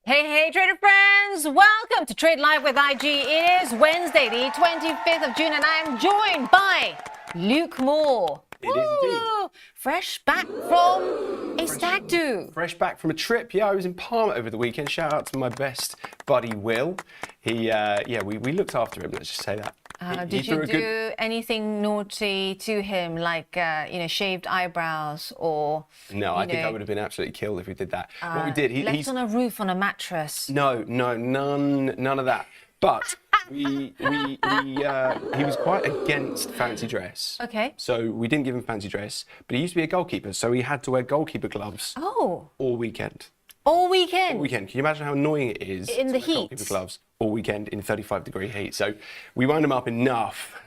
Hey, trader friends! Welcome to Trade Live with IG. It is Wednesday, the 25th of June, and I am joined by Luke Moore. It is indeed. Fresh back from a stag do. Fresh back from a trip. Yeah, I was in Palma over the weekend. Shout out to my best buddy, Will. We looked after him, let's just say that. Did you do anything naughty to him, like, shaved eyebrows or... No, I think I would have been absolutely killed if we did that. What we did, he's on a roof on a mattress. No, none of that. But he was quite against fancy dress. Okay. So we didn't give him fancy dress, but he used to be a goalkeeper, so he had to wear goalkeeper gloves. Oh. All weekend. All weekend? All weekend. Can you imagine how annoying it is in the heat? Goalkeeper gloves all weekend in 35-degree heat. So we wound him up enough.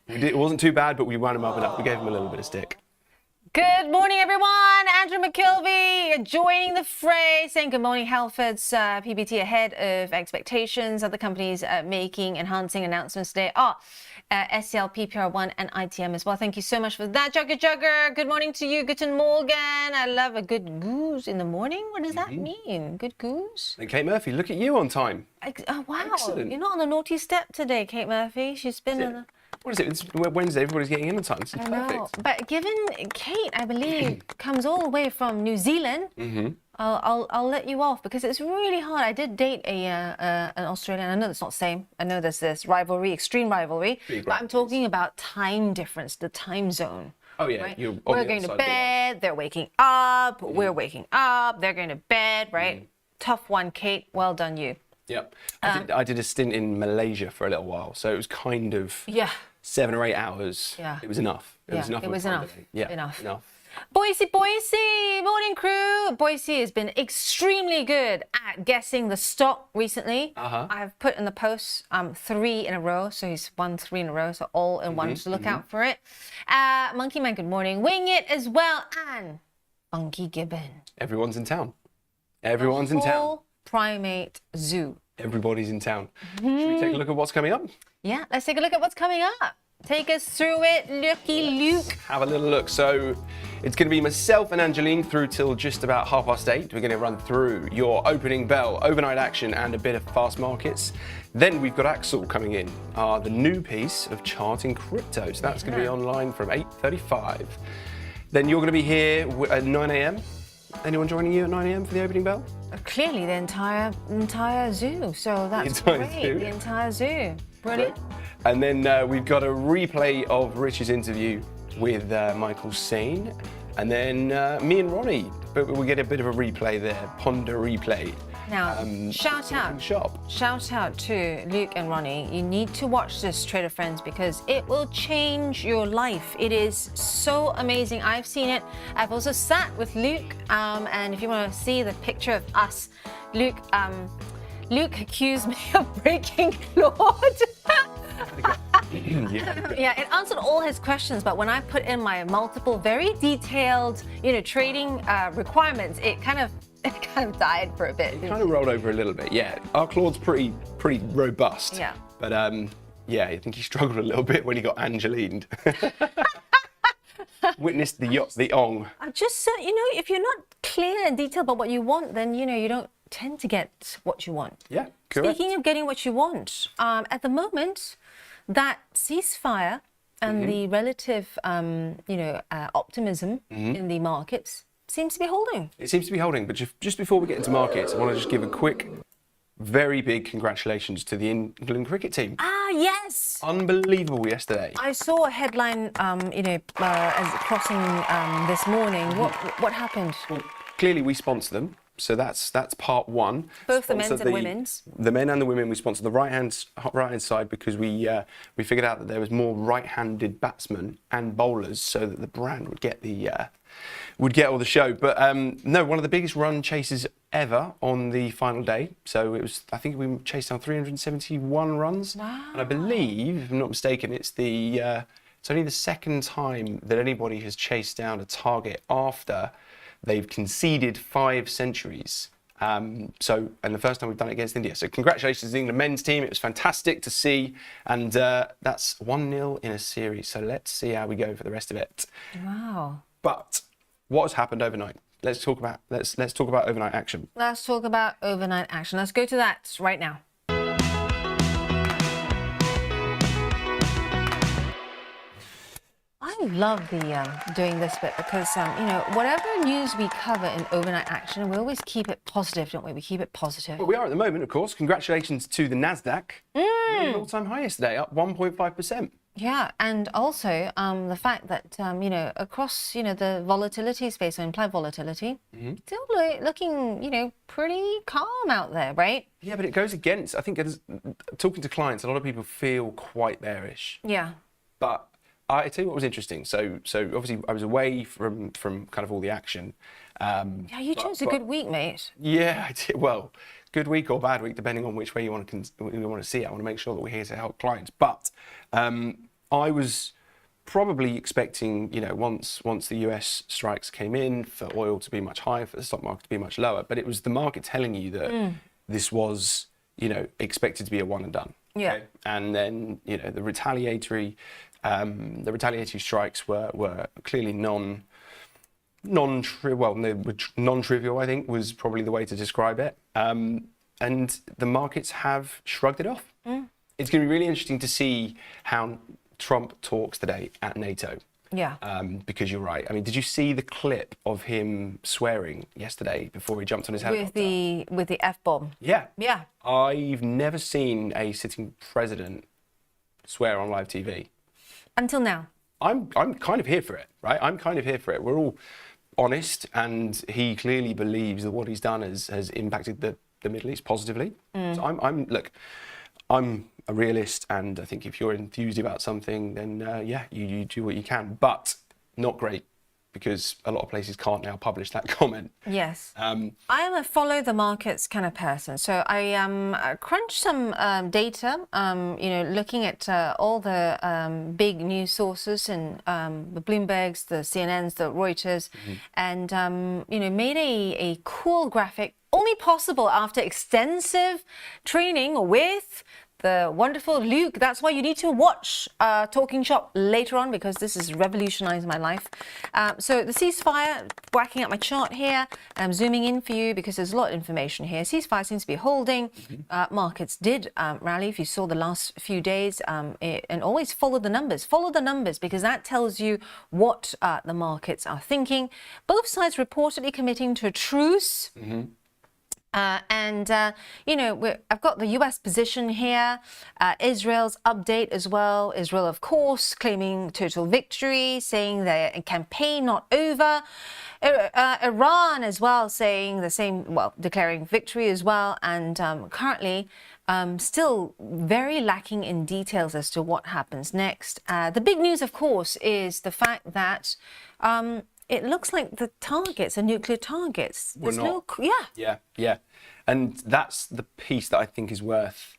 It wasn't too bad, but we wound him up enough. We gave him a little bit of stick. Good morning, everyone. Andrew McKilvey joining the fray, saying good morning. Halford's PBT ahead of expectations. Other companies making enhancing announcements today are SCL, PPR1 and ITM as well. Thank you so much for that. Jugger. Good morning to you. Guten Morgen. I love a good goose in the morning. What does that mean? Good goose? And Kate Murphy, look at you on time. Oh, wow. Excellent. You're not on the naughty step today, Kate Murphy. She's been on the... What is it? It's Wednesday. Everybody's getting in on time. It's perfect. Know. But given Kate, I believe, comes all the way from New Zealand, I'll let you off because it's really hard. I did date an Australian. I know that's not the same. I know there's this rivalry, extreme rivalry. But I'm talking about time difference, the time zone. Oh yeah, right? We're going to bed. They're waking up. We're waking up. They're going to bed. Right? Tough one, Kate. Well done, you. Yep. I did a stint in Malaysia for a little while, so it was kind of 7 or 8 hours. Yeah. It was enough. It was enough. It was enough. Yeah. Enough. Boise, morning crew. Boise has been extremely good at guessing the stock recently. I've put in the post 3 in a row, so he's won 3 in a row, so all in one. So look out for it. Monkey Man, good morning. Wing It as well, and Funky Gibbon. Everyone's in town. Everyone's in town. Primate zoo. Everybody's in town. Should we take a look at what's coming up? Yeah, let's take a look at what's coming up. Take us through it, Luke. Have a little look. So it's going to be myself and Angeline through till just about 8:30. We're going to run through your opening bell, overnight action, and a bit of fast markets. Then we've got Axel coming in, the new piece of charting crypto. So that's going to be online from 8:35. Then you're going to be here at 9 a.m. Anyone joining you at 9 a.m. for the opening bell? Clearly the entire zoo, so that's great. The entire zoo. Brilliant. And then we've got a replay of Rich's interview with Michael Sain. And then me and Ronnie, but we'll get a bit of a replay there, Ponder replay. Now, shout out to Luke and Ronnie. You need to watch this, trader friends, because it will change your life. It is so amazing. I've seen it. I've also sat with Luke, and if you want to see the picture of us, Luke accused me of breaking Lord. Yeah, it answered all his questions, but when I put in my multiple, very detailed, trading requirements, it kind of died for a bit. It kind of rolled over a little bit, yeah. Our Claude's pretty robust. Yeah. But I think he struggled a little bit when he got Angelined. Witnessed the ong. I just said, if you're not clear and detailed about what you want, then you don't tend to get what you want. Yeah, correct. Speaking of getting what you want, at the moment, that ceasefire and the relative, optimism in the markets seems to be holding. It seems to be holding, but just before we get into markets, I want to just give a quick, very big congratulations to the England cricket team. Yes! Unbelievable yesterday. I saw a headline, as crossing this morning. What happened? Well, clearly we sponsor them. So that's part one. Both the men's and women's. The men and the women, we sponsor the right hand side because we figured out that there was more right-handed batsmen and bowlers, so that the brand would get all the show. But no, one of the biggest run chases ever on the final day. So it was, I think we chased down 371 runs. Wow. And I believe, if I'm not mistaken, it's only the second time that anybody has chased down a target after they've conceded 5 centuries. And the first time we've done it against India. So congratulations to the England men's team. It was fantastic to see. And that's 1-0 in a series. So let's see how we go for the rest of it. Wow. But what has happened overnight? let's talk about overnight action. Let's talk about overnight action. Let's go to that right now. I love doing this bit because, whatever news we cover in overnight action, we always keep it positive, don't we? We keep it positive. Well, we are at the moment, of course. Congratulations to the Nasdaq. An all-time high yesterday, up 1.5%. Yeah, and also the fact that, across, the volatility space, or implied volatility, still looking, pretty calm out there, right? Yeah, but it goes against, I think, talking to clients, a lot of people feel quite bearish. Yeah. But I tell you what was interesting. So obviously I was away from kind of all the action. Yeah, you chose a good week, mate. Yeah, I did. Well, good week or bad week, depending on which way you want to see it. I want to make sure that we're here to help clients. But I was probably expecting, once the US strikes came in, for oil to be much higher, for the stock market to be much lower. But it was the market telling you that this was, expected to be a one and done. Yeah. Okay? And then, the retaliatory strikes were clearly non-trivial, I think, was probably the way to describe it. And the markets have shrugged it off. It's going to be really interesting to see how Trump talks today at NATO. Yeah. Because you're right. I mean, did you see the clip of him swearing yesterday before he jumped on his helicopter? With the F-bomb. Yeah. Yeah. I've never seen a sitting president swear on live TV. Until now. I'm kind of here for it, right? I'm kind of here for it. We're all honest, and he clearly believes that what he's done has impacted the Middle East positively. So I'm a realist, and I think if you're enthused about something, then you do what you can. But not great, because a lot of places can't now publish that comment. Yes. I am a follow the markets kind of person. So I crunched some data, looking at all the big news sources and the Bloombergs, the CNNs, the Reuters, and, made a cool graphic, only possible after extensive training with the wonderful Luke. That's why you need to watch Talking Shop later on, because this has revolutionized my life. So the ceasefire, whacking up my chart here. I'm zooming in for you because there's a lot of information here. Ceasefire seems to be holding. Markets did rally, if you saw the last few days, and always follow the numbers. Follow the numbers, because that tells you what the markets are thinking. Both sides reportedly committing to a truce. I've got the US position here, Israel's update as well. Israel, of course, claiming total victory, saying their campaign not over. Iran as well saying the same, declaring victory as well. And currently still very lacking in details as to what happens next. The big news, of course, is the fact that it looks like the targets are nuclear targets. We're not. Yeah. And that's the piece that I think is worth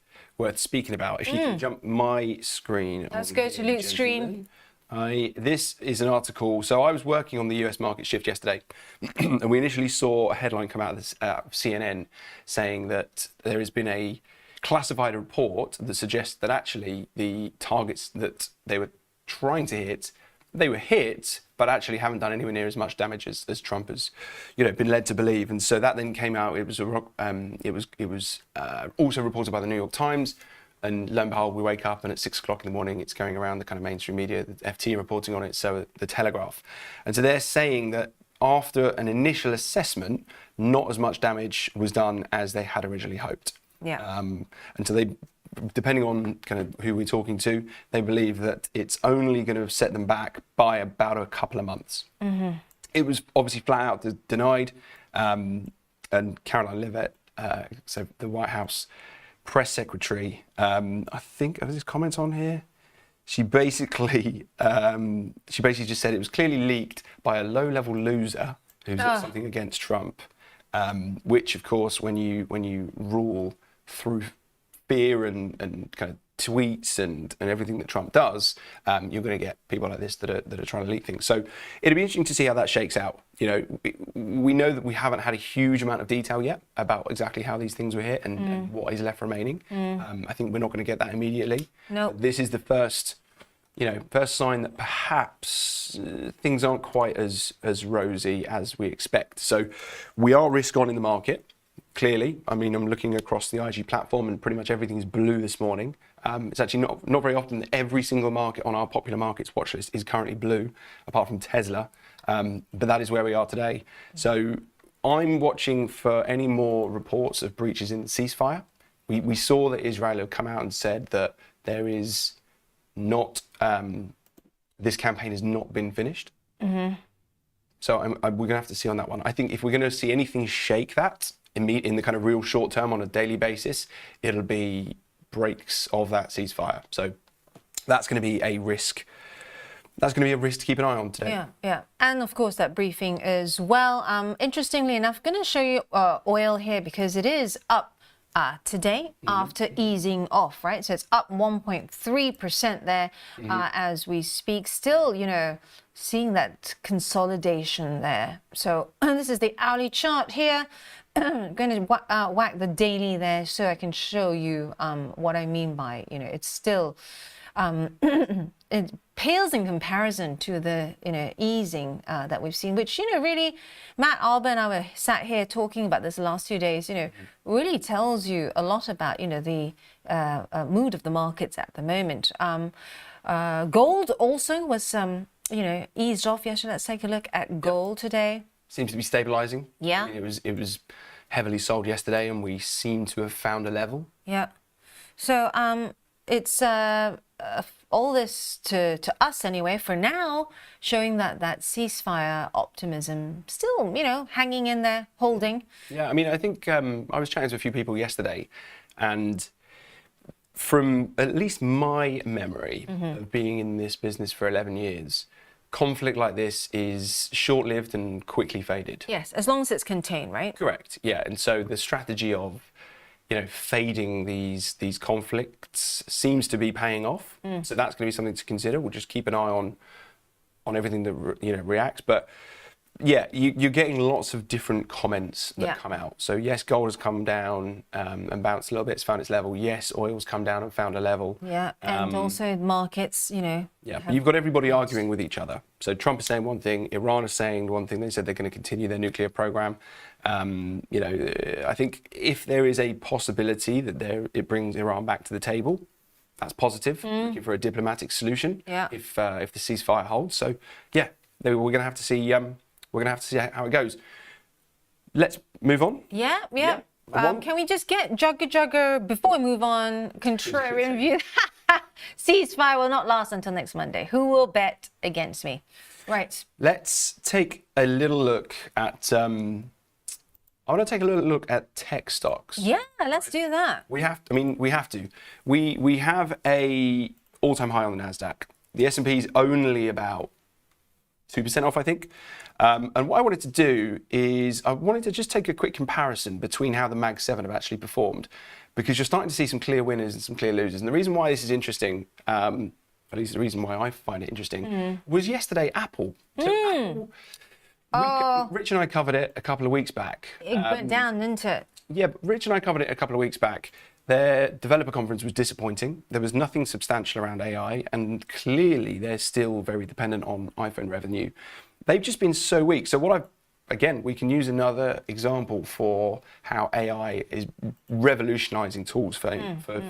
speaking about. If you can jump my screen. Let's go to Luke's screen. This is an article. So I was working on the US market shift yesterday, and we initially saw a headline come out of CNN saying that there has been a classified report that suggests that actually the targets that they were trying to hit, they were hit, but actually haven't done anywhere near as much damage as Trump has, been led to believe. And so that then came out. It was also reported by the New York Times. And lo and behold, we wake up and at 6 o'clock in the morning, it's going around the kind of mainstream media, the FT reporting on it, so the Telegraph. And so they're saying that after an initial assessment, not as much damage was done as they had originally hoped. Yeah. And so they, depending on kind of who we're talking to, they believe that it's only going to set them back by about a couple of months. It was obviously flat out denied. And Caroline Leavitt, so the White House press secretary, I think there's this comment on here. She basically just said it was clearly leaked by a low-level loser who's got something against Trump, which of course, when you rule through fear and kind of tweets and everything that Trump does, you're going to get people like this that are trying to leak things. So it'll be interesting to see how that shakes out. We know that we haven't had a huge amount of detail yet about exactly how these things were hit and what is left remaining. I think we're not going to get that immediately. No. This is the first first sign that perhaps things aren't quite as rosy as we expect. So we are risk on in the market, clearly. I mean, I'm looking across the IG platform and pretty much everything's blue this morning. It's actually not very often that every single market on our popular markets watch list is currently blue, apart from Tesla. But that is where we are today. So I'm watching for any more reports of breaches in the ceasefire. We saw that Israel had come out and said that there is not, this campaign has not been finished. So we're going to have to see on that one. I think if we're going to see anything shake that in the kind of real short term on a daily basis, it'll be breaks of that ceasefire. So that's going to be a risk. That's going to be a risk to keep an eye on today. Yeah. And of course, that briefing as well. Interestingly enough, I'm going to show you oil here because it is up today after easing off, right? So it's up 1.3% there as we speak. Still, seeing that consolidation there. So this is the hourly chart here. I'm going to whack the daily there so I can show you what I mean by, it's still, it pales in comparison to the, easing that we've seen, which, really, Matt Alba and I were sat here talking about this the last 2 days, really tells you a lot about, the mood of the markets at the moment. Gold also was, eased off yesterday. Let's take a look at gold today. Seems to be stabilizing. Yeah. I mean, it was heavily sold yesterday and we seem to have found a level. Yeah. So it's all this to us anyway for now, showing that ceasefire optimism still, hanging in there, holding. Yeah, I mean, I think I was chatting to a few people yesterday, and from at least my memory of being in this business for 11 years, conflict like this is short-lived and quickly faded. Yes, as long as it's contained, right? Correct. Yeah, and so the strategy of fading these conflicts seems to be paying off. So that's going to be something to consider. We'll just keep an eye on everything that reacts. But yeah, you're getting lots of different comments that come out. So yes, gold has come down and bounced a little bit. It's found its level. Yes, oil's come down and found a level. Yeah, and also markets, Yeah, but you've got everybody arguing with each other. So Trump is saying one thing, Iran is saying one thing. They said they're going to continue their nuclear program. I think if there is a possibility that it brings Iran back to the table, that's positive. Looking for a diplomatic solution. Yeah. If the ceasefire holds. So yeah, we're going to have to see. We're going to have to see how it goes. Let's move on. Yeah. Can we just get Jugger before we move on? Contrarian view. Ceasefire will not last until next Monday. Who will bet against me? Right. Let's take a little look at. I want to take a little look at tech stocks. Yeah, let's do that. We have to. We have a all-time high on the Nasdaq. The S&P is only about 2% off, I think. And what I wanted to do is I wanted to just take a quick comparison between how the Mag 7 have actually performed, because you're starting to see some clear winners and some clear losers. And the reason why this is interesting, at least the reason why I find it interesting, was yesterday Apple. So Apple, Rich and I covered it a couple of weeks back. It went down, didn't it? Yeah, but Rich and I covered it a couple of weeks back. Their developer conference was disappointing. There was nothing substantial around AI, and clearly they're still very dependent on iPhone revenue. They've just been so weak. So we can use another example for how AI is revolutionizing tools for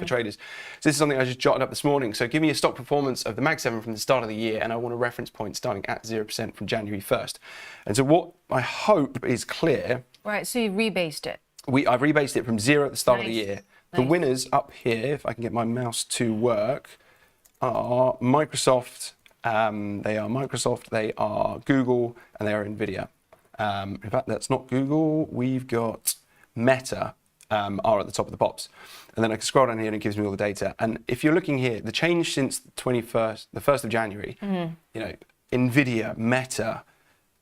traders. So this is something I just jotted up this morning. So give me a stock performance of the Mag 7 from the start of the year, and I want a reference point starting at 0% from January 1st. And so what I hope is clear. Right, so you've rebased it. I've rebased it from 0 at the start of the year. The winners up here, if I can get my mouse to work, are Microsoft. They are Microsoft, they are Google, and they are Nvidia. In fact, that's not Google. We've got Meta are at the top of the pops. And then I can scroll down here and it gives me all the data. And if you're looking here, the change since the 1st of January, Nvidia, Meta,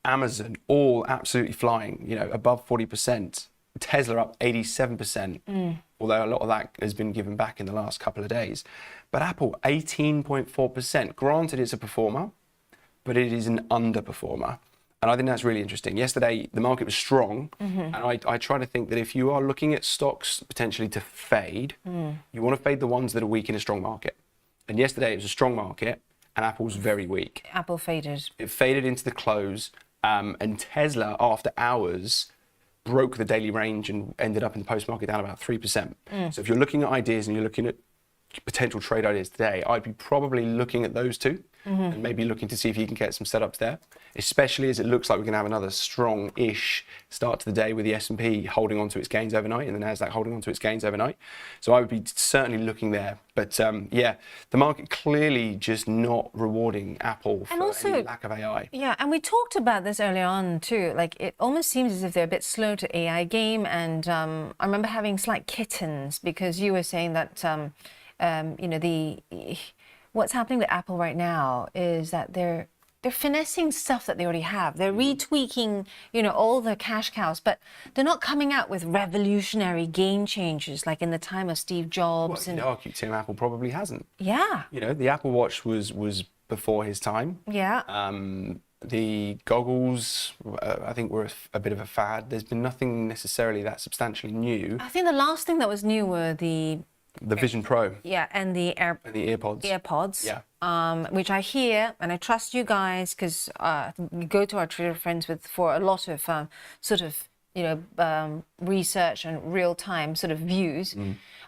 Amazon, all absolutely flying, above 40%. Tesla up 87%, although a lot of that has been given back in the last couple of days. But Apple, 18.4%. Granted, it's a performer, but it is an underperformer. And I think that's really interesting. Yesterday, the market was strong. And I try to think that if you are looking at stocks potentially to fade, you want to fade the ones that are weak in a strong market. And yesterday, it was a strong market. and Apple's very weak. Apple faded. It faded into the close, and Tesla, after hours, broke the daily range and ended up in the post-market down about 3%. So if you're looking at ideas and you're looking at potential trade ideas today, I'd be probably looking at those two and maybe looking to see if you can get some setups there, especially as it looks like we're going to have another strong-ish start to the day with the S&P holding on to its gains overnight and the Nasdaq holding on to its gains overnight. So I would be certainly looking there. But yeah, the market clearly just not rewarding Apple for any lack of AI. Yeah, and we talked about this earlier on too. Like, it almost seems as if they're a bit slow to AI game. And I remember having slight kittens because you were saying that you know, what's happening with Apple right now is that they're finessing stuff that they already have. They're retweaking, you know, all the cash cows, but they're not coming out with revolutionary game changers like in the time of Steve Jobs. Well, you'd argue Tim Apple probably hasn't. Yeah. You know, the Apple Watch was before his time. Yeah. The goggles, I think, were a bit of a fad. There's been nothing necessarily that substantially new. I think the last thing that was new were the Vision Pro. Yeah, and the AirPods. AirPods. Yeah. Which I hear, and I trust you guys because we go to our Twitter friends for a lot of sort of, you know, research and real time sort of views.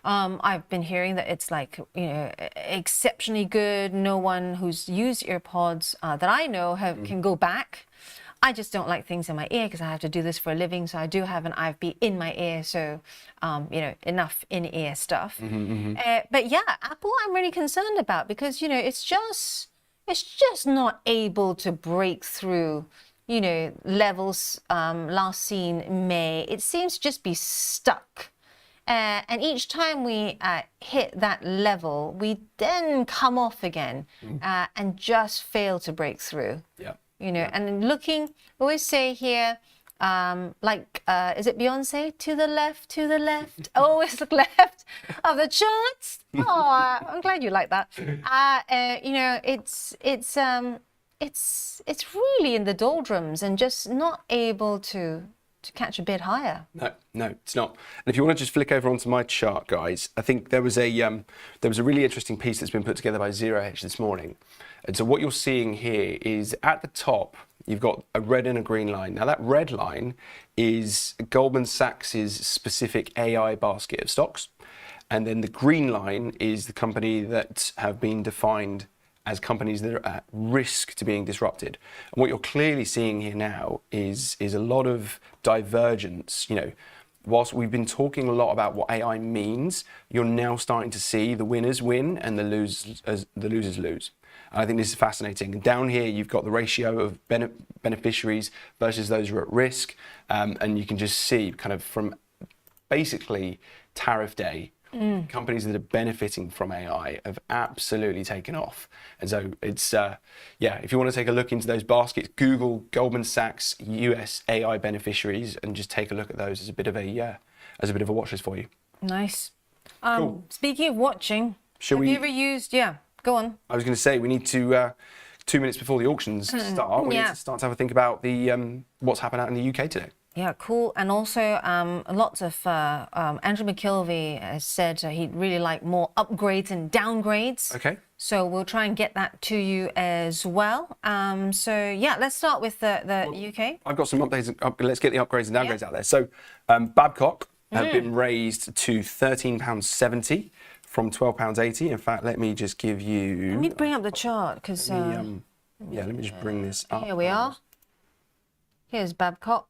I've been hearing that it's like, you know, exceptionally good. No one who's used AirPods that I know can go back. I just don't like things in my ear because I have to do this for a living. So I do have an IFB in my ear. So, you know, enough in-ear stuff. But yeah, Apple, I'm really concerned about because, you know, it's just not able to break through, you know, levels last seen in May. It seems to just be stuck. And each time we hit that level, we then come off again and just fail to break through. Yeah. You know, and looking, we always say here, like, is it Beyonce? To the left, always look left of the charts. Oh, I'm glad you like that. You know, it's really in the doldrums and just not able to catch a bit higher. No, it's not. And if you want to just flick over onto my chart, guys, I think there was a really interesting piece that's been put together by Zero Hedge this morning. And so what you're seeing here is at the top, you've got a red and a green line. Now that red line is Goldman Sachs's specific AI basket of stocks. And then the green line is the company that have been defined as companies that are at risk to being disrupted. And what you're clearly seeing here now is a lot of divergence. You know, whilst we've been talking a lot about what AI means, you're now starting to see the winners win and the losers lose. And I think this is fascinating. And down here, you've got the ratio of beneficiaries versus those who are at risk. And you can just see kind of from basically tariff day, companies that are benefiting from AI have absolutely taken off. And so it's, yeah, if you want to take a look into those baskets, Google Goldman Sachs US AI beneficiaries and just take a look at those as a bit of a watch list for you. Nice. Cool. Speaking of watching, have you ever used, yeah, go on. I was going to say, we need to, 2 minutes before the auctions start, we need to start to have a think about the what's happened out in the UK today. Yeah, cool. And also, lots of Andrew McKelvey has said he'd really like more upgrades and downgrades. Okay. So we'll try and get that to you as well. So yeah, let's start with the UK. I've got some updates. Let's get the upgrades and downgrades out there. So Babcock have been raised to £13.70 from £12.80. In fact, let me just give you. Let me bring up the chart because. Yeah, let me just bring this up. Here we are. Here's Babcock.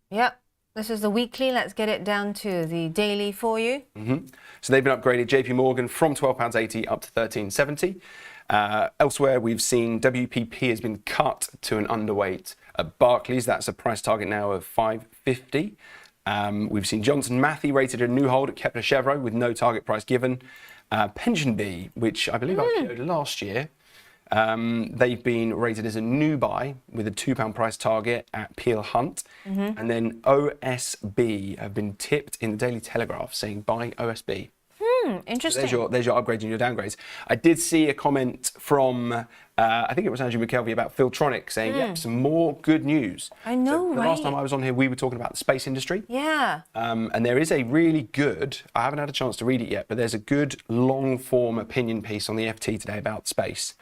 Yep, this is the weekly. Let's get it down to the daily for you. So they've been upgraded, JP Morgan, from £12.80 up to £13.70. Elsewhere, we've seen WPP has been cut to an underweight at Barclays. That's a price target now of £5.50. We've seen Johnson Matthey rated a new hold at Kepler Chevron with no target price given. Pension B, which I believe I showed last year, they've been rated as a new buy with a £2 price target at Peel Hunt. And then OSB have been tipped in the Daily Telegraph saying buy OSB. Interesting. So there's your upgrades and your downgrades. I did see a comment from, I think it was Andrew McKelvey about Filtronic saying, yep, some more good news. I know, The last time I was on here, we were talking about the space industry. Yeah. And there is a really good, I haven't had a chance to read it yet, but there's a good long form opinion piece on the FT today about space.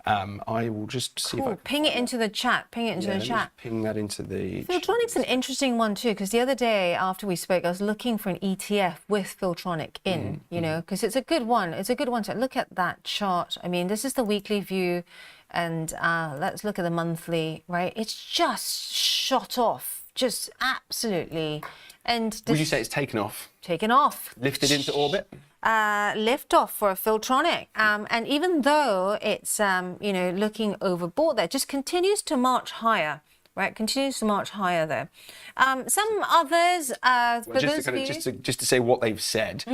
I will just see if I can ping it into the chat. Ping it into the let me chat. just ping that into the Filtronic's an interesting one too, because the other day after we spoke, I was looking for an ETF with Filtronic in, you know, because it's a good one. It's a good one to look at that chart. I mean, this is the weekly view, and let's look at the monthly, right? It's just shot off, just absolutely. And would you say it's taken off? Taken off. Lifted into orbit? Lift off for Filtronic, and even though it's you know, looking overbought there, just continues to march higher, right? Continues to march higher there. Some others, for those of you... just to say what they've said.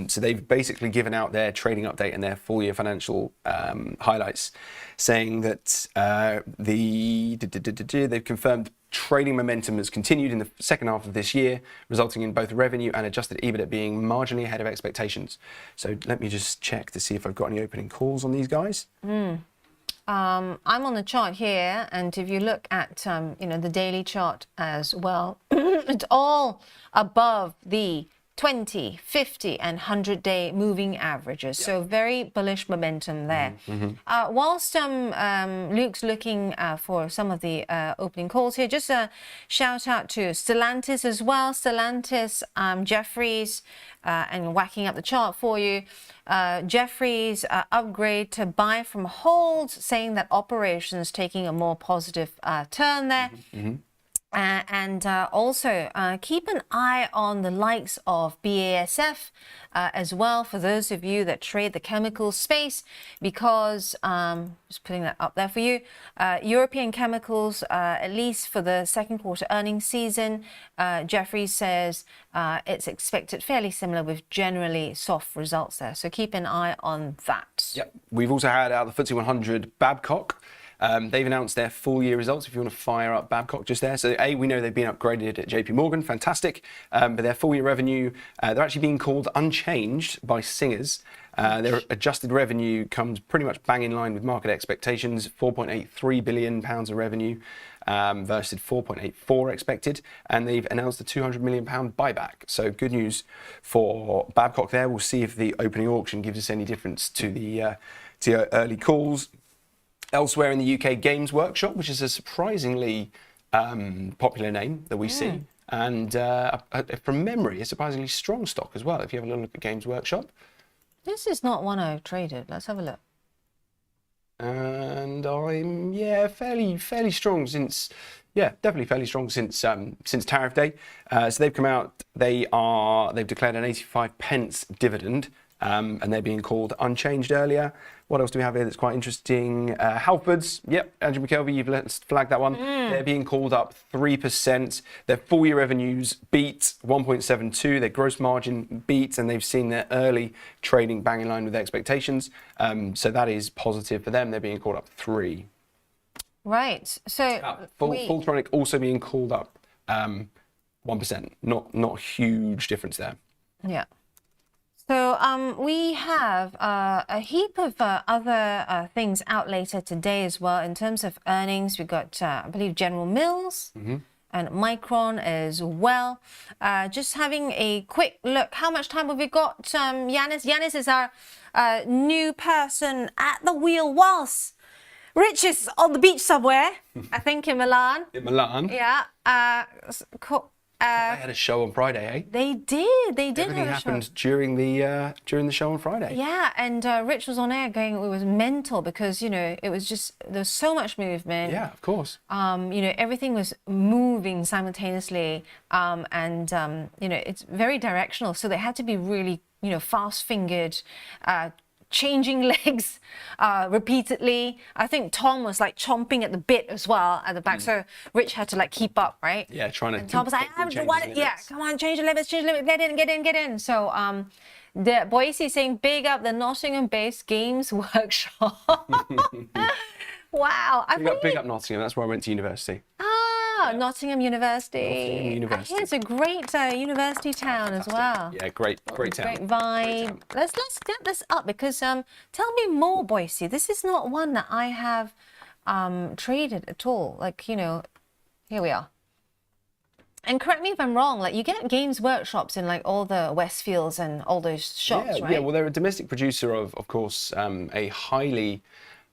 So they've basically given out their trading update and their full year financial highlights, saying that they've confirmed trading momentum has continued in the second half of this year, resulting in both revenue and adjusted EBITDA being marginally ahead of expectations. So let me just check to see if I've got any opening calls on these guys. I'm on the chart here, and if you look at you know, the daily chart as well, it's all above the 20, 50 and 100-day moving averages. Yep. So very bullish momentum there. Whilst Luke's looking for some of the opening calls here, just a shout out to Stellantis as well. Stellantis, Jefferies, and whacking up the chart for you. Jefferies upgrade to buy from hold, saying that operations taking a more positive turn there. And also keep an eye on the likes of BASF as well, for those of you that trade the chemical space, because just putting that up there for you, European chemicals, at least for the second quarter earnings season, Jefferies says it's expected fairly similar with generally soft results there. So keep an eye on that. Yep. We've also had out the FTSE 100 Babcock. They've announced their full year results, if you want to fire up Babcock just there. So we know they've been upgraded at JP Morgan, fantastic. But their full year revenue, they're actually being called unchanged by Singers. Their adjusted revenue comes pretty much bang in line with market expectations, £4.83 billion of revenue versus 4.84 expected. And they've announced a £200 million buyback. So good news for Babcock there. We'll see if the opening auction gives us any difference to the early calls. Elsewhere in the UK, Games Workshop, which is a surprisingly popular name that we see. And from memory, a surprisingly strong stock as well, if you have a little look at Games Workshop. This is not one I've traded. Let's have a look. And I'm, fairly strong since, definitely fairly strong since tariff day. So they've come out, they've declared an 85 pence dividend. And they're being called unchanged earlier. What else do we have here that's quite interesting? Halfords, yep, Andrew McKelvey, you've flagged that one. They're being called up 3%. Their full year revenues beat 1.72. Their gross margin beat, and they've seen their early trading bang in line with their expectations. So that is positive for them. They're being called up 3. Right. So Filtronic also being called up 1%. Not a huge difference there. Yeah. So we have a heap of other things out later today as well in terms of earnings. We've got, I believe, General Mills and Micron as well. Just having a quick look. How much time have we got, Yanis? Yanis is our new person at the wheel whilst Rich is on the beach somewhere, I think in Milan. In Milan? Yeah. They had a show on Friday, eh? They did. They did. Everything happened during the show on Friday. Yeah, and Rich was on air going, it was mental because, you know, it was just, there's so much movement. Yeah, of course. You know, everything was moving simultaneously, and you know, it's very directional. So they had to be really, you know, fast-fingered, changing legs repeatedly. I think Tom was like chomping at the bit as well at the back, so Rich had to like keep up, right? Yeah, trying to. And Tom was like, come on, change the limits, get in. So the Boise saying big up the Nottingham-based Games Workshop. Wow, Big up Nottingham. That's where I went to university. Nottingham University. Nottingham University. I hear it's a great university town as well. Yeah, great town. Great vibe. Let's get this up because tell me more, Boise. This is not one that I have traded at all. Like, you know, here we are. And correct me if I'm wrong, like you get Games Workshops in like all the Westfields and all those shops, right? Yeah, well, they're a domestic producer of course, a highly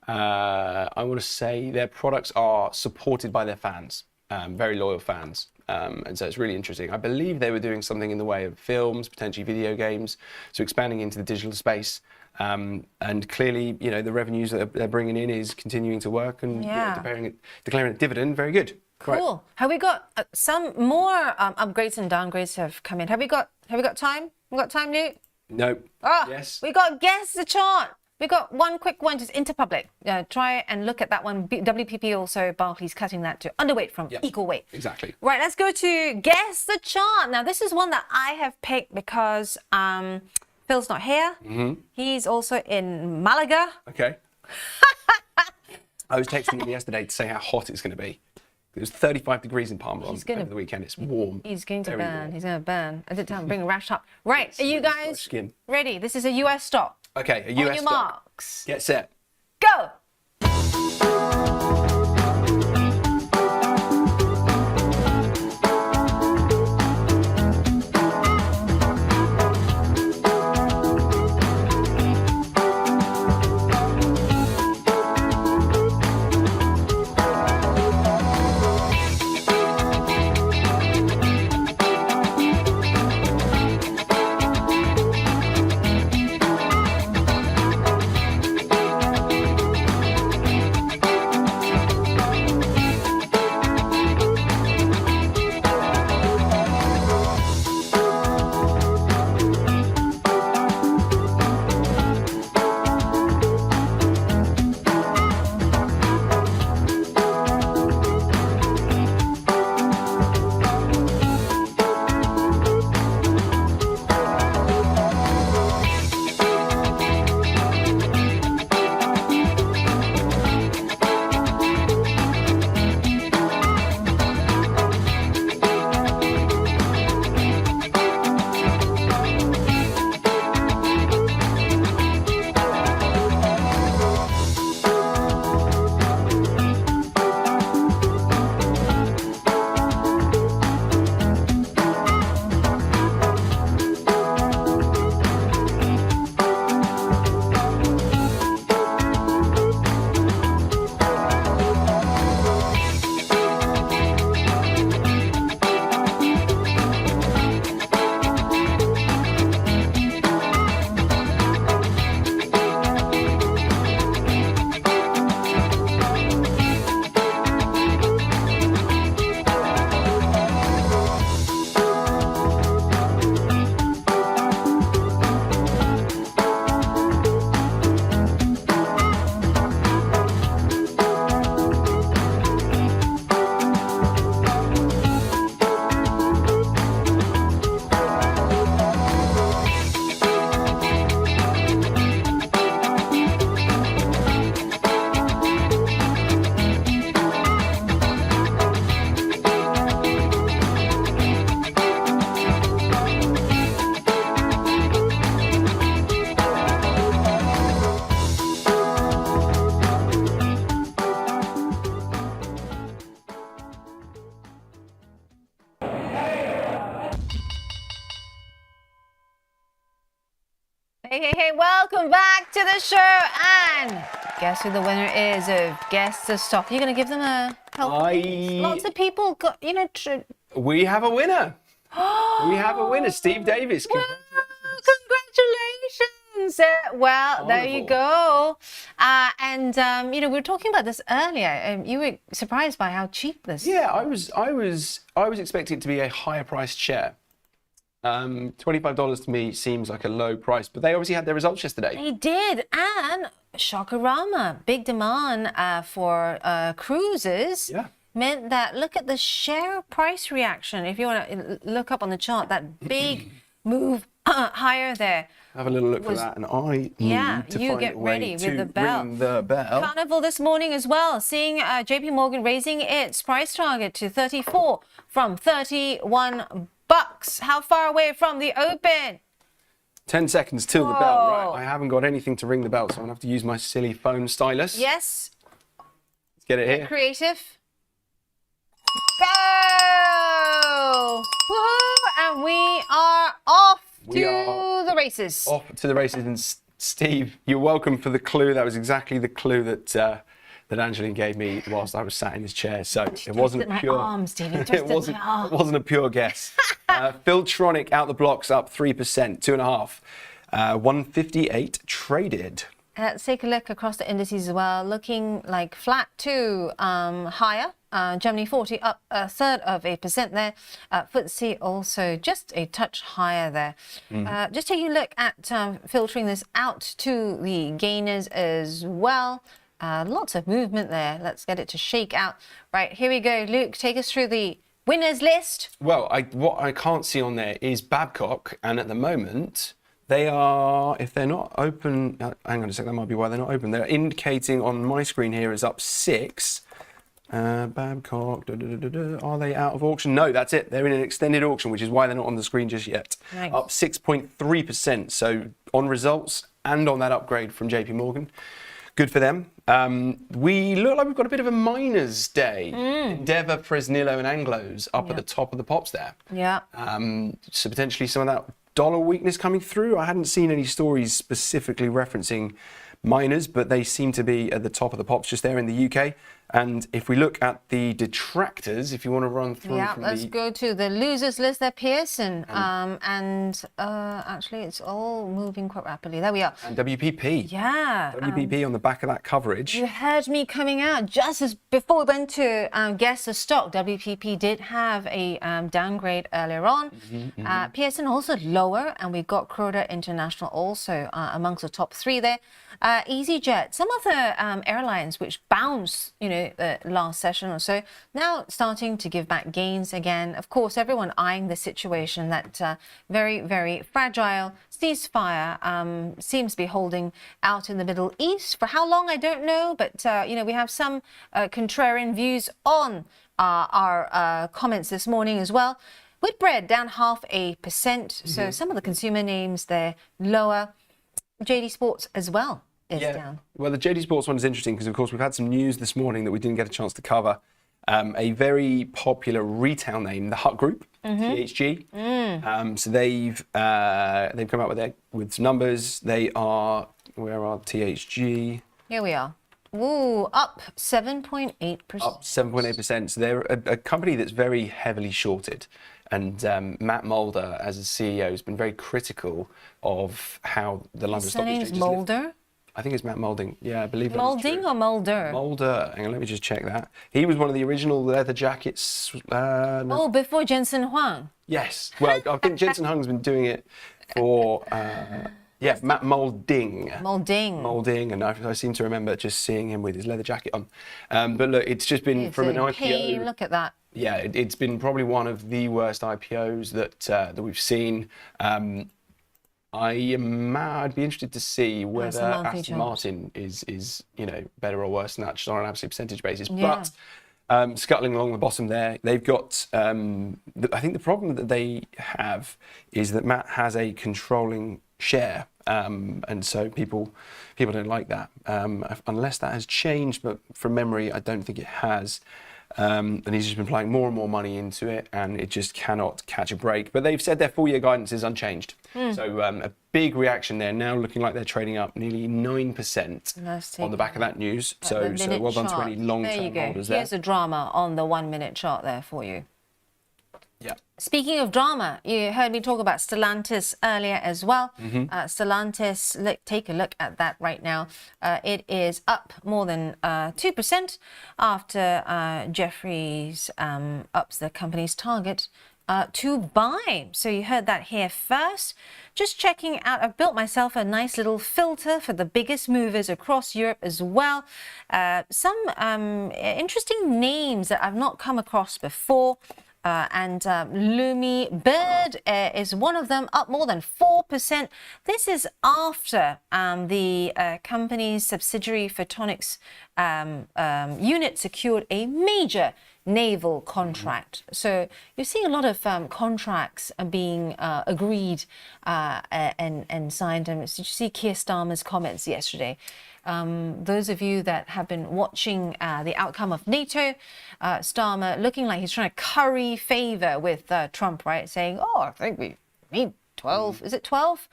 I want to say their products are supported by their fans, very loyal fans. And so it's really interesting. I believe they were doing something in the way of films, potentially video games, so expanding into the digital space. And clearly, the revenues that they're bringing in is continuing to work and declaring a dividend. Very good. Cool. Right. Have we got some more upgrades and downgrades have come in? Have we got time? We got time, Newt? No. Oh, yes. We got guess the chart. We got one quick one, just Interpublic. Try and look at that one. WPP also, Barclays cutting that to underweight from equal weight. Exactly. Right, let's go to guess the chart. Now, this is one that I have picked because Phil's not here. He's also in Malaga. Okay. I was texting him yesterday to say how hot it's going to be. It was 35 degrees in Palma over the weekend. It's warm. He's going to burn. Warm. He's going to burn. I did tell him, bring a rash up. Right, are you guys ready? This is a US stock. Okay, a US stock. On your stock. marks. Get set. Go! Hey, welcome back to the show. And guess who the winner is of Guess the Stock? You're going to give them a help? Lots of people got, We have a winner. We have a winner, Steve Davis. Congratulations. Well, there you go. We were talking about this earlier. You were surprised by how cheap this. Yeah, I was expecting it to be a higher priced share. $25 to me seems like a low price, but they obviously had their results yesterday. They did, and Shockorama, big demand for cruises. Yeah. Meant that, look at the share price reaction. If you want to look up on the chart, that big move higher there. Have a little look for that, and I need to find get a way ready to with the bell. ring the bell. Carnival this morning as well, seeing JP Morgan raising its price target to 34 from 31 bucks. How far away from the open? 10 seconds till the bell. Right, I haven't got anything to ring the bell, so I'm gonna have to use my silly phone stylus. Yes. Let's get it here. Creative. Go! Woohoo! And we are off to the races. Off to the races in Steve, you're welcome for the clue. That was exactly the clue that Angeline gave me whilst I was sat in his chair. So it wasn't my pure. arm, Steve. You It twisted my arm. wasn't a pure guess. Filtronic out the blocks up 3%, 2.5. 158 traded. Let's take a look across the indices as well, looking like flat to higher. Germany 40 up 1/3% there. FTSE also just a touch higher there. Just taking a look at filtering this out to the gainers as well. Lots of movement there. Let's get it to shake out. Right, here we go. Luke, take us through the winners list. Well, what I can't see on there is Babcock, and at the moment they are, if they're not open, hang on a sec, that might be why they're not open. They're indicating on my screen here is up 6. Babcock, are they out of auction? No, that's it. They're in an extended auction, which is why they're not on the screen just yet. Nice. Up 6.3%. So on results and on that upgrade from JP Morgan. Good for them. We look like we've got a bit of a miners' day. Endeavour, Fresnillo and Anglos up at the top of the pops there. Yeah. So potentially some of that dollar weakness coming through. I hadn't seen any stories specifically referencing miners, but they seem to be at the top of the pops just there in the UK. And if we look at the detractors, if you want to run through from let's go to the losers list there, Pearson. Actually, it's all moving quite rapidly. There we are. And WPP. Yeah. WPP on the back of that coverage. You heard me coming out just as before we went to guess the stock. WPP did have a downgrade earlier on. Pearson also lower, and we've got Croda International also amongst the top 3 there. EasyJet, some of the airlines which bounced, last session or so, now starting to give back gains again. Of course, everyone eyeing the situation that very, very fragile ceasefire seems to be holding out in the Middle East. For how long, I don't know, but we have some contrarian views on our comments this morning as well. Whitbread down 0.5%. So some of the consumer names there lower. JD Sports as well is down. Well, the JD Sports one is interesting because, of course, we've had some news this morning that we didn't get a chance to cover. A very popular retail name, the Hut Group, THG. So they've come out with some numbers. They are, where are THG? Here we are. Ooh, up 7.8%. Up 7.8%. So they're a company that's very heavily shorted. And Matt Mulder, as a CEO, has been very critical of how the London Stock Exchange is Mulder? I think it's Matt Moulding. Yeah, I believe that's Moulding true. or Mulder? Mulder. Hang on, let me just check that. He was one of the original leather jackets. Oh, before Jensen Huang. Yes. Well, I think Jensen Huang's been doing it for, Matt Moulding. Moulding, and I seem to remember just seeing him with his leather jacket on. But look, it's just been from an IPO. Look at that. Yeah, it's been probably one of the worst IPOs that we've seen. I'd be interested to see whether Aston Martin is better or worse than that, just on an absolute percentage basis. Yeah. But scuttling along the bottom there, they've got. I think the problem that they have is that Matt has a controlling share, and so people don't like that unless that has changed. But from memory, I don't think it has. And he's just been applying more and more money into it, and it just cannot catch a break. But they've said their full-year guidance is unchanged. So a big reaction there, now looking like they're trading up nearly 9% on the back of that news. So well done to any long-term holders there. Here's a drama on the 1-minute chart there for you. Yeah. Speaking of drama, you heard me talk about Stellantis earlier as well. Stellantis, take a look at that right now. It is up more than 2% after Jefferies ups the company's target to buy. So you heard that here first. Just checking out, I've built myself a nice little filter for the biggest movers across Europe as well. Some interesting names that I've not come across before. And Lumi Bird is one of them, up more than 4%. This is after the company's subsidiary Photonics unit secured a major naval contract. So you're seeing a lot of contracts being agreed and signed. Did you see Keir Starmer's comments yesterday? Those of you that have been watching the outcome of NATO, Starmer looking like he's trying to curry favor with Trump, right? Saying, I think we need 12, is it 12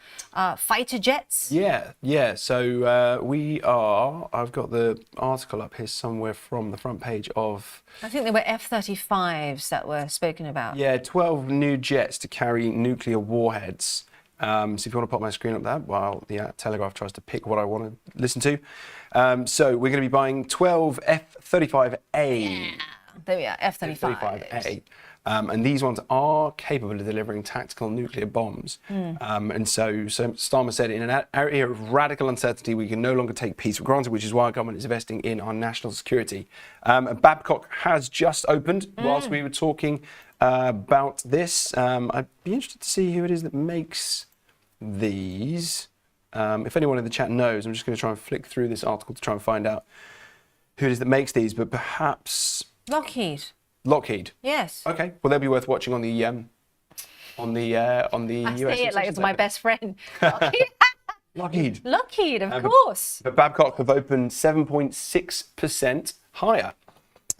fighter jets? Yeah. So I've got the article up here somewhere from the front page of. I think they were F-35s that were spoken about. Yeah, 12 new jets to carry nuclear warheads. So if you want to pop my screen up there while the Telegraph tries to pick what I want to listen to. So we're going to be buying 12 F-35A. Yeah. There we are, F-35A. And these ones are capable of delivering tactical nuclear bombs. And so Starmer said, in an era of radical uncertainty, we can no longer take peace for granted, which is why our government is investing in our national security. Babcock has just opened whilst we were talking about this. I'd be interested to see who it is that makes these. If anyone in the chat knows, I'm just going to try and flick through this article to try and find out who it is that makes these, but perhaps... Lockheed. Yes. Okay. Well, they'll be worth watching on the US. I say it like it's my best friend. Lockheed. Lockheed, of course. But Babcock have opened 7.6% higher.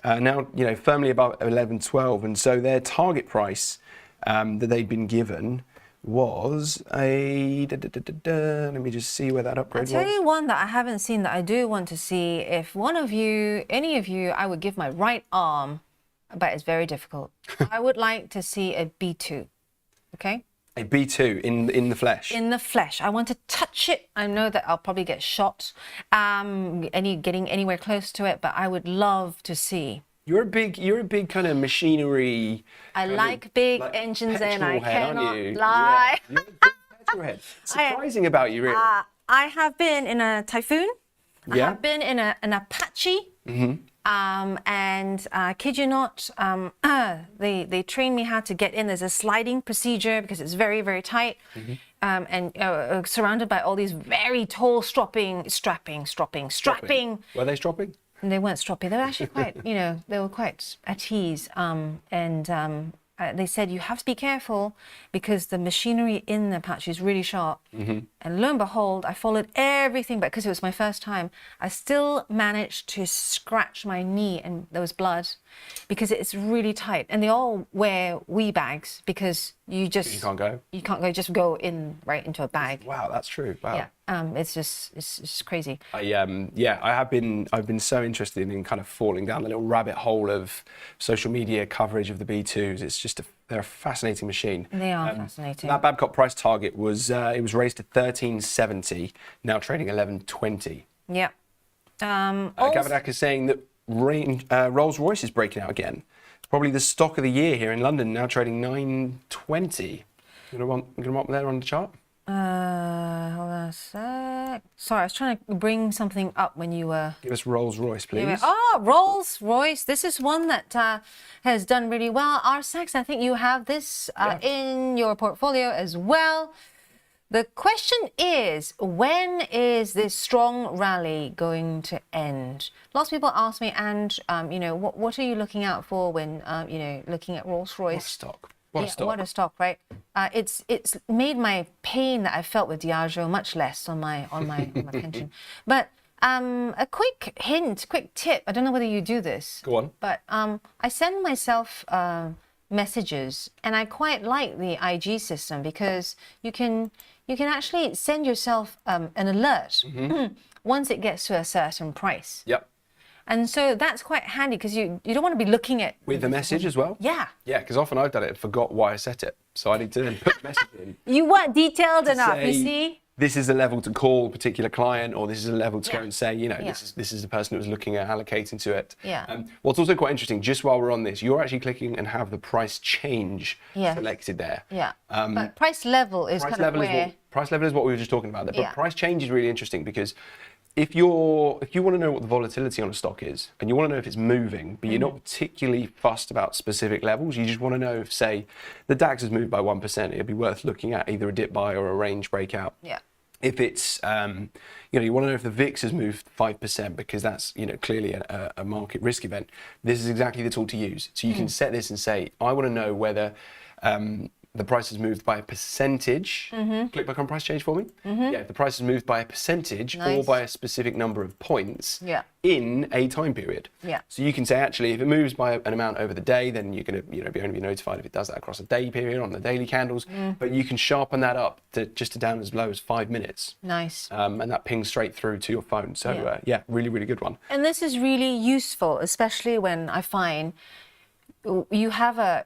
Now, firmly above 11.12, and so their target price that they'd been given was a. Let me just see where that upgrade was. I'll tell you one that I haven't seen that I do want to see. If any of you, I would give my right arm. But it's very difficult. I would like to see a B2, okay? A B2 in the flesh. In the flesh. I want to touch it. I know that I'll probably get shot, getting anywhere close to it, but I would love to see. You're a big kind of machinery. I like big engines, and I cannot lie. Yeah, you're a big petrol head. Surprising about you, really. I have been in a Typhoon. I Yeah. have been in an Apache. And kid you not, they train me how to get in. There's a sliding procedure because it's very, very tight, and surrounded by all these very tall, strapping. Were they stropping? And they weren't stroppy. They were actually quite, they were quite at ease. They said you have to be careful because the machinery in the Apache is really sharp. And lo and behold, I followed everything, but because it was my first time, I still managed to scratch my knee and there was blood because it's really tight. And they all wear wee bags because you can't go. You can't go. Just go in right into a bag. Wow, that's true. Wow. Yeah. It's just crazy. I've been so interested in kind of falling down the little rabbit hole of social media coverage of the B2s. It's just they're a fascinating machine. They are fascinating. That Babcock price target was it was raised to 13.70, now trading 11.20. Yeah. Gavadak is saying that Rolls-Royce is breaking out again. It's probably the stock of the year here in London, now trading 9.20. You gonna want there on the chart? Hold on a sec. Sorry, I was trying to bring something up when you were... Give us Rolls-Royce, please. Rolls-Royce. This is one that has done really well. RSAX, I think you have this in your portfolio as well. The question is, when is this strong rally going to end? Lots of people ask me, and what are you looking out for when looking at Rolls-Royce? What stock? What a stock, right? It's made my pain that I felt with Diageo much less on my pension. But a quick tip. I don't know whether you do this. Go on. But I send myself messages, and I quite like the IG system because you can actually send yourself an alert once it gets to a certain price. Yep. And so that's quite handy because you don't want to be looking at... With the message as well? Yeah. Yeah, because often I've done it and forgot why I set it. So I need to then put the message in. You weren't detailed enough, say, you see? This is a level to call a particular client, or this is a level to go and say, this is the person that was looking at allocating to it. Yeah. What's also quite interesting, just while we're on this, you're actually clicking and have the price change selected there. Yeah. But price level is price level is what we were just talking about there. But price change is really interesting because if you want to know what the volatility on a stock is, and you want to know if it's moving, but you're not particularly fussed about specific levels, you just want to know if, say, the DAX has moved by 1%, it'd be worth looking at either a dip buy or a range breakout. Yeah. If it's, you want to know if the VIX has moved 5% because that's, clearly a market risk event. This is exactly the tool to use. So you can set this and say, I want to know whether the price has moved by a percentage. Click back on price change for me. Yeah, the price has moved by a percentage or by a specific number of points in a time period. Yeah. So you can say, actually, if it moves by an amount over the day, then you're going to be only be notified if it does that across a day period on the daily candles. But you can sharpen that up to down as low as 5 minutes. Nice. And that pings straight through to your phone. So yeah, really, really good one. And this is really useful, especially when I find you have a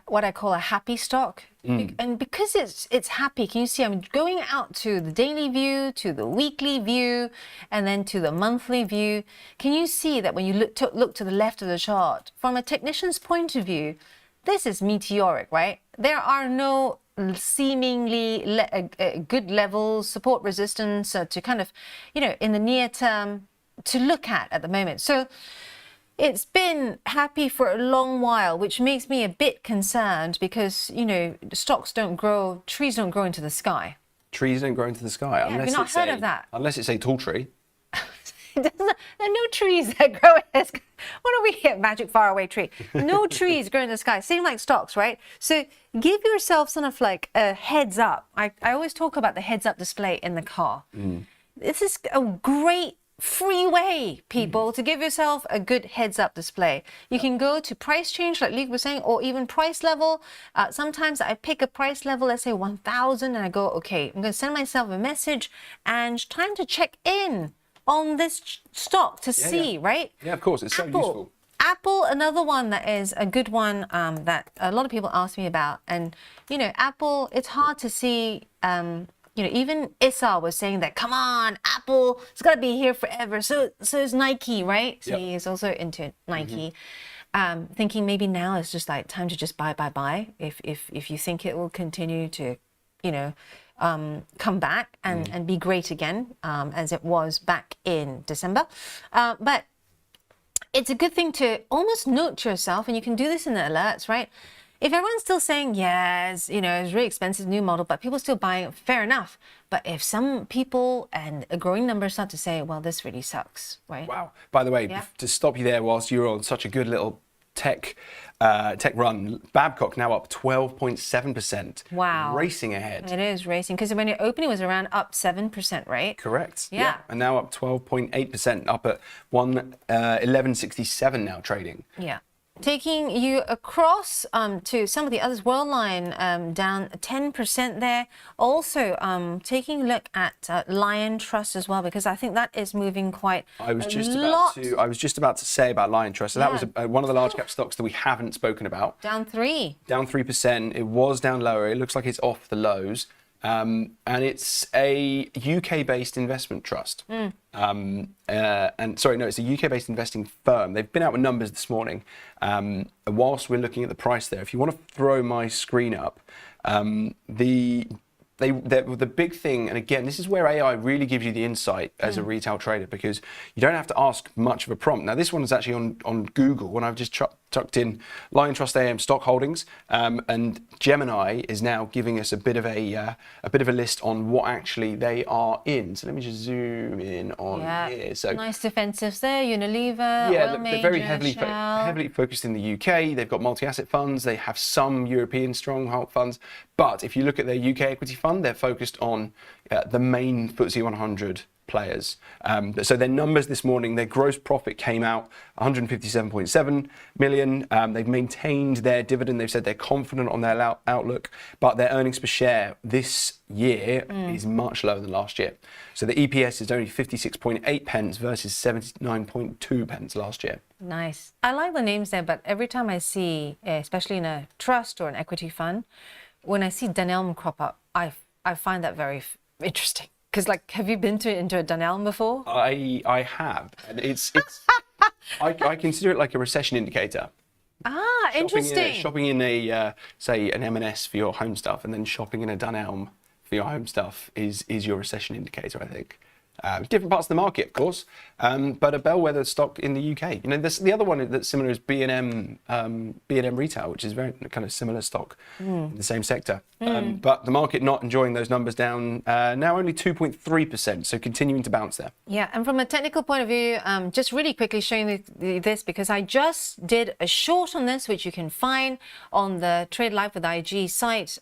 what I call a happy stock, and because it's happy, can you see I'm going out to the daily view, to the weekly view, and then to the monthly view. Can you see that when you look to the left of the chart, from a technician's point of view, this is meteoric, right? There are no seemingly good levels, support resistance to kind of, in the near term to look at the moment. So it's been happy for a long while, which makes me a bit concerned because, stocks don't grow, trees don't grow into the sky. Trees don't grow into the sky. Yeah, have you not heard of that? Unless it's a tall tree. There are no trees that grow in the sky. What are we here, magic faraway tree? No trees grow in the sky. Same like stocks, right? So give yourself sort of like a heads up. I always talk about the heads up display in the car. This is a great free way, people, to give yourself a good heads-up display. You can go to price change, like Luke was saying, or even price level. Sometimes I pick a price level, let's say 1,000, and I go, okay, I'm going to send myself a message and time to check in on this stock to see, right? Yeah, of course, it's so useful. Apple, another one that is a good one that a lot of people ask me about. And, Apple, it's hard to see... even Issa was saying that, come on, Apple, it's got to be here forever. So is Nike, right? So he is also into Nike. Thinking maybe now is just like time to just buy. If you think it will continue to, come back and be great again, as it was back in December. But it's a good thing to almost note to yourself, and you can do this in the alerts, right? If everyone's still saying, yes, it's really expensive new model, but people still buying it, fair enough. But if some people and a growing number start to say, well, this really sucks, right? Wow. By the way, to stop you there whilst you're on such a good little tech run, Babcock now up 12.7%. Wow. Racing ahead. It is racing, because when your opening was around up 7%, right? Correct. Yeah. And now up 12.8%, up at 1167 now trading. Yeah. Taking you across to some of the others, Worldline down 10% there. Also taking a look at Lion Trust as well, because I think that is moving quite I was just about to say about Lion Trust. So that was one of the large cap stocks that we haven't spoken about. Down 3%. Down 3%. It was down lower. It looks like it's off the lows. And it's a UK-based investment trust. It's a UK-based investing firm. They've been out with numbers this morning. Whilst we're looking at the price there, if you want to throw my screen up, the big thing, and again, this is where AI really gives you the insight as a retail trader, because you don't have to ask much of a prompt. Now, this one is actually on Google, when I've just tucked in Lion Trust AM stock holdings, and Gemini is now giving us a bit of a list on what actually they are in. So let me just zoom in on here. So nice defensives there, Unilever, Oil they're very Major, heavily focused in the UK. They've got multi-asset funds. They have some European stronghold funds. But if you look at their UK equity fund, they're focused on the main FTSE 100 players. So their numbers this morning, their gross profit came out 157.7 million. They've maintained their dividend. They've said they're confident on their outlook, but their earnings per share this year is much lower than last year. So the EPS is only 56.8 pence versus 79.2 pence last year. Nice. I like the names there, but every time I see, especially in a trust or an equity fund, when I see Dunelm crop up, I find that very interesting. Because, have you been into a Dunelm before? I have, and it's I consider it like a recession indicator. Ah, interesting. Shopping in a say an M&S for your home stuff, and then shopping in a Dunelm for your home stuff is your recession indicator, I think. Different parts of the market, of course, but a bellwether stock in the UK. You know, the other one that's similar is B&M Retail, which is very kind of similar stock in the same sector. But the market not enjoying those numbers down, now only 2.3%, so continuing to bounce there. Yeah, and from a technical point of view, just really quickly showing this because I just did a short on this, which you can find on the Trade Live with IG site.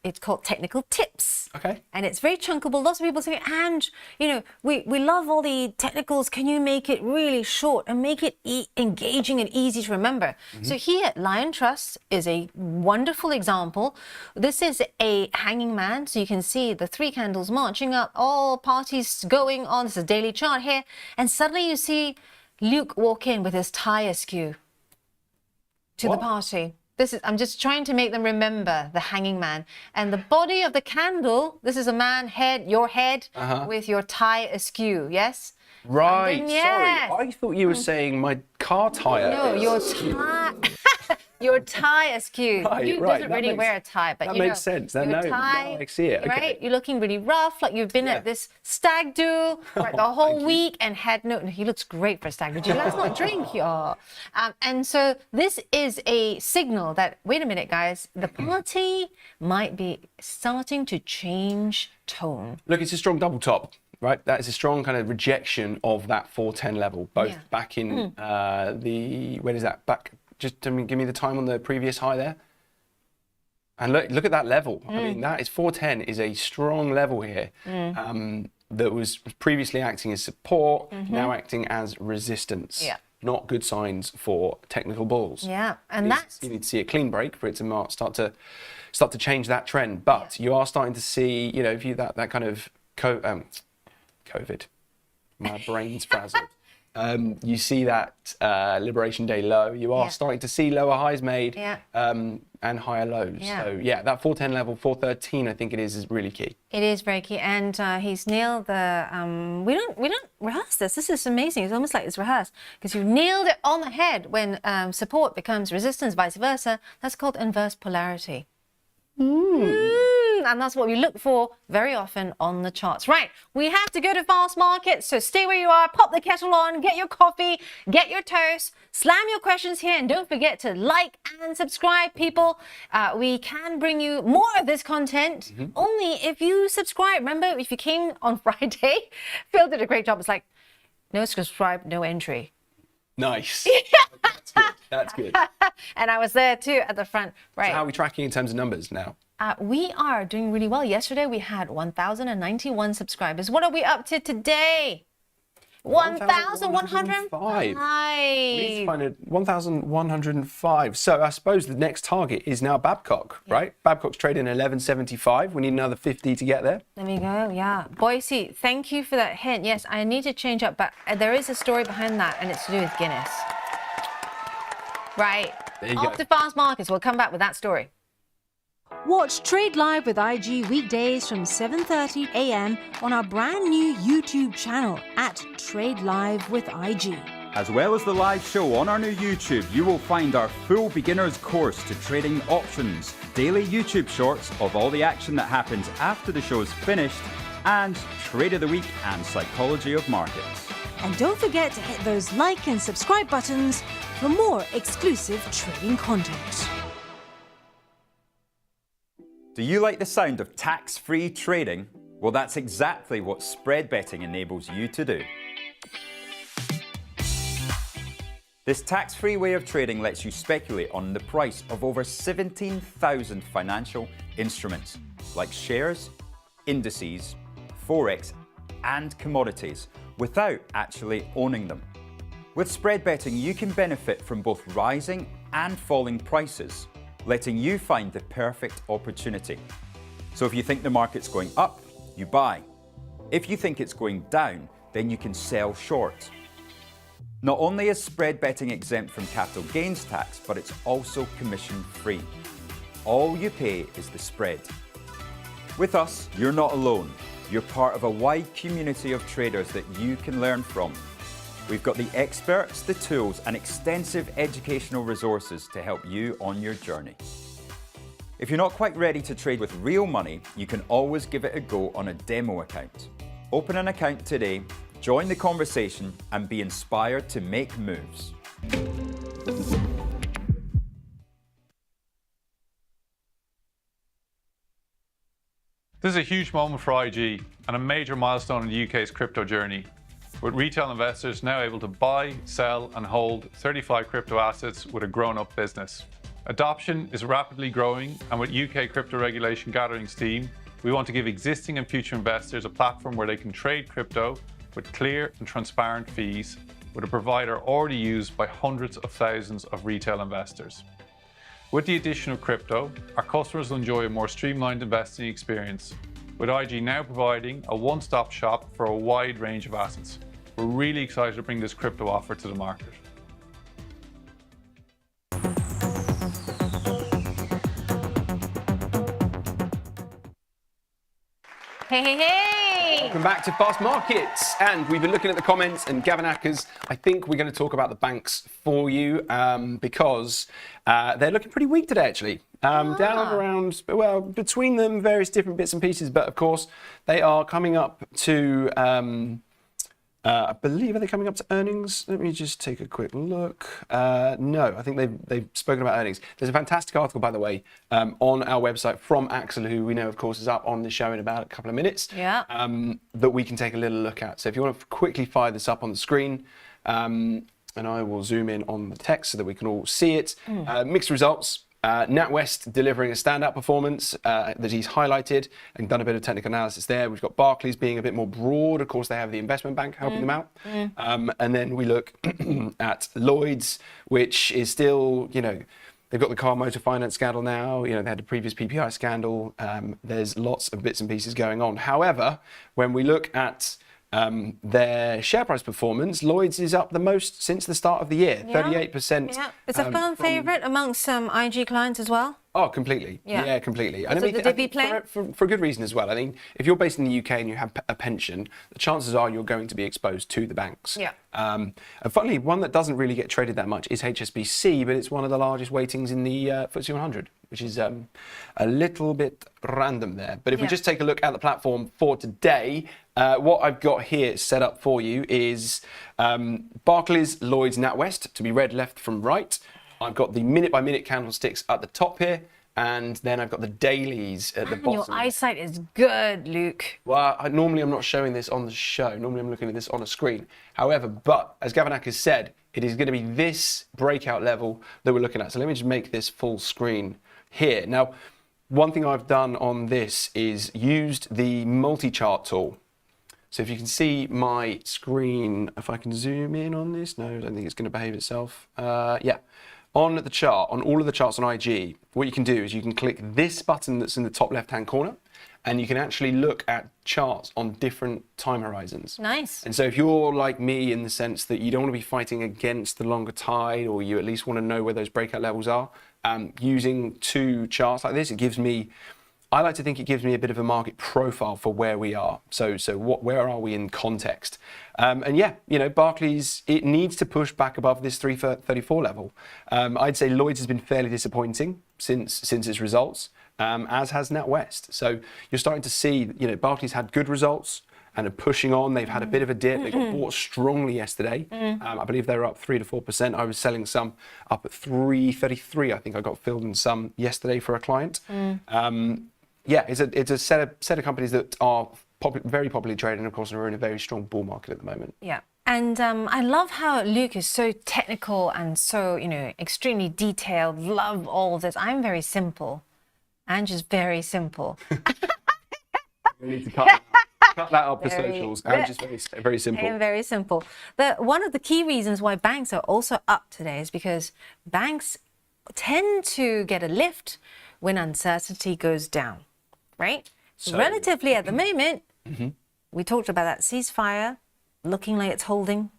It's called Technical Tips. Okay. And it's very chunkable. Lots of people say, and you know, we love all the technicals. Can you make it really short and make it engaging and easy to remember? So here, Lion Trust is a wonderful example. This is a hanging man. So you can see the 3 candles marching up, all parties going on. This is a daily chart here. And suddenly you see Luke walk in with his tie askew to the party. I'm just trying to make them remember the hanging man. And the body of the candle, this is a man, your head, with your tie askew, yes? Right, then, yeah. Sorry. I thought you were saying my car tyre. No, your tie... Your tie askew. Right, You doesn't really wear a tie, but that you know, makes sense. your No, tie, I see it. Okay. Right? You're looking really rough, like you've been at this stag do right, the whole week and had no. He looks great for a stag do. Let's not drink, y'all. And so this is a signal that wait a minute, guys, the party might be starting to change tone. Look, it's a strong double top. Right, that is a strong kind of rejection of that 410 level, both back in when is that? Back, just give me the time on the previous high there. And look at that level. I mean, that is 410 is a strong level here that was previously acting as support, now acting as resistance. Yeah. Not good signs for technical bulls. Yeah, and you need to see a clean break for it to start to change that trend. But you are starting to see, you know, if you that kind of COVID, my brain's frazzled. You see that Liberation Day low. You are starting to see lower highs made and higher lows. Yeah. So yeah, that 410 level, 413, I think it is really key. It is very key, and he's nailed the. We don't rehearse this. This is amazing. It's almost like it's rehearsed because you nailed it on the head when support becomes resistance, vice versa. That's called inverse polarity. And that's what we look for very often on the charts. Right, we have to go to fast markets, so stay where you are, pop the kettle on, get your coffee, get your toast, slam your questions here, and don't forget to like and subscribe, people. We can bring you more of this content only if you subscribe. Remember, if you came on Friday, Phil did a great job. It's like, no subscribe, no entry. Nice. That's good. That's good. And I was there too at the front. Right. So how are we tracking in terms of numbers now? We are doing really well. Yesterday we had 1,091 subscribers. What are we up to today? 1,105. We need to find it 1,105. So I suppose the next target is now Babcock, right? Babcock's trading 11.75. We need another 50 to get there. There we go. Yeah. Boise, thank you for that hint. Yes, I need to change up, but there is a story behind that, and it's to do with Guinness. Right. There you Off to fast markets. We'll come back with that story. Watch Trade Live with IG weekdays from 7:30 a.m. on our brand new YouTube channel at Trade Live with IG. As well as the live show on our new YouTube, you will find our full beginner's course to trading options, daily YouTube shorts of all the action that happens after the show's finished, and Trade of the Week and Psychology of Markets. And don't forget to hit those like and subscribe buttons for more exclusive trading content. Do you like the sound of tax-free trading? Well, that's exactly what spread betting enables you to do. This tax-free way of trading lets you speculate on the price of over 17,000 financial instruments, like shares, indices, forex, and commodities, without actually owning them. With spread betting, you can benefit from both rising and falling prices, letting you find the perfect opportunity. So if you think the market's going up, you buy. If you think it's going down, then you can sell short. Not only is spread betting exempt from capital gains tax, but it's also commission free. All you pay is the spread. With us, you're not alone. You're part of a wide community of traders that you can learn from. We've got the experts, the tools, and extensive educational resources to help you on your journey. If you're not quite ready to trade with real money, you can always give it a go on a demo account. Open an account today, join the conversation, and be inspired to make moves. This is a huge moment for IG and a major milestone in the UK's crypto journey, with retail investors now able to buy, sell and hold 35 crypto assets with a grown-up business. Adoption is rapidly growing, and with UK crypto regulation gathering steam, we want to give existing and future investors a platform where they can trade crypto with clear and transparent fees with a provider already used by hundreds of thousands of retail investors. With the addition of crypto, our customers will enjoy a more streamlined investing experience, with IG now providing a one-stop shop for a wide range of assets. We're really excited to bring this crypto offer to the market. Hey, hey, hey! Welcome back to Fast Markets, and we've been looking at the comments, and Gavin Ackers, I think we're going to talk about the banks for you because they're looking pretty weak today, actually. Down around, well, between them, various different bits and pieces, but of course, they are coming up to, I believe, are they coming up to earnings? Let me just take a quick look. No, I think they've spoken about earnings. There's a fantastic article, by the way, on our website from Axel, who we know, of course, is up on the show in about a couple of minutes, that we can take a little look at. So if you want to quickly fire this up on the screen, and I will zoom in on the text so that we can all see it. Mixed results. NatWest delivering a standout performance that he's highlighted and done a bit of technical analysis there. We've got Barclays being a bit more broad. Of course, they have the investment bank helping them out. And then we look at Lloyds, which is still, you know, they've got the car motor finance scandal now. You know, they had the previous PPI scandal. There's lots of bits and pieces going on. However, when we look at their share price performance, Lloyds is up the most since the start of the year, 38%. Yeah, it's a firm favourite amongst some IG clients as well. Oh, completely. Yeah, completely. And So the divvy play? for a good reason as well. I think if you're based in the UK and you have a pension, the chances are you're going to be exposed to the banks. Yeah. And funnily, one that doesn't really get traded that much is HSBC, but it's one of the largest weightings in the FTSE 100, which is a little bit random there. But if we just take a look at the platform for today, what I've got here set up for you is Barclays, Lloyds, NatWest, to be read left from right. I've got the minute-by-minute candlesticks at the top here, and then I've got the dailies at the bottom. Your eyesight is good, Luke. Well, normally I'm not showing this on the show. Normally I'm looking at this on a screen. However, but as Gavin Ackers said, it is going to be this breakout level that we're looking at. So let me just make this full screen here. Now, one thing I've done on this is used the multi-chart tool. So if you can see my screen, if I can zoom in on this, no, I don't think it's going to behave itself. Yeah. On the chart, on all of the charts on IG, what you can do is you can click this button that's in the top left-hand corner, and you can actually look at charts on different time horizons. Nice. And so if you're like me in the sense that you don't want to be fighting against the longer tide, or you at least want to know where those breakout levels are, using two charts like this, it gives me, I like to think it gives me a bit of a market profile for where we are. So where are we in context? And yeah, you know, Barclays, it needs to push back above this 334 level. I'd say Lloyds has been fairly disappointing since its results, as has NatWest. So you're starting to see, you know, Barclays had good results and are pushing on. They've had a bit of a dip. They got bought strongly yesterday. I believe they were up 3 to 4%. I was selling some up at 333. I think I got filled in some yesterday for a client. Yeah, it's a set of companies that are very popularly traded, and of course we're in a very strong bull market at the moment. Yeah. And I love how Luke is so technical and so, you know, extremely detailed. Love all of this. I'm very simple. I'm just very simple. We need to cut that up for socials. I'm just very simple. And very simple. One of the key reasons why banks are also up today is because banks tend to get a lift when uncertainty goes down, right? So, relatively at the moment, we talked about that ceasefire looking like it's holding,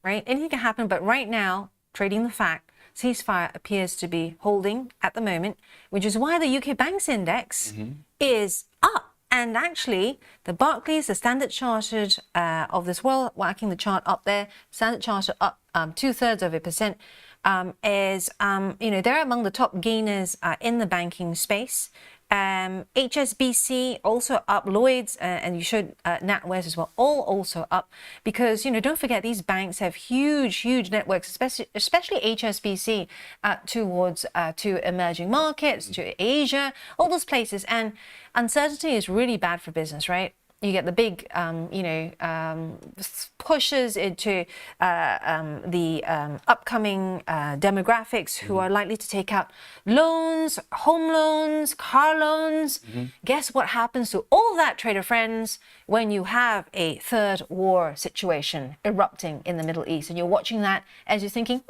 right? Anything can happen, but right now, trading the fact, ceasefire appears to be holding at the moment, which is why the UK Banks Index is up. And actually, the Barclays, the Standard Chartered of this world, whacking the chart up there, Standard Chartered up 0.2%, is, you know, they're among the top gainers in the banking space. HSBC also up, Lloyd's, and you showed NatWest as well, all also up, because don't forget these banks have huge networks, especially HSBC towards to emerging markets, to Asia, all those places, and uncertainty is really bad for business, right? You get the big, pushes into the upcoming demographics who are likely to take out loans, home loans, car loans. Guess what happens to all that, trader friends, when you have a third war situation erupting in the Middle East, and you're watching that as you're thinking,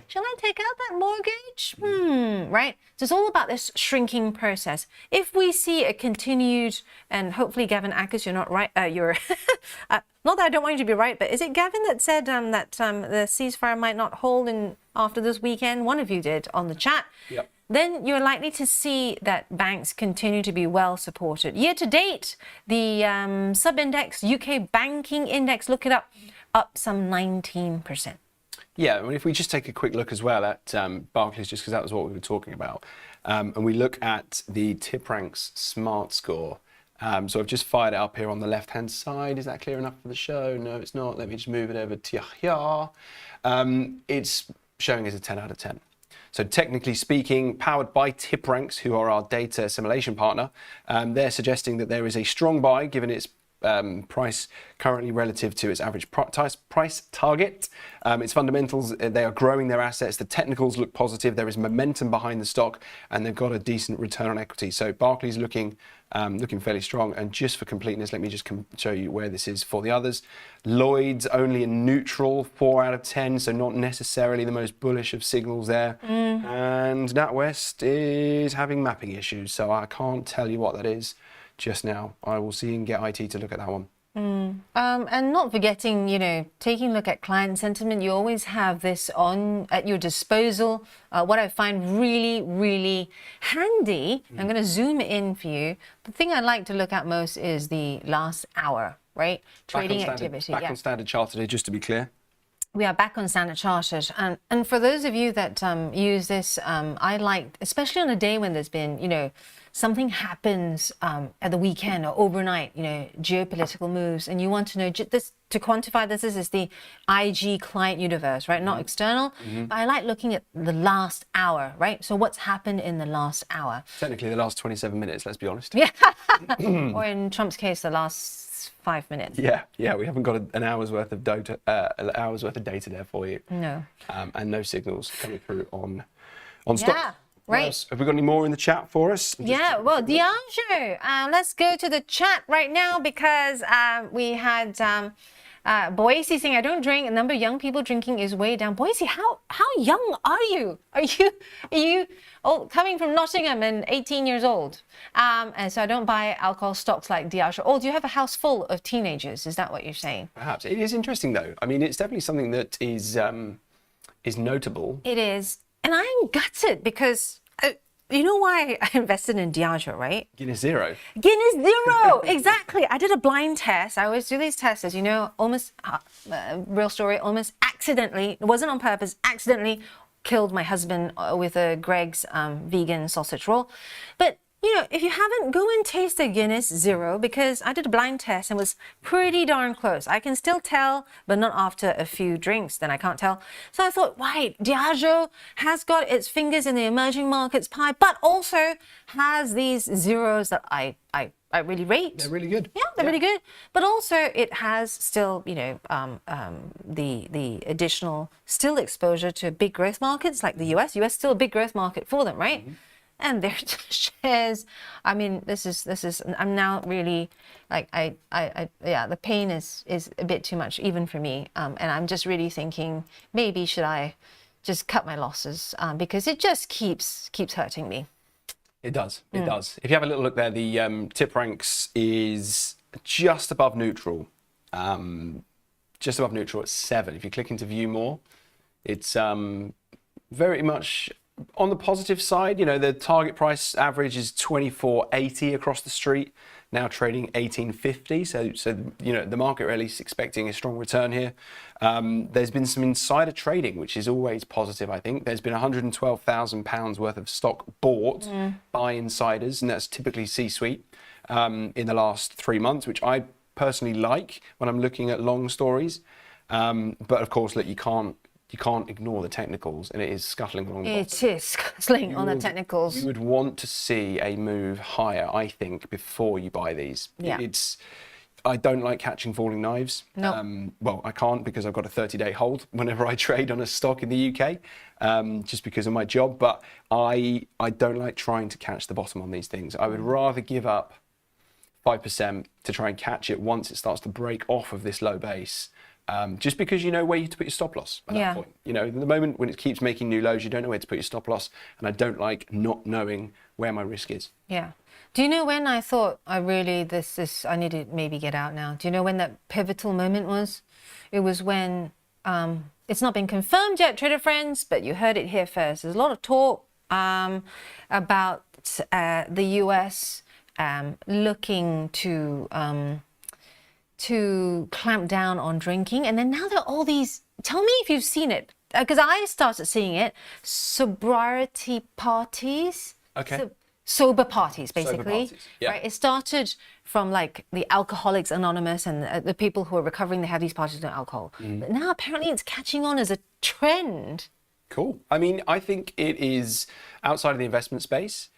shall I take out that mortgage? Right? So it's all about this shrinking process. If we see a continued, and hopefully Gavin Ackers, you're not right, you're, not that I don't want you to be right, but is it Gavin that said that the ceasefire might not hold after this weekend? One of you did on the chat. Yep. Then you're likely to see that banks continue to be well supported. Year to date, the sub-index, UK Banking Index, look it up some 19%. Yeah, I mean, if we just take a quick look as well at Barclays, just because that was what we were talking about, and we look at the TipRanks Smart Score. So I've just fired it up here on the left-hand side. Is that clear enough for the show? No, it's not. Let me just move it over to here. It's showing as a 10 out of 10. So technically speaking, powered by TipRanks, who are our data assimilation partner, they're suggesting that there is a strong buy given its price currently relative to its average price target. Its fundamentals, they are growing their assets. The technicals look positive. There is momentum behind the stock, and they've got a decent return on equity. So Barclays looking fairly strong. And just for completeness, let me just show you where this is for the others. Lloyd's only a neutral, 4 out of 10, so not necessarily the most bullish of signals there. And NatWest is having mapping issues, so I can't tell you what that is just now. I will see and get IT to look at that one. And not forgetting, taking a look at client sentiment, you always have this at your disposal. What I find really, really handy, I'm going to zoom in for you. The thing I like to look at most is the last hour, right? Trading activity. Back on Standard Chartered, just to be clear. We are back on Standard Chartered, and for those of you that use this, I like, especially on a day when there's been, something happens at the weekend or overnight, geopolitical moves, and you want to know this to quantify this. This is the IG client universe, right? Not external, but I like looking at the last hour, right? So what's happened in the last hour? Technically, the last 27 minutes. Let's be honest. Yeah, or in Trump's case, the last 5 minutes. Yeah, we haven't got an hour's worth of data, there for you. No. And no signals coming through on stock. Yeah, right. Have we got any more in the chat for us? Yeah, well, Diageo, let's go to the chat right now, because we had Boise saying, I don't drink. The number of young people drinking is way down. Boise, how young are you? Are you old, coming from Nottingham and 18 years old? And so I don't buy alcohol stocks like Diageo. Oh, do you have a house full of teenagers? Is that what you're saying? Perhaps. It is interesting, though. I mean, it's definitely something that is notable. It is. And I'm gutted because you know why I invested in Diageo, right? Guinness Zero. Guinness Zero, exactly. I did a blind test. I always do these tests, as you know, almost, real story, almost accidentally, it wasn't on purpose, accidentally killed my husband with a Greg's vegan sausage roll. But, if you haven't, go and taste the Guinness Zero, because I did a blind test and was pretty darn close. I can still tell, but not after a few drinks, then I can't tell. So I thought, right, Diageo has got its fingers in the emerging markets pie, but also has these zeros that I really rate. They're really good. Yeah, they're really good. But also it has still, the additional still exposure to big growth markets like the US. US is still a big growth market for them, right? And their shares, I mean, this is, I'm now really, like, the pain is a bit too much even for me. And I'm just really thinking, maybe should I just cut my losses, because it just keeps hurting me. It does. It does. If you have a little look there, the TipRanks is just above neutral. Just above neutral at 7. If you click into view more, it's very much on the positive side, the target price average is 24.80 across the street, now trading 18.50. So the market really is expecting a strong return here. There's been some insider trading, which is always positive, I think. There's been £112,000 worth of stock bought by insiders, and that's typically C-suite in the last 3 months, which I personally like when I'm looking at long stories. But of course, look, you can't ignore the technicals, and it is scuttling along the bottom. It is scuttling on the technicals. You would want to see a move higher, I think, before you buy these. Yeah. I don't like catching falling knives. No. Well, I can't because I've got a 30-day hold whenever I trade on a stock in the UK, just because of my job. But I don't like trying to catch the bottom on these things. I would rather give up 5% to try and catch it once it starts to break off of this low base. Just because you know where to put your stop loss at that point. The moment when it keeps making new lows, you don't know where to put your stop loss, and I don't like not knowing where my risk is. Yeah. Do you know when I thought I need to maybe get out now? Do you know when that pivotal moment was? It was when, it's not been confirmed yet, trader friends, but you heard it here first. There's a lot of talk about the US looking to clamp down on drinking. And then now there are all these, tell me if you've seen it, because I started seeing it, sobriety parties. Okay. Sober parties, basically. Sober parties, yeah. Right? It started from like the Alcoholics Anonymous and the people who are recovering, they have these parties with alcohol. But now apparently it's catching on as a trend. Cool. I mean, I think it is, outside of the investment space,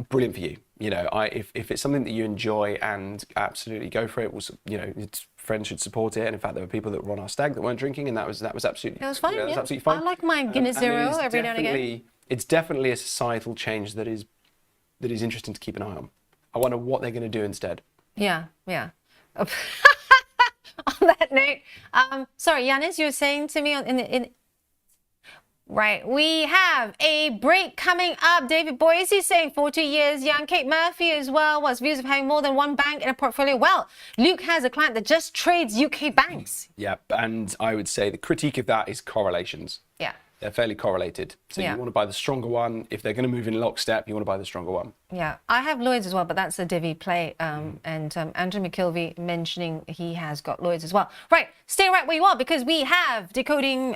brilliant for you. If it's something that you enjoy, and absolutely go for it. Its friends should support it. And in fact, there were people that were on our stag that weren't drinking, and that was absolutely. It was fine. That was yeah. absolutely fine. I like my Guinness Zero every now and again. It's definitely a societal change that is interesting to keep an eye on. I wonder what they're going to do instead. Yeah. On that note, sorry, Yanis, you were saying to me Right, we have a break coming up. David Boise saying 40 years young. Kate Murphy as well. What's views of having more than one bank in a portfolio? Well, Luke has a client that just trades UK banks. Yeah, and I would say the critique of that is correlations. Yeah. They're fairly correlated. So you want to buy the stronger one. If they're going to move in lockstep, you want to buy the stronger one. Yeah, I have Lloyd's as well, but that's a divvy play. And Andrew McKilvey mentioning he has got Lloyd's as well. Right, stay right where you are, because we have decoding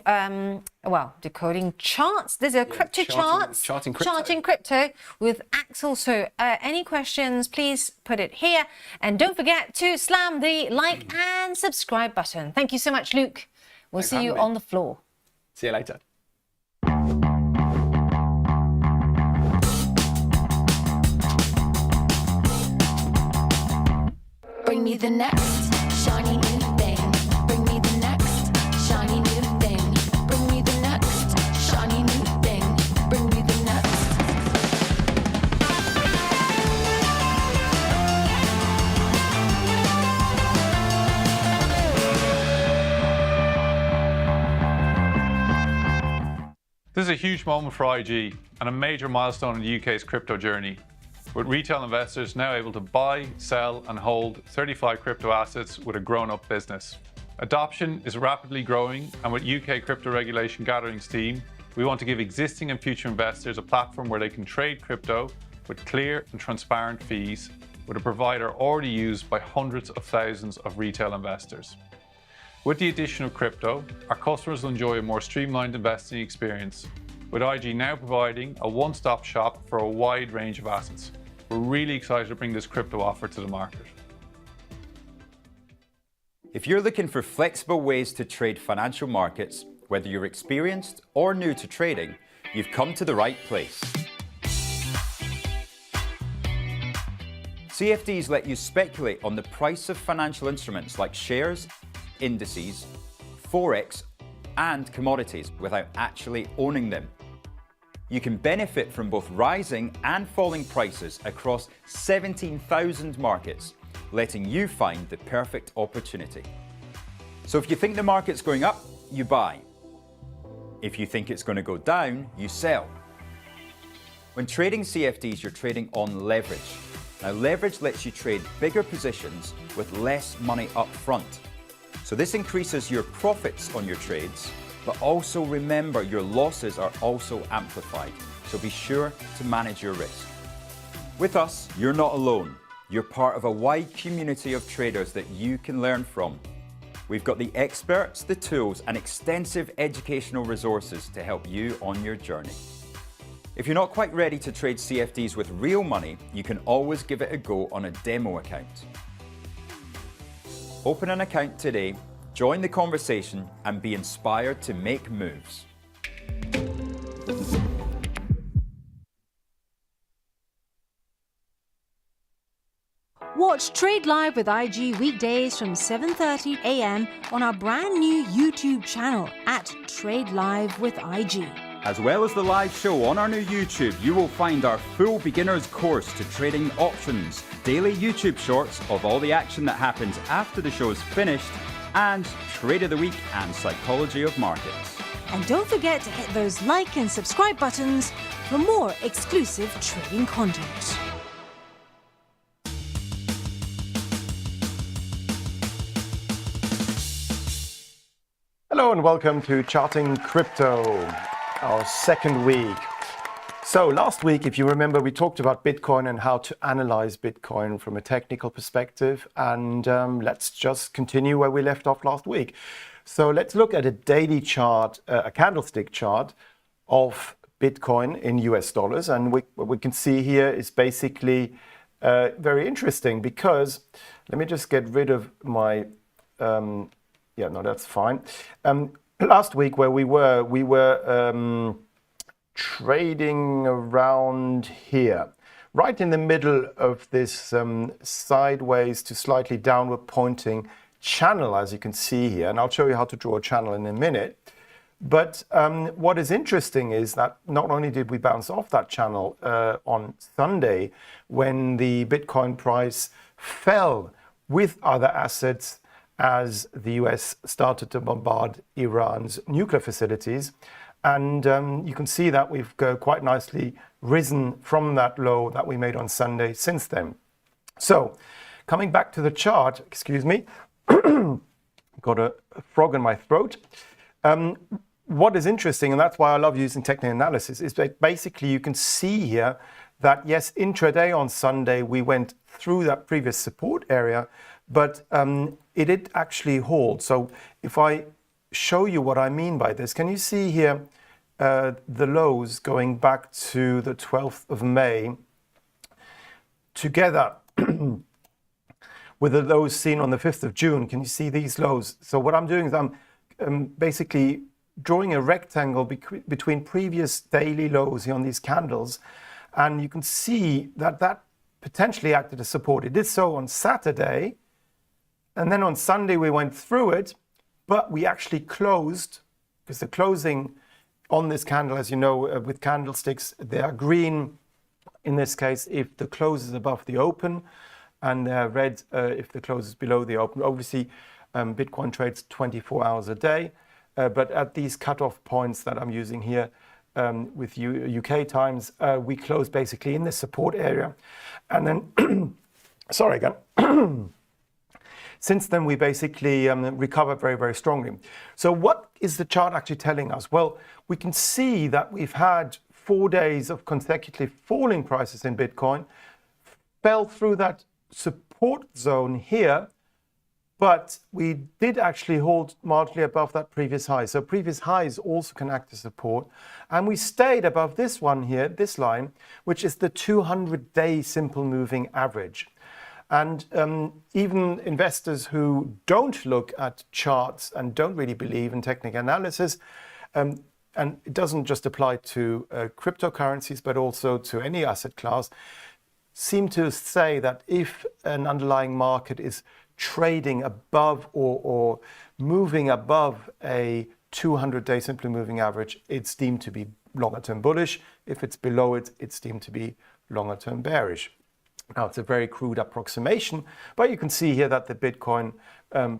charts. There's a crypto charts. Charting crypto. Charting crypto with Axel. So any questions, please put it here. And don't forget to slam the like and subscribe button. Thank you so much, Luke. We'll see you on the floor. See you later. Bring me the next shiny new thing. Bring me the next shiny new thing. Bring me the next shiny new thing. Bring me the next. This is a huge moment for IG and a major milestone in the UK's crypto journey, with retail investors now able to buy, sell and hold 35 crypto assets with a grown-up business. Adoption is rapidly growing, and with UK crypto regulation gathering steam, we want to give existing and future investors a platform where they can trade crypto with clear and transparent fees, with a provider already used by hundreds of thousands of retail investors. With the addition of crypto, our customers will enjoy a more streamlined investing experience, with IG now providing a one-stop shop for a wide range of assets. We're really excited to bring this crypto offer to the market. If you're looking for flexible ways to trade financial markets, whether you're experienced or new to trading, you've come to the right place. CFDs let you speculate on the price of financial instruments like shares, indices, forex, and commodities without actually owning them. You can benefit from both rising and falling prices across 17,000 markets, letting you find the perfect opportunity. So if you think the market's going up, you buy. If you think it's going to go down, you sell. When trading CFDs, you're trading on leverage. Now, leverage lets you trade bigger positions with less money up front. So this increases your profits on your trades, but also remember your losses are also amplified, so be sure to manage your risk. With us, you're not alone. You're part of a wide community of traders that you can learn from. We've got the experts, the tools, and extensive educational resources to help you on your journey. If you're not quite ready to trade CFDs with real money, you can always give it a go on a demo account. Open an account today, join the conversation, and be inspired to make moves. Watch Trade Live with IG weekdays from 7:30 a.m. on our brand new YouTube channel at Trade Live with IG. As well as the live show on our new YouTube, you will find our full beginner's course to trading options, daily YouTube shorts of all the action that happens after the show's finished, and Trade of the Week and Psychology of Markets. And don't forget to hit those like and subscribe buttons for more exclusive trading content. Hello and welcome to Charting Crypto, our second week. So last week, if you remember, we talked about Bitcoin and how to analyze Bitcoin from a technical perspective. And let's just continue where we left off last week. So let's look at a daily chart, a candlestick chart of Bitcoin in US dollars. And what we can see here is basically very interesting because, let me just get rid of my, yeah, no, that's fine. Last week where we were trading around here, right in the middle of this sideways to slightly downward pointing channel, as you can see here. And I'll show you how to draw a channel in a minute. But what is interesting is that not only did we bounce off that channel on Sunday when the Bitcoin price fell with other assets as the US started to bombard Iran's nuclear facilities. And you can see that we've quite nicely risen from that low that we made on Sunday since then. So coming back to the chart, excuse me, got a frog in my throat. What is interesting, and that's why I love using technical analysis, is that basically you can see here that yes, intraday on Sunday, we went through that previous support area, but it did actually hold. So if I show you what I mean by this, can you see here the lows going back to the 12th of May together with the lows seen on the 5th of June? Can you see these lows? So what I'm doing is I'm basically drawing a rectangle between previous daily lows here on these candles, and you can see that that potentially acted as support. It did so on Saturday, and then on Sunday we went through it, but we actually closed, because the closing on this candle, as you know, with candlesticks, they are green in this case if the close is above the open, and they're red if the close is below the open. Obviously, Bitcoin trades 24 hours a day, but at these cutoff points that I'm using here with UK times, we close basically in the support area. And then, sorry again. Since then, we basically recovered very, very strongly. So what is the chart actually telling us? Well, we can see that we've had 4 days of consecutive falling prices in Bitcoin, fell through that support zone here, but we did actually hold marginally above that previous high. So previous highs also can act as support. And we stayed above this one here, this line, which is the 200-day simple moving average. And even investors who don't look at charts and don't really believe in technical analysis, and it doesn't just apply to cryptocurrencies, but also to any asset class, seem to say that if an underlying market is trading above or moving above a 200-day simply moving average, it's deemed to be longer-term bullish. If it's below it, it's deemed to be longer-term bearish. Now, it's a very crude approximation, but you can see here that the Bitcoin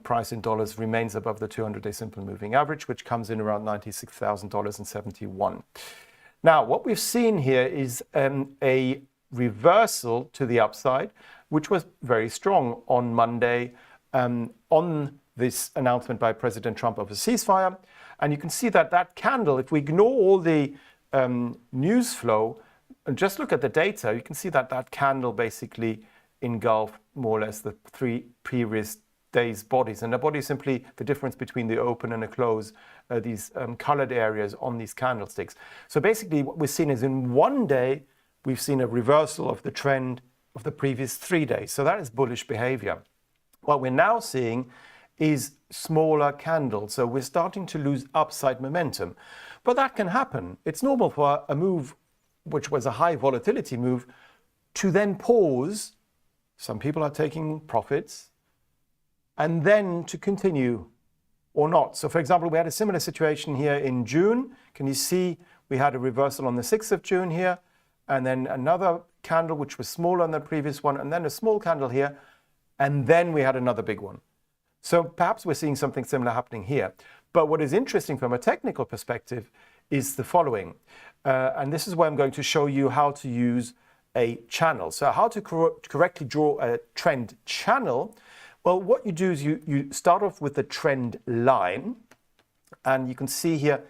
price in dollars remains above the 200-day simple moving average, which comes in around $96,000.71. Now, what we've seen here is a reversal to the upside, which was very strong on Monday on this announcement by President Trump of a ceasefire. And you can see that that candle, if we ignore all the news flow and just look at the data, you can see that that candle basically engulfed more or less the 3 previous days' bodies. And the body is simply the difference between the open and the close, these colored areas on these candlesticks. So basically what we're seeing is in one day, we've seen a reversal of the trend of the previous 3 days. So that is bullish behavior. What we're now seeing is smaller candles. So we're starting to lose upside momentum. But that can happen. It's normal for a move, which was a high volatility move, to then pause. Some people are taking profits, and then to continue or not. So for example, we had a similar situation here in June. Can you see we had a reversal on the 6th of June here, and then another candle which was smaller than the previous one, and then a small candle here, and then we had another big one. So perhaps we're seeing something similar happening here. But what is interesting from a technical perspective is the following. And this is where I'm going to show you how to use a channel. So how to correctly draw a trend channel. Well, what you do is you start off with the trend line. And you can see here,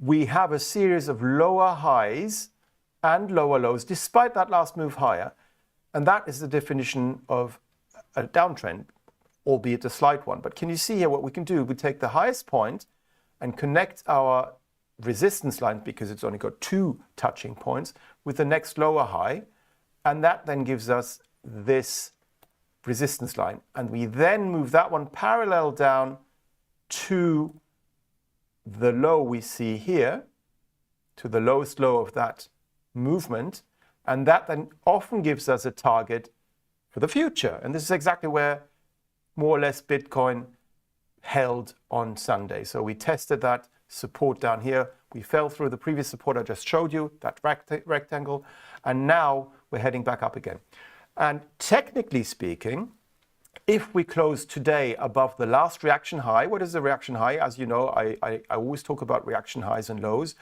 we have a series of lower highs and lower lows, despite that last move higher. And that is the definition of a downtrend, albeit a slight one. But can you see here what we can do? We take the highest point and connect our resistance line, because it's only got 2 touching points, with the next lower high. And that then gives us this resistance line. And we then move that one parallel down to the low we see here, to the lowest low of that movement. And that then often gives us a target for the future. And this is exactly where more or less Bitcoin held on Sunday. So we tested that support down here. We fell through the previous support I just showed you, that rectangle, and now we're heading back up again. And technically speaking, if we close today above the last reaction high, what is the reaction high? As you know, I always talk about reaction highs and lows.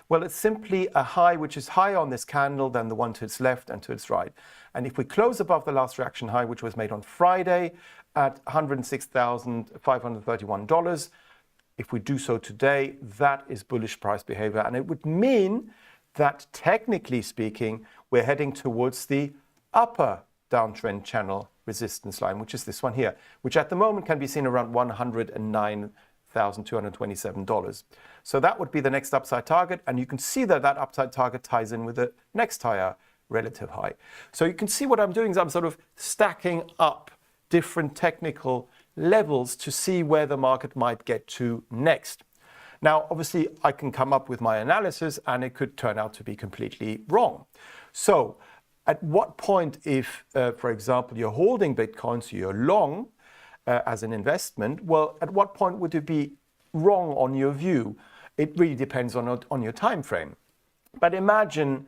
Well, it's simply a high which is higher on this candle than the one to its left and to its right. And if we close above the last reaction high, which was made on Friday at $106,531, if we do so today, that is bullish price behavior. And it would mean that technically speaking, we're heading towards the upper downtrend channel resistance line, which is this one here, which at the moment can be seen around $109,227. So that would be the next upside target. And you can see that that upside target ties in with the next higher relative high. So you can see what I'm doing is I'm sort of stacking up different technical levels to see where the market might get to next. Now, obviously, I can come up with my analysis and it could turn out to be completely wrong. So at what point, if, for example, you're holding Bitcoin, so you're long as an investment, well, at what point would it be wrong on your view? It really depends on your time frame. But imagine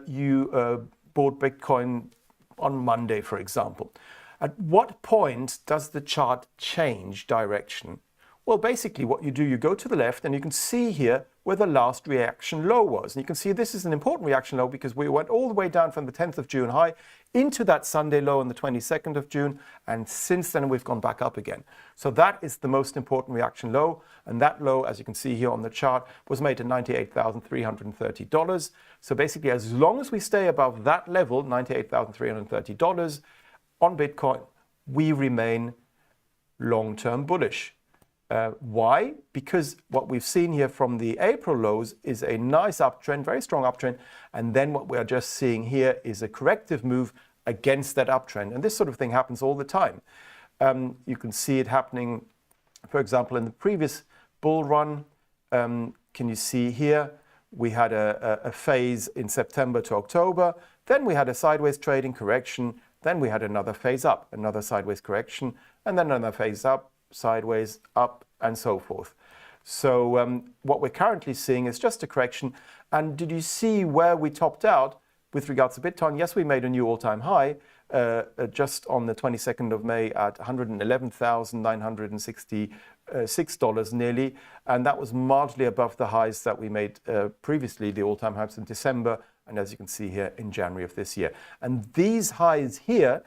you bought Bitcoin on Monday, for example. At what point does the chart change direction? Well, basically what you do, you go to the left and you can see here where the last reaction low was. And you can see this is an important reaction low because we went all the way down from the 10th of June high into that Sunday low on the 22nd of June. And since then, we've gone back up again. So that is the most important reaction low. And that low, as you can see here on the chart, was made at $98,330. So basically, as long as we stay above that level, $98,330 on Bitcoin, we remain long-term bullish. Why? Because what we've seen here from the April lows is a nice uptrend, very strong uptrend. And then what we're just seeing here is a corrective move against that uptrend. And this sort of thing happens all the time. You can see it happening, for example, in the previous bull run. Can you see here? We had a phase in September to October. Then we had a sideways trading correction. Then we had another phase up, another sideways correction, and then another phase up, sideways, up, and so forth. So what we're currently seeing is just a correction. And did you see where we topped out with regards to Bitcoin? Yes, we made a new all-time high just on the 22nd of May at $111,966 nearly. And that was marginally above the highs that we made previously, the all-time highs in December. And as you can see here in January of this year. And these highs here,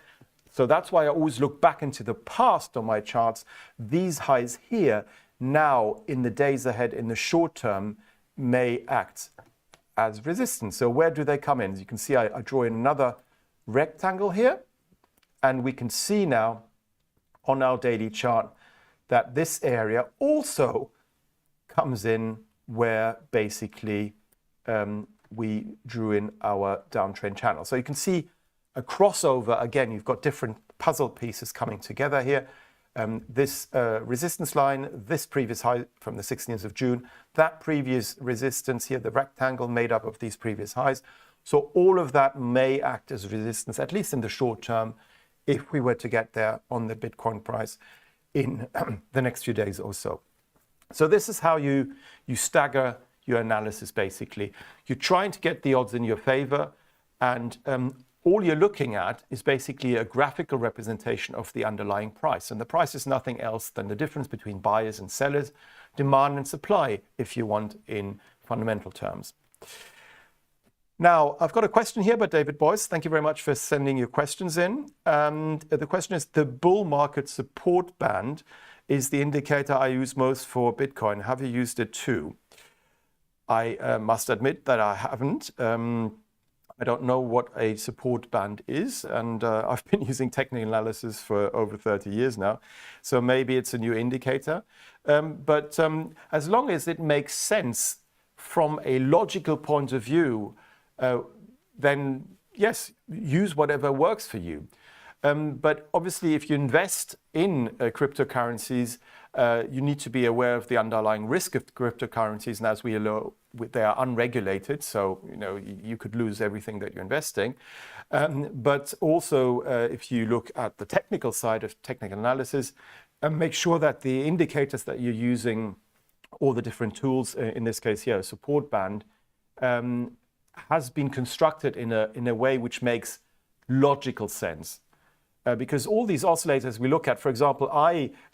so that's why I always look back into the past on my charts. These highs here now in the days ahead in the short term may act as resistance. So where do they come in? As you can see, I draw in another rectangle here, and we can see now on our daily chart that this area also comes in where basically we drew in our downtrend channel. So you can see a crossover. Again, you've got different puzzle pieces coming together here. This resistance line, this previous high from the 16th of June, that previous resistance here, the rectangle made up of these previous highs. So all of that may act as resistance, at least in the short term, if we were to get there on the Bitcoin price in the next few days or so. So this is how you stagger your analysis, basically. You're trying to get the odds in your favor, and all you're looking at is basically a graphical representation of the underlying price. And the price is nothing else than the difference between buyers and sellers, demand and supply, if you want, in fundamental terms. Now, I've got a question here by David Boyce. Thank you very much for sending your questions in. And the question is, the bull market support band is the indicator I use most for Bitcoin. Have you used it too? I must admit that I haven't. I don't know what a support band is, and I've been using technical analysis for over 30 years now, so maybe it's a new indicator. But as long as it makes sense from a logical point of view, then yes, use whatever works for you. But obviously, if you invest in cryptocurrencies, you need to be aware of the underlying risk of cryptocurrencies, and as we know, they are unregulated, so you could lose everything that you're investing. But also, if you look at the technical side of technical analysis, make sure that the indicators that you're using, all the different tools, in this case here, a support band, has been constructed in a way which makes logical sense. Because all these oscillators we look at, for example,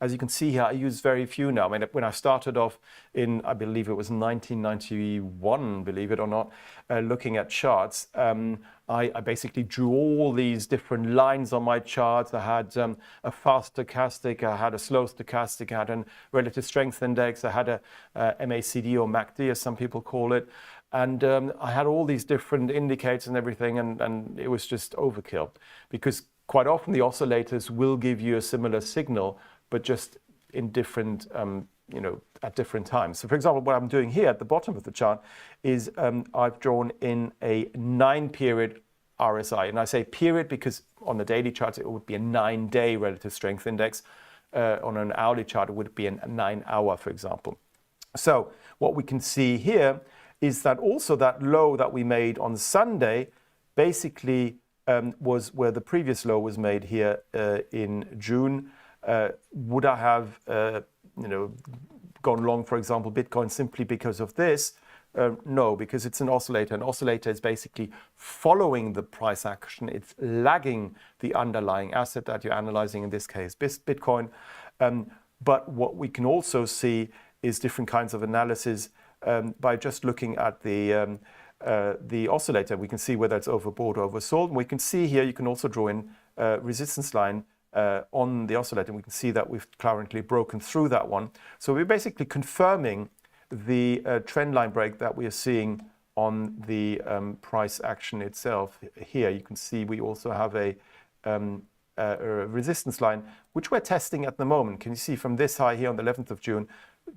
as you can see here, I use very few now. I mean, when I started off in, I believe it was 1991, believe it or not, looking at charts, I basically drew all these different lines on my charts. I had a fast stochastic, I had a slow stochastic, I had a relative strength index, I had a MACD or MACD, as some people call it. And I had all these different indicators and everything, and it was just overkill. Because quite often the oscillators will give you a similar signal, but just in different, at different times. So for example, what I'm doing here at the bottom of the chart is I've drawn in a 9-period RSI. And I say period because on the daily chart, it would be a 9-day relative strength index. On an hourly chart, it would be a 9-hour, for example. So what we can see here is that also that low that we made on Sunday basically was where the previous low was made here in June. Would I have gone long, for example, Bitcoin simply because of this? No, because it's an oscillator. An oscillator is basically following the price action. It's lagging the underlying asset that you're analyzing, in this case, Bitcoin. But what we can also see is different kinds of analysis by just looking at the oscillator. We can see whether it's overbought or oversold. And we can see here, you can also draw in resistance line on the oscillator. And we can see that we've currently broken through that one. So we're basically confirming the trend line break that we are seeing on the price action itself. Here you can see we also have a resistance line, which we're testing at the moment. Can you see from this high here on the 11th of June,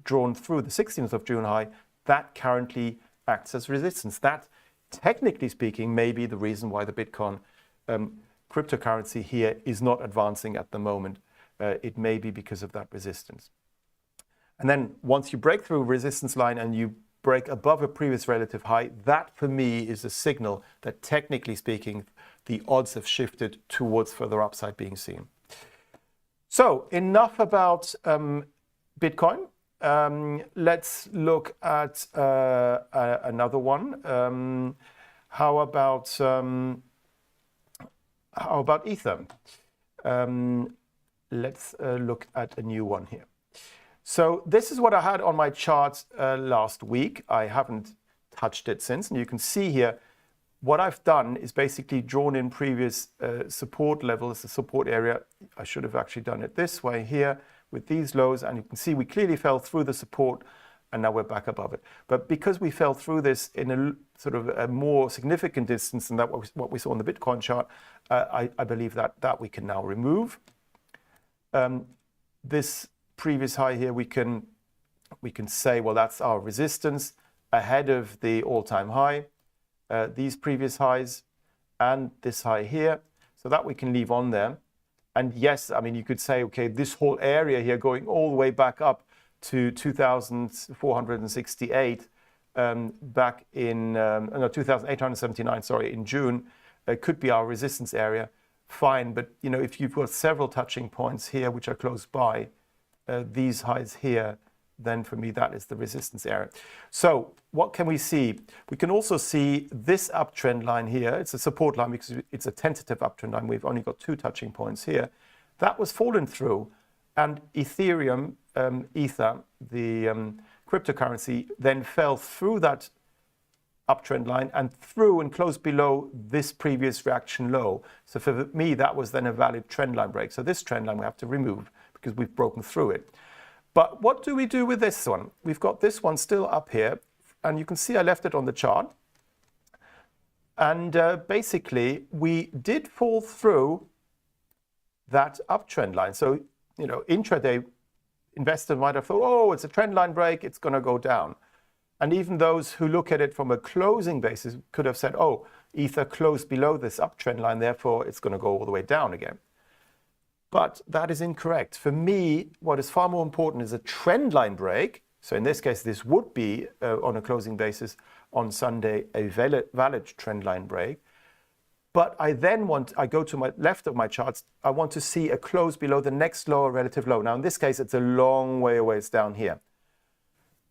drawn through the 16th of June high, that currently acts as resistance. That, technically speaking, may be the reason why the Bitcoin cryptocurrency here is not advancing at the moment. It may be because of that resistance. And then once you break through a resistance line and you break above a previous relative high, that for me is a signal that, technically speaking, the odds have shifted towards further upside being seen. So enough about Bitcoin. Let's look at another one. How about Ether? Let's look at a new one here. So this is what I had on my chart last week. I haven't touched it since, and you can see here what I've done is basically drawn in previous support levels, the support area. I should have actually done it this way here, with these lows, and you can see we clearly fell through the support, and now we're back above it. But because we fell through this in a sort of a more significant distance than that what we saw on the Bitcoin chart, I believe that we can now remove. This previous high here, we can say, well, that's our resistance ahead of the all-time high, these previous highs, and this high here. So that we can leave on there. And yes, I mean, you could say, okay, this whole area here going all the way back up to 2,468 back in, no, 2,879, sorry, in June, could be our resistance area. Fine, but you know, if you've got several touching points here which are close by, these highs here, then for me that is the resistance area. So what can we see? We can also see this uptrend line here. It's a support line because it's a tentative uptrend line. We've only got 2 touching points here. That was fallen through, and Ethereum, Ether, the cryptocurrency, then fell through that uptrend line and through and closed below this previous reaction low. So for me, that was then a valid trend line break. So this trend line we have to remove because we've broken through it. But what do we do with this one? We've got this one still up here, and you can see I left it on the chart. And basically, we did fall through that uptrend line. So, you know, intraday investor might have thought, oh, it's a trend line break, it's going to go down. And even those who look at it from a closing basis could have said, oh, Ether closed below this uptrend line, therefore it's going to go all the way down again. But that is incorrect. For me, what is far more important is a trend line break. So in this case, this would be, on a closing basis on Sunday, a valid trend line break. But I go to my left of my charts, I want to see a close below the next lower relative low. Now, in this case, it's a long way away, it's down here.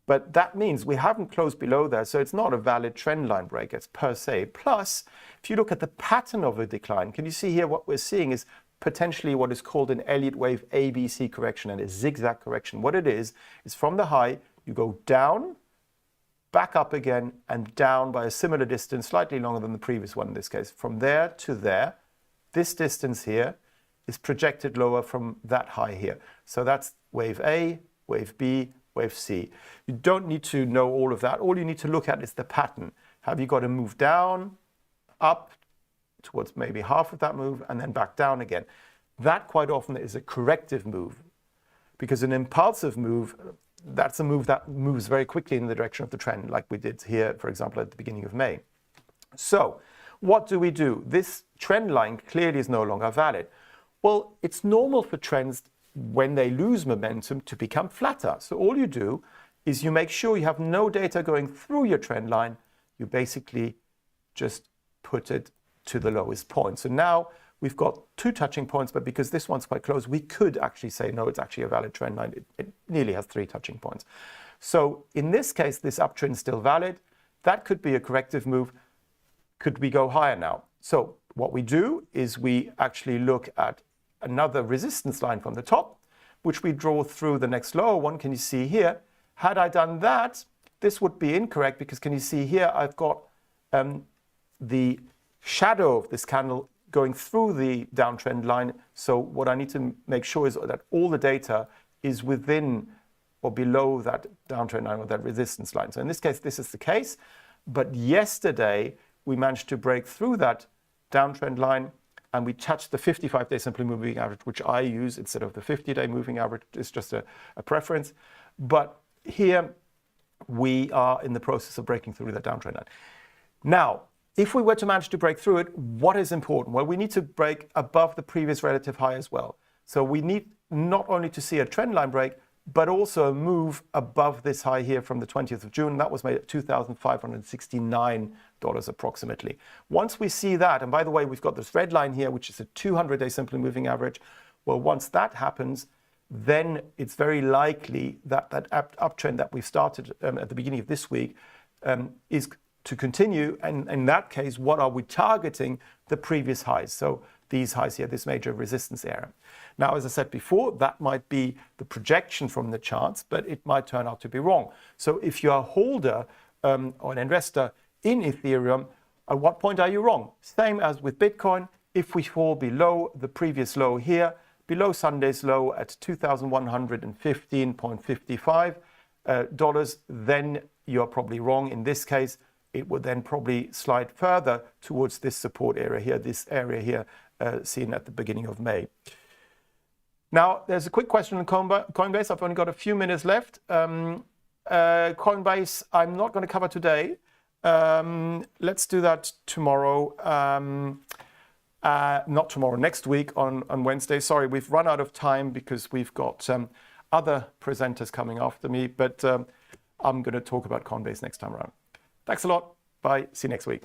But that means we haven't closed below there, so it's not a valid trend line break, it's per se. Plus, if you look at the pattern of a decline, can you see here what we're seeing is potentially what is called an Elliott wave ABC correction and a zigzag correction. What it is from the high, you go down, back up again, and down by a similar distance, slightly longer than the previous one in this case. From there to there, this distance here is projected lower from that high here. So that's wave A, wave B, wave C. You don't need to know all of that. All you need to look at is the pattern. Have you got to move down, up, towards maybe half of that move and then back down again? That quite often is a corrective move, because an impulsive move, that's a move that moves very quickly in the direction of the trend, like we did here, for example, at the beginning of May. So what do we do? This trend line clearly is no longer valid. Well, it's normal for trends when they lose momentum to become flatter. So all you do is you make sure you have no data going through your trend line. You basically just put it to the lowest point. So now we've got 2 touching points, but because this one's quite close, we could actually say, no, it's actually a valid trend line. It nearly has 3 touching points. So in this case, this uptrend is still valid. That could be a corrective move. Could we go higher now? So what we do is we actually look at another resistance line from the top, which we draw through the next lower one. Can you see here? Had I done that, this would be incorrect, because can you see here, I've got the shadow of this candle going through the downtrend line. So what I need to make sure is that all the data is within or below that downtrend line or that resistance line. So in this case, this is the case. But yesterday, we managed to break through that downtrend line, and we touched the 55-day simply moving average, which I use instead of the 50-day moving average. It's just a preference. But here, we are in the process of breaking through that downtrend line. Now, if we were to manage to break through it, what is important? Well, we need to break above the previous relative high as well. So we need not only to see a trend line break, but also a move above this high here from the 20th of June. That was made at $2,569 approximately. Once we see that, and by the way, we've got this red line here, which is a 200-day simply moving average. Well, once that happens, then it's very likely that that uptrend that we've started at the beginning of this week is to continue. And in that case, what are we targeting? The previous highs. So these highs here, this major resistance area. Now, as I said before, that might be the projection from the charts, but it might turn out to be wrong. So if you're a holder or an investor in Ethereum, at what point are you wrong? Same as with Bitcoin. If we fall below the previous low here, below Sunday's low at $2,115.55, then you're probably wrong. In this case, it would then probably slide further towards this support area here, seen at the beginning of May. Now, there's a quick question on Coinbase. I've only got a few minutes left. Coinbase, I'm not going to cover today. Let's do that tomorrow. Not tomorrow, next week on Wednesday. Sorry, we've run out of time because we've got other presenters coming after me, but I'm going to talk about Coinbase next time around. Thanks a lot. Bye. See you next week.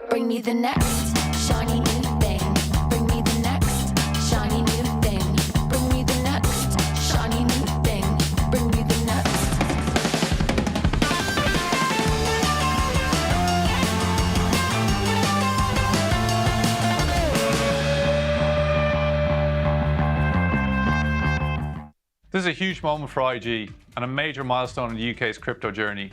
Bring me the next shiny new thing. Bring me the next shiny new thing. Bring me the next shiny new thing. Bring me the next. This is a huge moment for IG and a major milestone in the UK's crypto journey,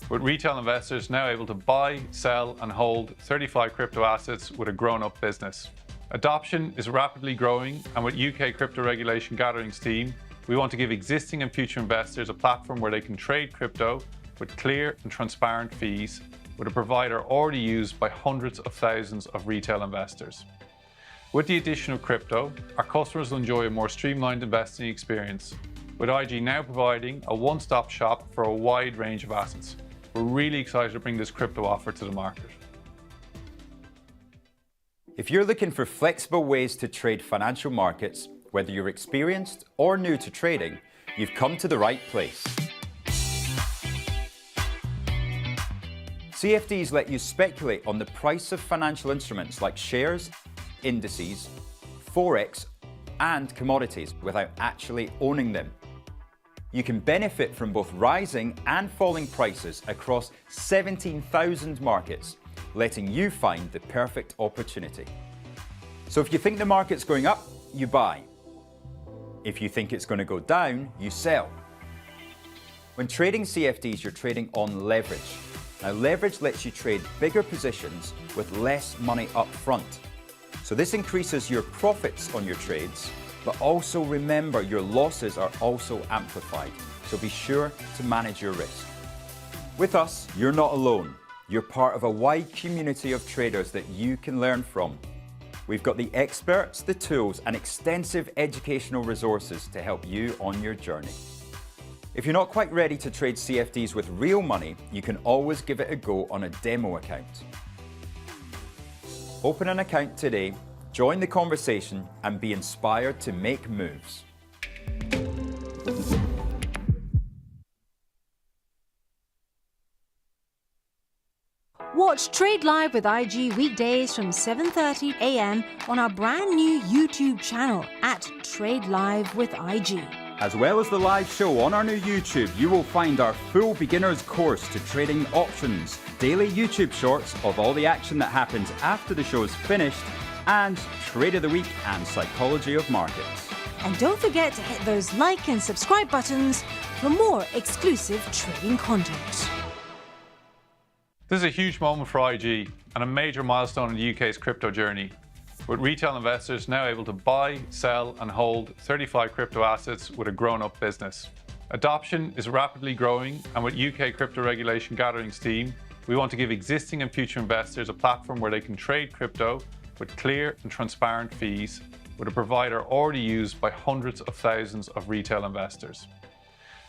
with retail investors now able to buy, sell and hold 35 crypto assets with a grown-up business. Adoption is rapidly growing, and with UK crypto regulation gathering steam, we want to give existing and future investors a platform where they can trade crypto with clear and transparent fees with a provider already used by hundreds of thousands of retail investors. With the addition of crypto, our customers will enjoy a more streamlined investing experience, with IG now providing a one-stop shop for a wide range of assets. We're really excited to bring this crypto offer to the market. If you're looking for flexible ways to trade financial markets, whether you're experienced or new to trading, you've come to the right place. CFDs let you speculate on the price of financial instruments like shares, indices, forex, and commodities without actually owning them. You can benefit from both rising and falling prices across 17,000 markets, letting you find the perfect opportunity. So if you think the market's going up, you buy. If you think it's going to go down, you sell. When trading CFDs, you're trading on leverage. Now, leverage lets you trade bigger positions with less money up front. So this increases your profits on your trades, but also remember your losses are also amplified, so be sure to manage your risk. With us, you're not alone. You're part of a wide community of traders that you can learn from. We've got the experts, the tools, and extensive educational resources to help you on your journey. If you're not quite ready to trade CFDs with real money, you can always give it a go on a demo account. Open an account today, join the conversation, and be inspired to make moves. Watch Trade Live with IG weekdays from 7:30 a.m. on our brand new YouTube channel at Trade Live with IG. As well as the live show on our new YouTube, you will find our full beginner's course to trading options, daily YouTube shorts of all the action that happens after the show's finished, and Trade of the Week and Psychology of Markets. And don't forget to hit those like and subscribe buttons for more exclusive trading content. This is a huge moment for IG and a major milestone in the UK's crypto journey, with retail investors now able to buy, sell and hold 35 crypto assets with a grown-up business. Adoption is rapidly growing, and with UK crypto regulation gathering steam, we want to give existing and future investors a platform where they can trade crypto with clear and transparent fees with a provider already used by hundreds of thousands of retail investors.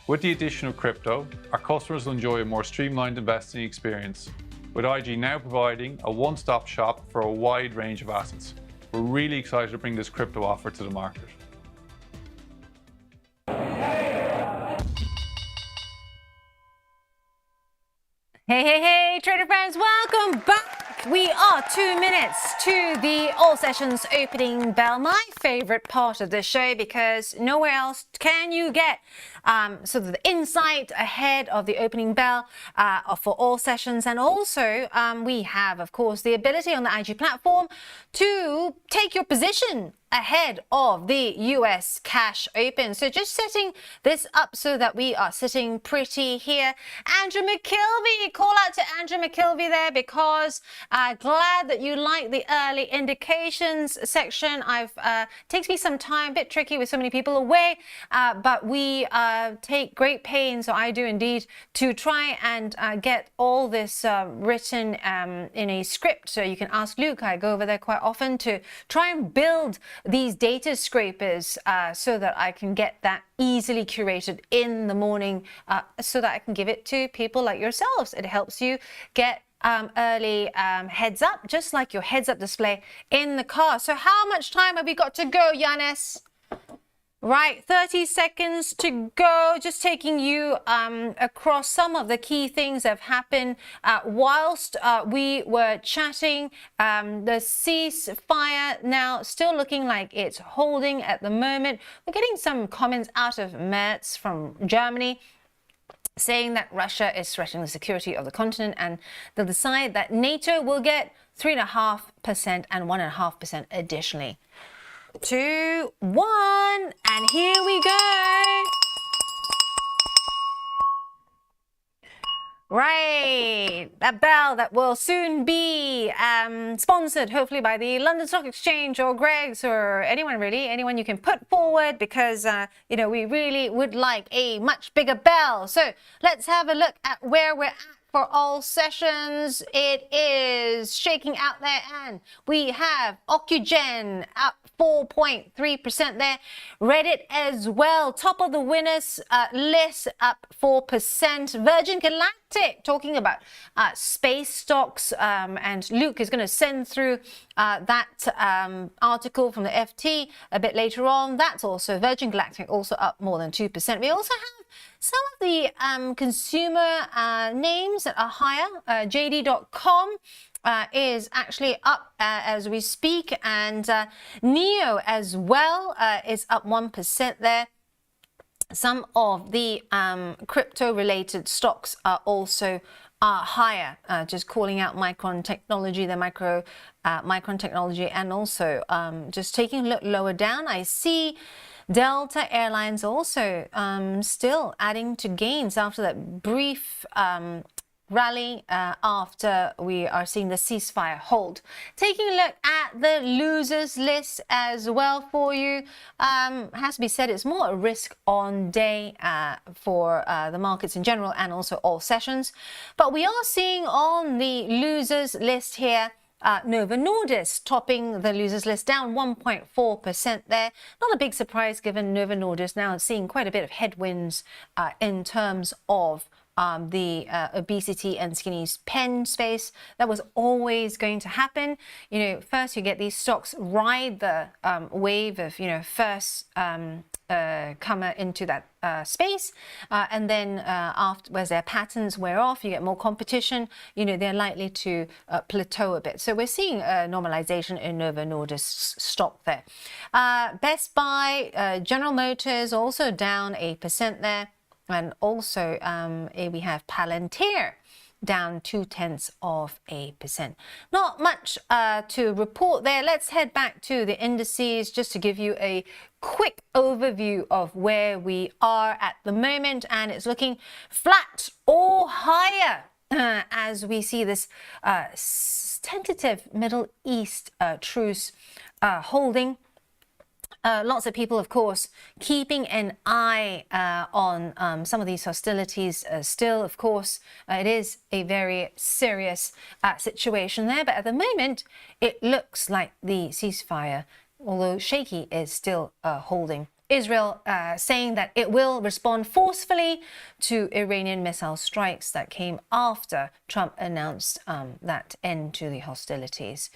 With the addition of crypto, our customers will enjoy a more streamlined investing experience, with IG now providing a one-stop shop for a wide range of assets. We're really excited to bring this crypto offer to the market. Hey, trader friends, welcome back. We are 2 minutes to the all sessions opening bell, my favorite part of this show, because nowhere else can you get sort of the insight ahead of the opening bell for all sessions. And also we have, of course, the ability on the IG platform to take your position ahead of the US cash open. So just setting this up so that we are sitting pretty here. Andrew McKilvey, call out to Andrew McKilvey there, because glad that you like the early indications section. Takes me some time, a bit tricky with so many people away, but we take great pains, so I do indeed, to try and get all this written in a script. So you can ask Luke, I go over there quite often to try and build these data scrapers so that I can get that easily curated in the morning so that I can give it to people like yourselves. It helps you get early heads up, just like your heads up display in the car. So how much time have we got to go, Yanis? Right, 30 seconds to go. Just taking you across some of the key things that have happened whilst we were chatting. The ceasefire now still looking like it's holding at the moment. We're getting some comments out of Merz from Germany, saying that Russia is threatening the security of the continent, and they'll decide that NATO will get 3.5% and 1.5% additionally. 2, 1, and here we go. Right, that bell that will soon be sponsored, hopefully, by the London Stock Exchange or Greg's or anyone really, anyone you can put forward, because you know, we really would like a much bigger bell. So let's have a look at where we're at for all sessions. It is shaking out there, and we have Ocugen up 4.3% there. Reddit as well, top of the winners list, up 4%. Virgin Galactic, talking about space stocks, and Luke is going to send through that article from the FT a bit later on. That's also Virgin Galactic, also up more than 2%. We also have some of the consumer names that are higher. JD.com is actually up as we speak, and NEO as well is up 1% there. Some of the crypto-related stocks are also higher. Just calling out Micron Technology, the Micron Technology, and also just taking a look lower down, I see Delta Airlines also still adding to gains after that brief rally after we are seeing the ceasefire hold. Taking a look at the losers list as well for you. Has to be said, it's more a risk on day for the markets in general, and also all sessions. But we are seeing on the losers list here Novo Nordisk topping the losers list, down 1.4% there. Not a big surprise, given Novo Nordisk now seeing quite a bit of headwinds in terms of the obesity and skinny pen space. That was always going to happen. You know, first you get these stocks ride the wave of, you know, first comer into that space, and then after their patterns wear off, you get more competition, you know, they're likely to plateau a bit. So we're seeing a normalization in Novo Nordisk stock there. Best Buy, General Motors also down 8% there. And also we have Palantir down 0.2%. Not much to report there. Let's head back to the indices just to give you a quick overview of where we are at the moment. And it's looking flat or higher as we see this tentative Middle East truce holding. Lots of people, of course, keeping an eye on some of these hostilities still. Of course, it is a very serious situation there. But at the moment, it looks like the ceasefire, although shaky, is still holding. Israel saying that it will respond forcefully to Iranian missile strikes that came after Trump announced that end to the hostilities.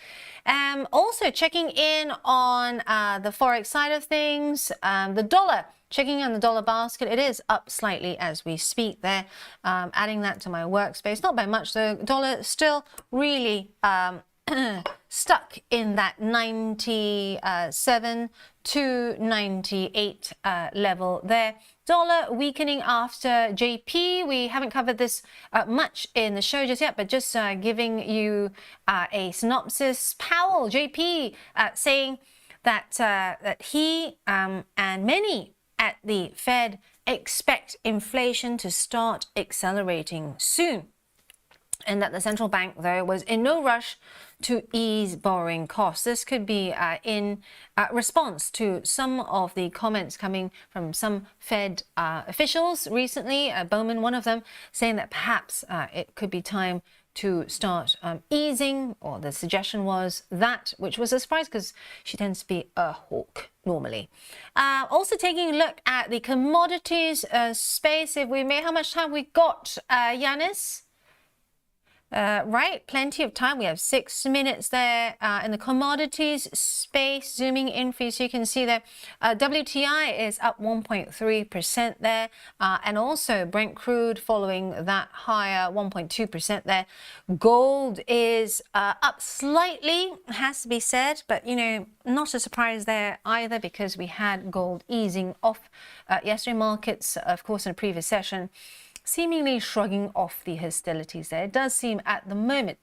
Also checking in on the forex side of things, the dollar. Checking on the dollar basket, it is up slightly as we speak there. Adding that to my workspace, not by much. The dollar still really stuck in that 97 to 98 level there. Dollar weakening after JP. We haven't covered this much in the show just yet, but just giving you a synopsis. Powell, JP, saying that he and many at the Fed expect inflation to start accelerating soon, and that the central bank, though, was in no rush to ease borrowing costs. This could be in response to some of the comments coming from some Fed officials recently, Bowman, one of them, saying that perhaps it could be time to start easing, or the suggestion was that, which was a surprise because she tends to be a hawk normally. Also taking a look at the commodities space, if we may. How much time we got, Yanis? Right, plenty of time. We have 6 minutes there in the commodities space. Zooming in for you so you can see that WTI is up 1.3% there, and also Brent crude following that higher 1.2% there. Gold is up slightly, has to be said, but you know, not a surprise there either, because we had gold easing off yesterday. Markets, of course, in a previous session, seemingly shrugging off the hostilities there. It does seem at the moment,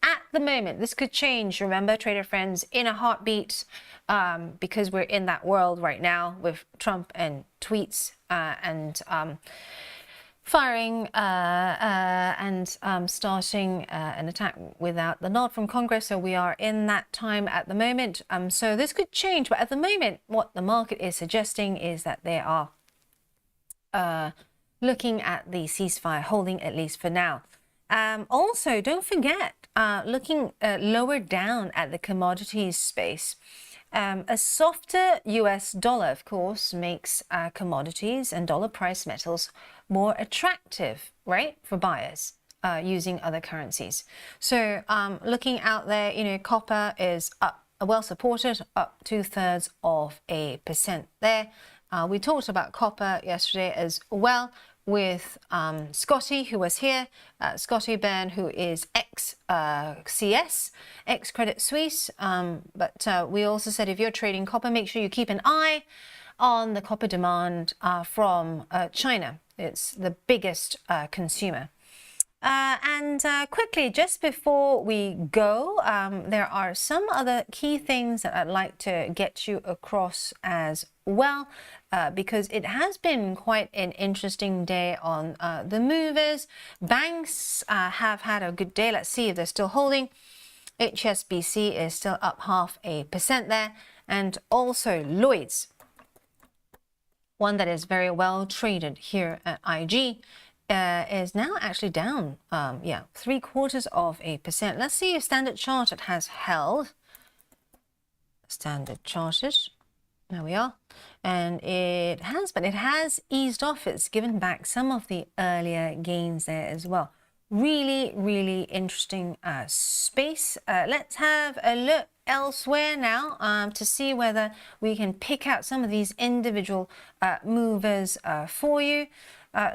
this could change, remember, trader friends, in a heartbeat, because we're in that world right now with Trump and tweets and firing and starting an attack without the nod from Congress. So we are in that time at the moment. So this could change, but at the moment, what the market is suggesting is that they are looking at the ceasefire holding, at least for now. Also, don't forget, looking lower down at the commodities space, a softer US dollar, of course, makes commodities and dollar price metals more attractive, right, for buyers using other currencies. So looking out there, you know, copper is up, well supported, up 0.2% there. We talked about copper yesterday as well with Scotty, who was here, Scotty Byrne, who is ex-CS, ex-Credit Suisse. But we also said if you're trading copper, make sure you keep an eye on the copper demand from China. It's the biggest consumer. And quickly, just before we go, there are some other key things that I'd like to get you across as well, because it has been quite an interesting day on the movers. Banks have had a good day. Let's see if they're still holding. HSBC is still up 0.5% there, and also Lloyd's, one that is very well traded here at IG, is now actually down, 0.75%. Let's see if Standard Chartered has held. Standard Chartered, there we are, and it has, but it has eased off. It's given back some of the earlier gains there as well. Really, really interesting space. Let's have a look elsewhere now to see whether we can pick out some of these individual movers for you.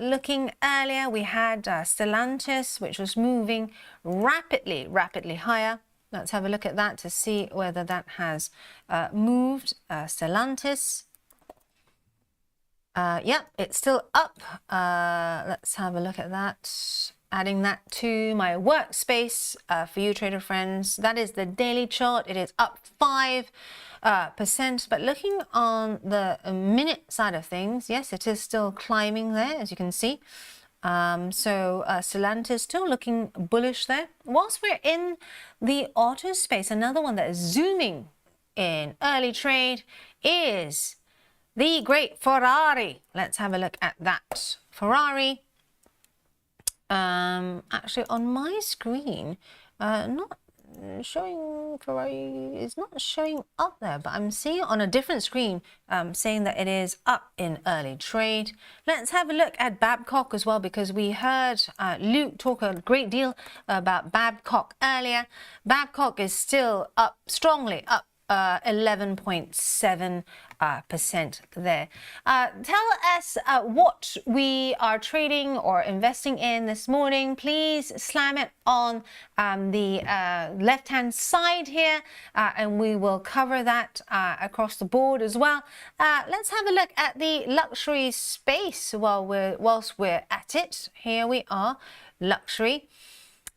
Looking earlier, we had Stellantis, which was moving rapidly higher. Let's have a look at that to see whether that has moved. Stellantis. Yep, it's still up. Let's have a look at that. Adding that to my workspace for you trader friends. That is the daily chart. It is up 5%. But looking on the minute side of things, yes, it is still climbing there, as you can see. So Stellantis still looking bullish there. Whilst we're in the auto space, another one that is zooming in early trade is the great Ferrari. Let's have a look at that. Ferrari. Actually on my screen, not showing Ferrari, is not showing up there, but I'm seeing it on a different screen saying that it is up in early trade. Let's have a look at Babcock as well, because we heard Luke talk a great deal about Babcock earlier. Babcock is still up, strongly up 11.7% there. Tell us what we are trading or investing in this morning. Please slam it on the left-hand side here, and we will cover that across the board as well. Let's have a look at the luxury space whilst we're at it. Here we are, luxury.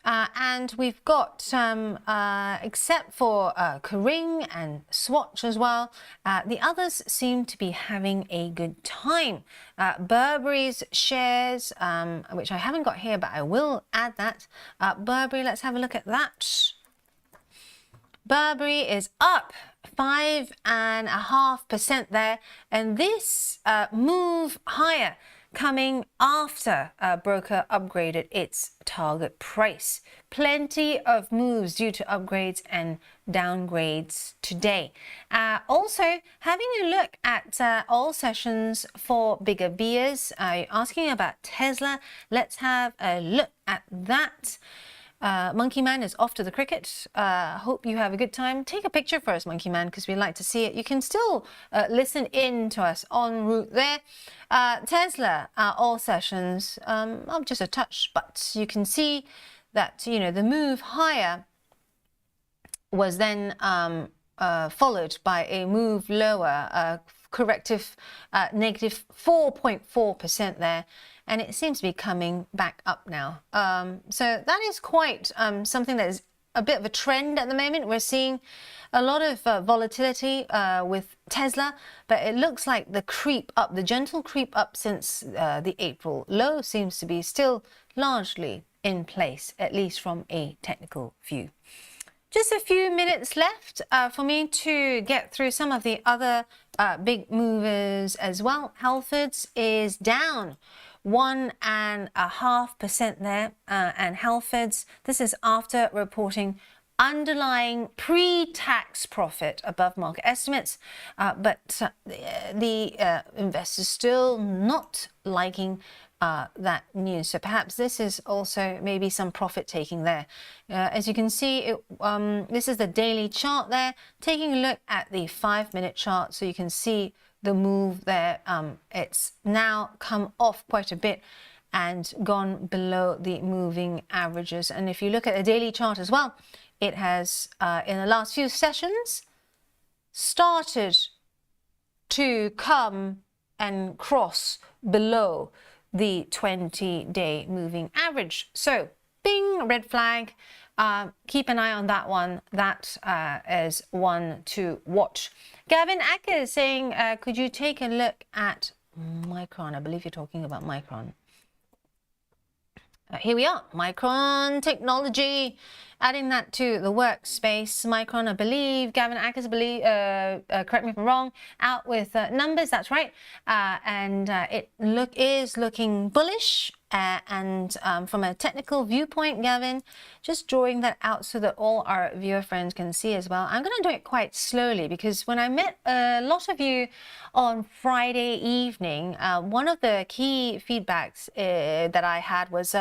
And we've got except for Kering and Swatch as well, the others seem to be having a good time. Burberry's shares, which I haven't got here, but I will add that. Burberry, let's have a look at that. Burberry is up 5.5% there, and this move higher coming after a broker upgraded its target price. Plenty of moves due to upgrades and downgrades today. Also, having a look at all sessions for bigger beers, asking about Tesla. Let's have a look at that. Monkey Man is off to the cricket. Hope you have a good time. Take a picture for us, Monkey Man, because we like to see it. You can still listen in to us en route there. Tesla, all sessions, up just a touch, but you can see that, you know, the move higher was then followed by a move lower, corrective negative 4.4% there. And it seems to be coming back up now. So that is quite something that is a bit of a trend at the moment. We're seeing a lot of volatility with Tesla, but it looks like the creep up, the gentle creep up since the April low seems to be still largely in place, at least from a technical view. Just a few minutes left for me to get through some of the other big movers as well. Halfords is down 1.5% there, and Halfords, this is after reporting underlying pre-tax profit above market estimates, but the investors still not liking that news. So perhaps this is also maybe some profit taking there. As you can see, this is the daily chart there. Taking a look at the 5-minute chart, so you can see the move there. It's now come off quite a bit and gone below the moving averages. And if you look at the daily chart as well, it has in the last few sessions started to come and cross below the 20-day moving average. So bing, red flag. Keep an eye on that one. That is one to watch. Gavin Acker is saying, could you take a look at Micron? I believe you're talking about Micron. Here we are, Micron Technology, adding that to the workspace. Micron, I believe, Gavin Ackers, correct me if I'm wrong, out with numbers, that's right. And it is looking bullish. And from a technical viewpoint, Gavin, just drawing that out so that all our viewer friends can see as well. I'm going to do it quite slowly because when I met a lot of you on Friday evening, one of the key feedbacks that I had was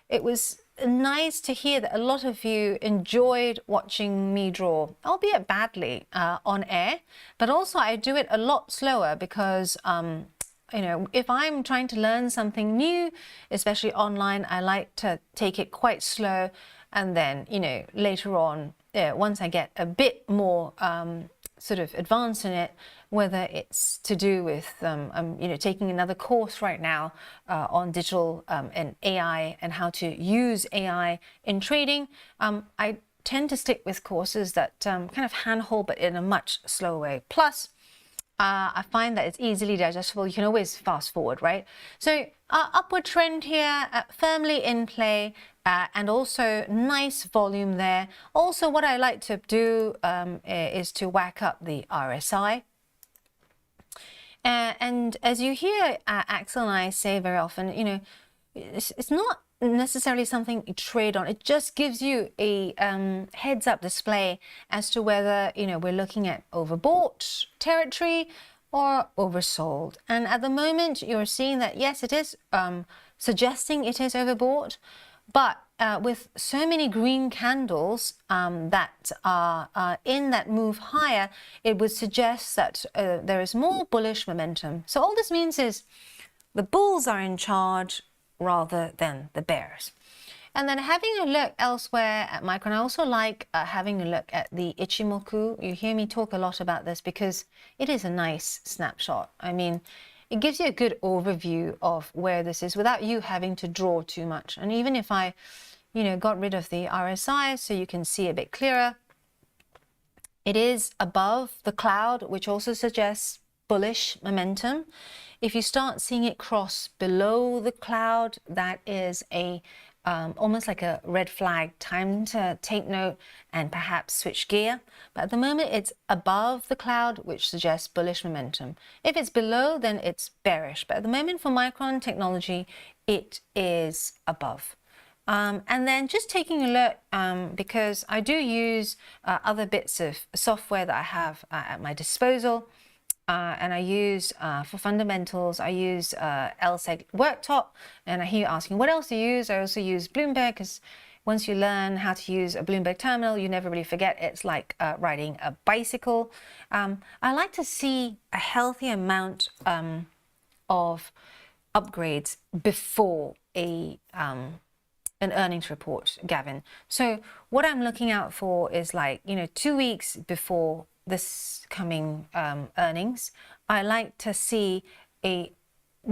it was nice to hear that a lot of you enjoyed watching me draw, albeit badly, on air, but also I do it a lot slower because you know, if I'm trying to learn something new, especially online, I like to take it quite slow. And then, you know, later on, once I get a bit more sort of advanced in it, whether it's to do with, you know, taking another course right now on digital and AI and how to use AI in trading, I tend to stick with courses that kind of handhold, but in a much slower way. Plus, I find that it's easily digestible. You can always fast forward, right? So upward trend here, firmly in play, and also nice volume there. Also, what I like to do is to whack up the RSI. And as you hear Axel and I say very often, you know, it's not necessarily something you trade on. It just gives you a heads up display as to whether, you know, we're looking at overbought territory or oversold. And at the moment you're seeing that yes, it is suggesting it is overbought, but with so many green candles that are in that move higher, it would suggest that there is more bullish momentum. So all this means is the bulls are in charge rather than the bears. And then having a look elsewhere at Micron, I also like having a look at the Ichimoku. You hear me talk a lot about this because it is a nice snapshot. I mean, it gives you a good overview of where this is without you having to draw too much. And even if I got rid of the RSI so you can see a bit clearer. It is above the cloud, which also suggests bullish momentum. If you start seeing it cross below the cloud, that is a almost like a red flag, time to take note and perhaps switch gear. But at the moment it's above the cloud, which suggests bullish momentum. If it's below, then it's bearish. But at the moment for Micron Technology, it is above. And then just taking a look, because I do use other bits of software that I have at my disposal. And I use, for fundamentals, I use LSEG Worktop. And I hear you asking, what else do you use? I also use Bloomberg, because once you learn how to use a Bloomberg terminal, you never really forget. It's like riding a bicycle. I like to see a healthy amount of upgrades before an earnings report, Gavin. So what I'm looking out for is 2 weeks before this coming earnings, I like to see a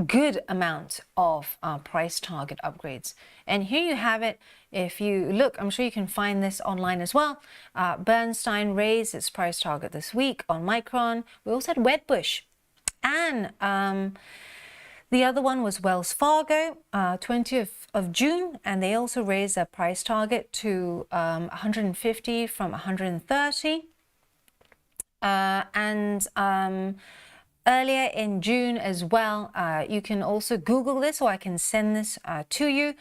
good amount of price target upgrades. And here you have it. If you look, I'm sure you can find this online as well. Bernstein raised its price target this week on Micron. We also had Wedbush. And the other one was Wells Fargo, 20th of June, and they also raised their price target to 150 from 130. Earlier in June as well, you can also Google this, or I can send this to you.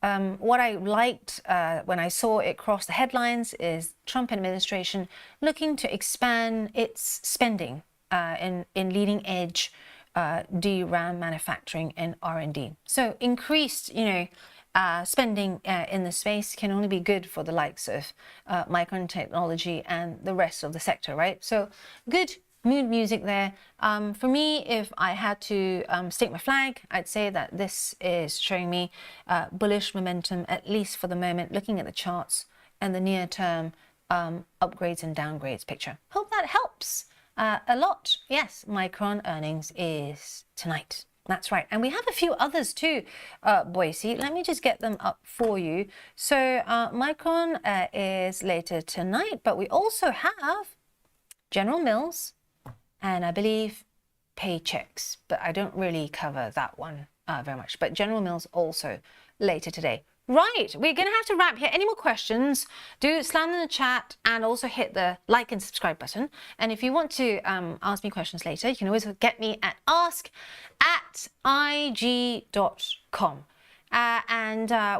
What I liked when I saw it cross the headlines is Trump administration looking to expand its spending in leading edge DRAM manufacturing and R&D. So increased, spending in the space can only be good for the likes of Micron Technology and the rest of the sector, right? So good mood music there. For me, if I had to stake my flag, I'd say that this is showing me bullish momentum, at least for the moment, looking at the charts and the near term upgrades and downgrades picture. Hope that helps a lot. Yes, Micron earnings is tonight. That's right. And we have a few others too, Boise. Let me just get them up for you. So Micron is later tonight, but we also have General Mills and I believe Paychecks, but I don't really cover that one very much. But General Mills also later today. Right, we're going to have to wrap here. Any more questions, do slam in the chat and also hit the like and subscribe button. And if you want to ask me questions later, you can always get me at ask@ig.com.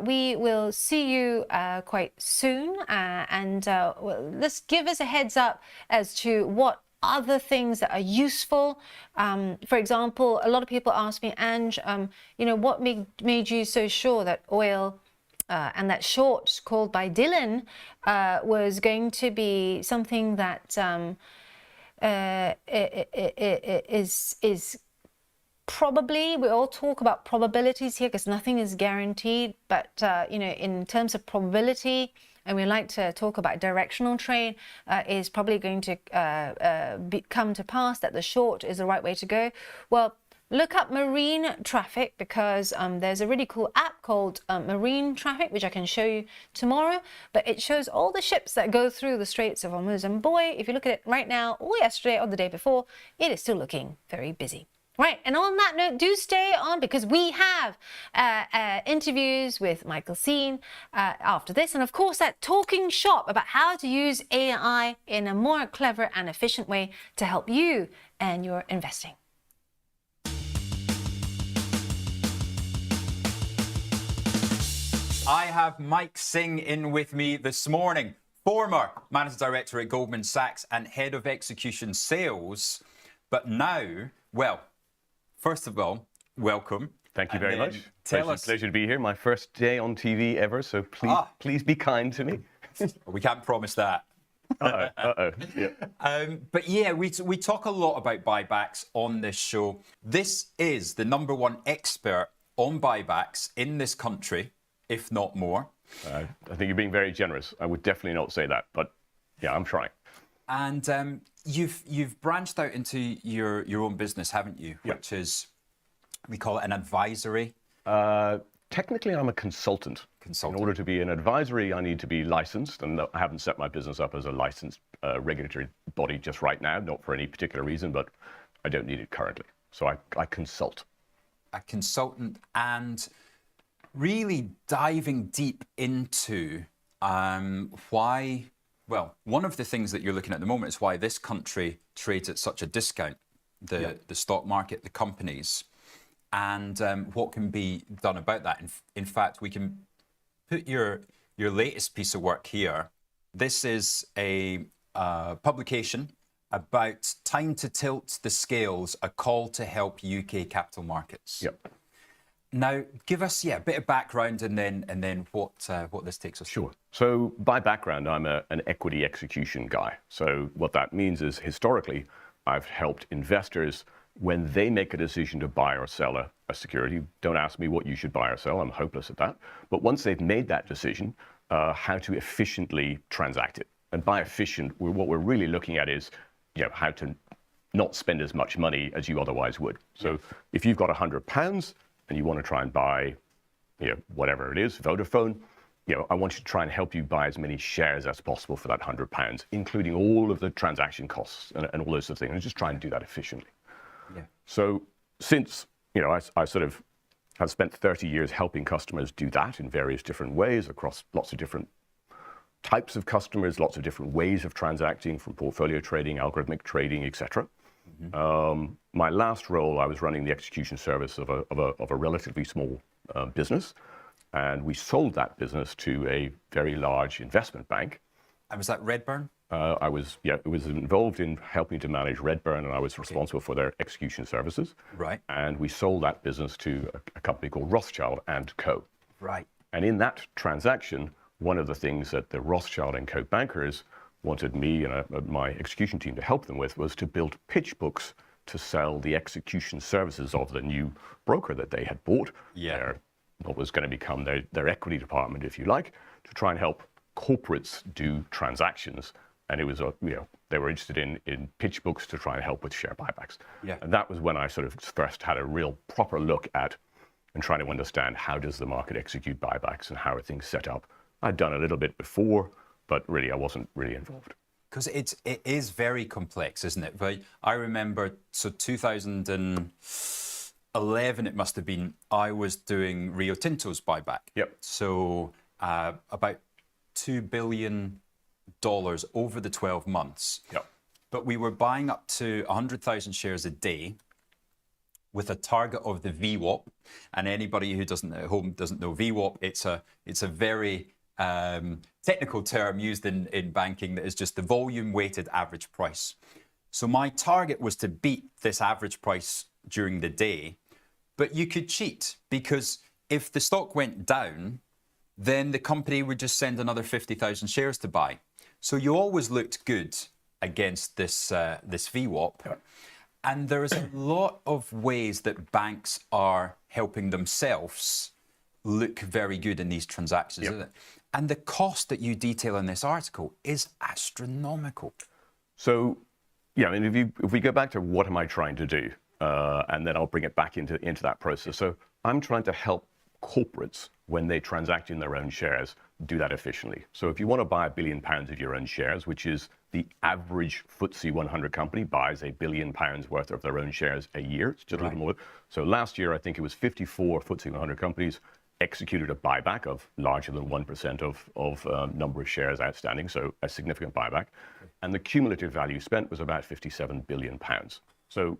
We will see you quite soon. Let's give us a heads up as to what other things that are useful. For example, a lot of people ask me, Ange, what made you so sure that oil and that short called by Dylan was going to be something that is probably, we all talk about probabilities here because nothing is guaranteed, but in terms of probability, and we like to talk about directional trade, is probably going to come to pass that the short is the right way to go. Well, look up marine traffic, because there's a really cool app called Marine Traffic, which I can show you tomorrow, but it shows all the ships that go through the Straits of Hormuz. And boy, if you look at it right now, or yesterday or the day before, it is still looking very busy. Right, and on that note, do stay on, because we have interviews with Michael Seen after this, and of course that talking shop about how to use AI in a more clever and efficient way to help you and your investing. I have Mike Singh in with me this morning, former Managing Director at Goldman Sachs and Head of Execution Sales, but now, well, first of all, welcome. Thank you very much. Tell us. Pleasure to be here. My first day on TV ever, so please be kind to me. We can't promise that. Yeah. But yeah, we talk a lot about buybacks on this show. This is the #1 expert on buybacks in this country, if not more. I think you're being very generous. I would definitely not say that, but yeah, I'm trying. And you've branched out into your own business, haven't you? Yeah. Which is, we call it an advisory. technically I'm a consultant. In order to be an advisory, I need to be licensed, and I haven't set my business up as a licensed regulatory body just right now, not for any particular reason, but I don't need it currently. So I consult. A consultant, and really diving deep into why, well, one of the things that you're looking at the moment is why this country trades at such a discount, the stock market, the companies, and what can be done about that. In fact, we can put your latest piece of work here. This is a publication about time to tilt the scales, a call to help UK capital markets. Yep. Now, give us a bit of background, and then what this takes us. Sure. So by background, I'm an equity execution guy. So what that means is historically, I've helped investors when they make a decision to buy or sell a security. Don't ask me what you should buy or sell. I'm hopeless at that. But once they've made that decision, how to efficiently transact it. And by efficient, what we're really looking at is how to not spend as much money as you otherwise would. So if you've got £100 and you want to try and buy, whatever it is, Vodafone, I want you to try and help you buy as many shares as possible for that £100, including all of the transaction costs and all those sort of things, and just try and do that efficiently. Yeah. So since, I sort of have spent 30 years helping customers do that in various different ways across lots of different types of customers, lots of different ways of transacting, from portfolio trading, algorithmic trading, etc. My last role, I was running the execution service of a relatively small business, and we sold that business to a very large investment bank. And was that Redburn? It was involved in helping to manage Redburn, and I was responsible for their execution services. Right. And we sold that business to a company called Rothschild & Co. Right. And in that transaction, one of the things that the Rothschild & Co. bankers wanted me and my execution team to help them with was to build pitch books to sell the execution services of the new broker that they had bought. Yeah. What was going to become their equity department, if you like, to try and help corporates do transactions. And it was, they were interested in pitch books to try and help with share buybacks. Yeah. And that was when I sort of first had a real proper look at and trying to understand how does the market execute buybacks and how are things set up. I'd done a little bit before, but really I wasn't really involved. Because it is very complex, isn't it? But I remember, 2011 it must have been, I was doing Rio Tinto's buyback. Yep. So about $2 billion over the 12 months. Yep. But we were buying up to 100,000 shares a day with a target of the VWAP. And anybody who doesn't know VWAP, it's a very technical term used in banking that is just the volume weighted average price. So my target was to beat this average price during the day, but you could cheat, because if the stock went down, then the company would just send another 50,000 shares to buy. So you always looked good against this VWAP. Yeah. And there is a lot of ways that banks are helping themselves look very good in these transactions, isn't it? And the cost that you detail in this article is astronomical. So, if we go back to what am I trying to do, and then I'll bring it back into that process. So I'm trying to help corporates, when they transact in their own shares, do that efficiently. So if you want to buy £1 billion of your own shares, which is the average FTSE 100 company buys £1 billion worth of their own shares a year, it's just a little more. So last year, I think it was 54 FTSE 100 companies executed a buyback of larger than 1% of number of shares outstanding, so a significant buyback. And the cumulative value spent was about £57 billion. So,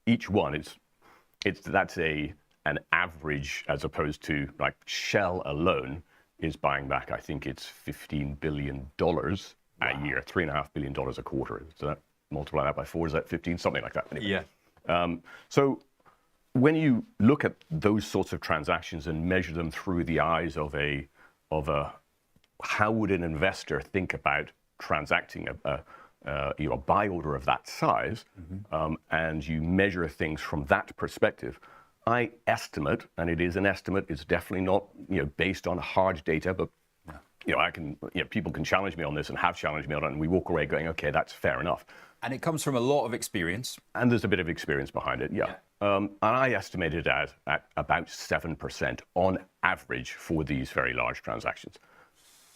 each one, that's an average, as opposed to like Shell alone is buying back, I think it's $15 billion a year, $3.5 billion a quarter. So that, multiply that by 4, is that 15? Something like that. Anyway. Yeah. So when you look at those sorts of transactions and measure them through the eyes of how would an investor think about transacting a buy order of that size, and you measure things from that perspective, I estimate, and it is an estimate, it's definitely not based on hard data, but people can challenge me on this and have challenged me on it, and we walk away going, okay, that's fair enough. And it comes from a lot of experience. And there's a bit of experience behind it, yeah. And I estimated at about 7% on average for these very large transactions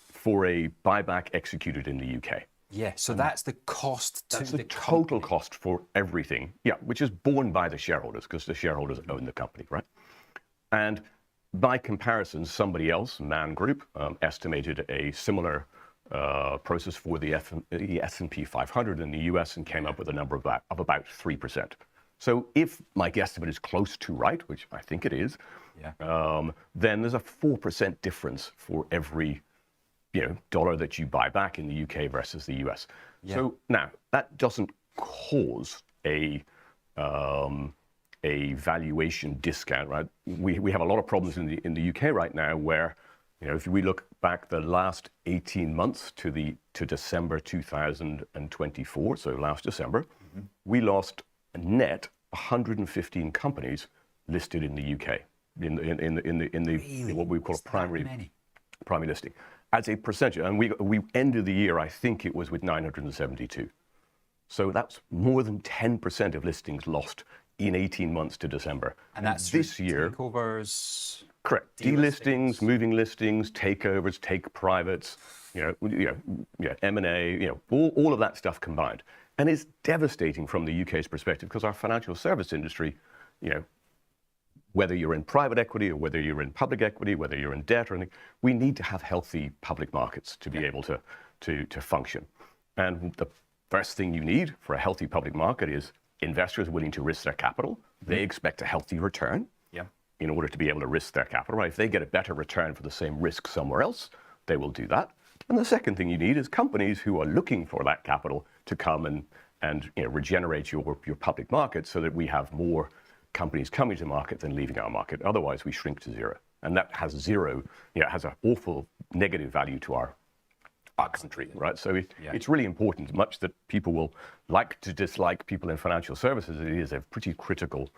for a buyback executed in the UK. Yeah, so that's the cost to That's the the total company. cost for everything, yeah, which is borne by the shareholders, because the shareholders own the company, right? And by comparison, somebody else, Man Group, estimated a similar process for the S&P 500 in the US and came up with a number of about 3%. So if my guesstimate is close to right, which I think it is, then there's a 4% difference for every dollar that you buy back in the UK versus the US. Yeah. So now that doesn't cause a valuation discount, right? We have a lot of problems in the UK right now where, if we look back the last 18 months to December 2024, so last December, we lost a net 115 companies listed in the UK in the what we call a primary listing. As a percentage, and we ended the year, I think it was with 972. So that's more than 10% of listings lost in 18 months to December. And that's this year. Takeovers. Correct. Delistings, moving listings, takeovers, take privates, M&A, all of that stuff combined. And it's devastating from the UK's perspective because our financial service industry, whether you're in private equity or whether you're in public equity, whether you're in debt or anything, we need to have healthy public markets to be able to function. And the first thing you need for a healthy public market is investors willing to risk their capital. They expect a healthy return in order to be able to risk their capital. Right? If they get a better return for the same risk somewhere else, they will do that. And the second thing you need is companies who are looking for that capital to come and regenerate your public market so that we have more companies coming to market than leaving our market. Otherwise, we shrink to zero. And that has has an awful negative value to our country, right? So it's really important, much that people will like to dislike people in financial services, it is a pretty critical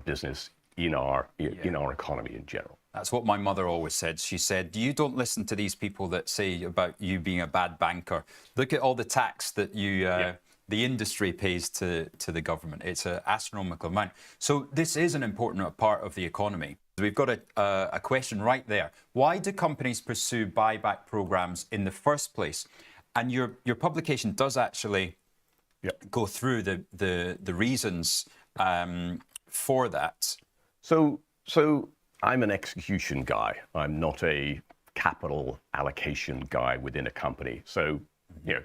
business in our economy in general. That's what my mother always said. She said, you don't listen to these people that say about you being a bad banker. Look at all the tax that the industry pays to the government. It's an astronomical amount. So this is an important part of the economy. We've got a question right there. Why do companies pursue buyback programs in the first place? And your publication does actually go through the reasons for that. So I'm an execution guy. I'm not a capital allocation guy within a company. So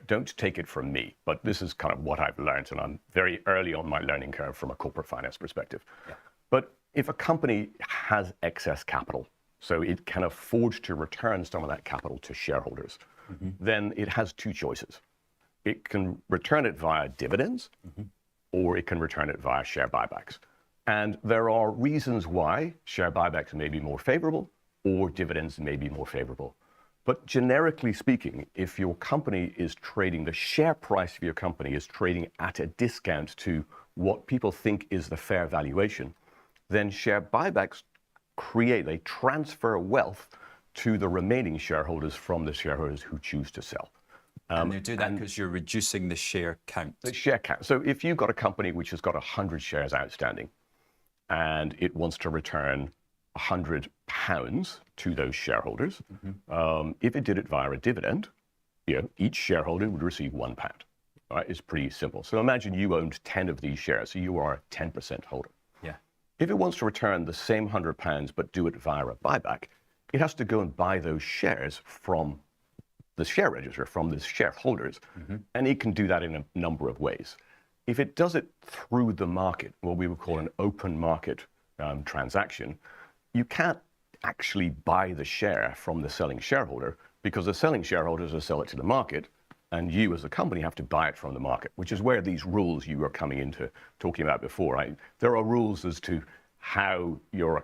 don't take it from me, but this is kind of what I've learned, and I'm very early on my learning curve from a corporate finance perspective. But if a company has excess capital, so it can afford to return some of that capital to shareholders, then it has two choices. It can return it via dividends, or it can return it via share buybacks. And there are reasons why share buybacks may be more favorable or dividends may be more favorable. But generically speaking, if your company is trading, the share price of your company is trading at a discount to what people think is the fair valuation, then share buybacks they transfer wealth to the remaining shareholders from the shareholders who choose to sell. And you do that because you're reducing the share count. The share count. So if you've got a company which has got 100 shares outstanding and it wants to return £100 to those shareholders, if it did it via a dividend, each shareholder would receive £1. Right? It's pretty simple. So imagine you owned 10 of these shares, so you are a 10% holder. If it wants to return the same £100 but do it via a buyback, it has to go and buy those shares from the share register, from the shareholders, and it can do that in a number of ways. If it does it through the market, what we would call an open market transaction, you can't actually buy the share from the selling shareholder because the selling shareholders will sell it to the market, and you as a company have to buy it from the market, which is where these rules you were coming into talking about before, right? There are rules as to how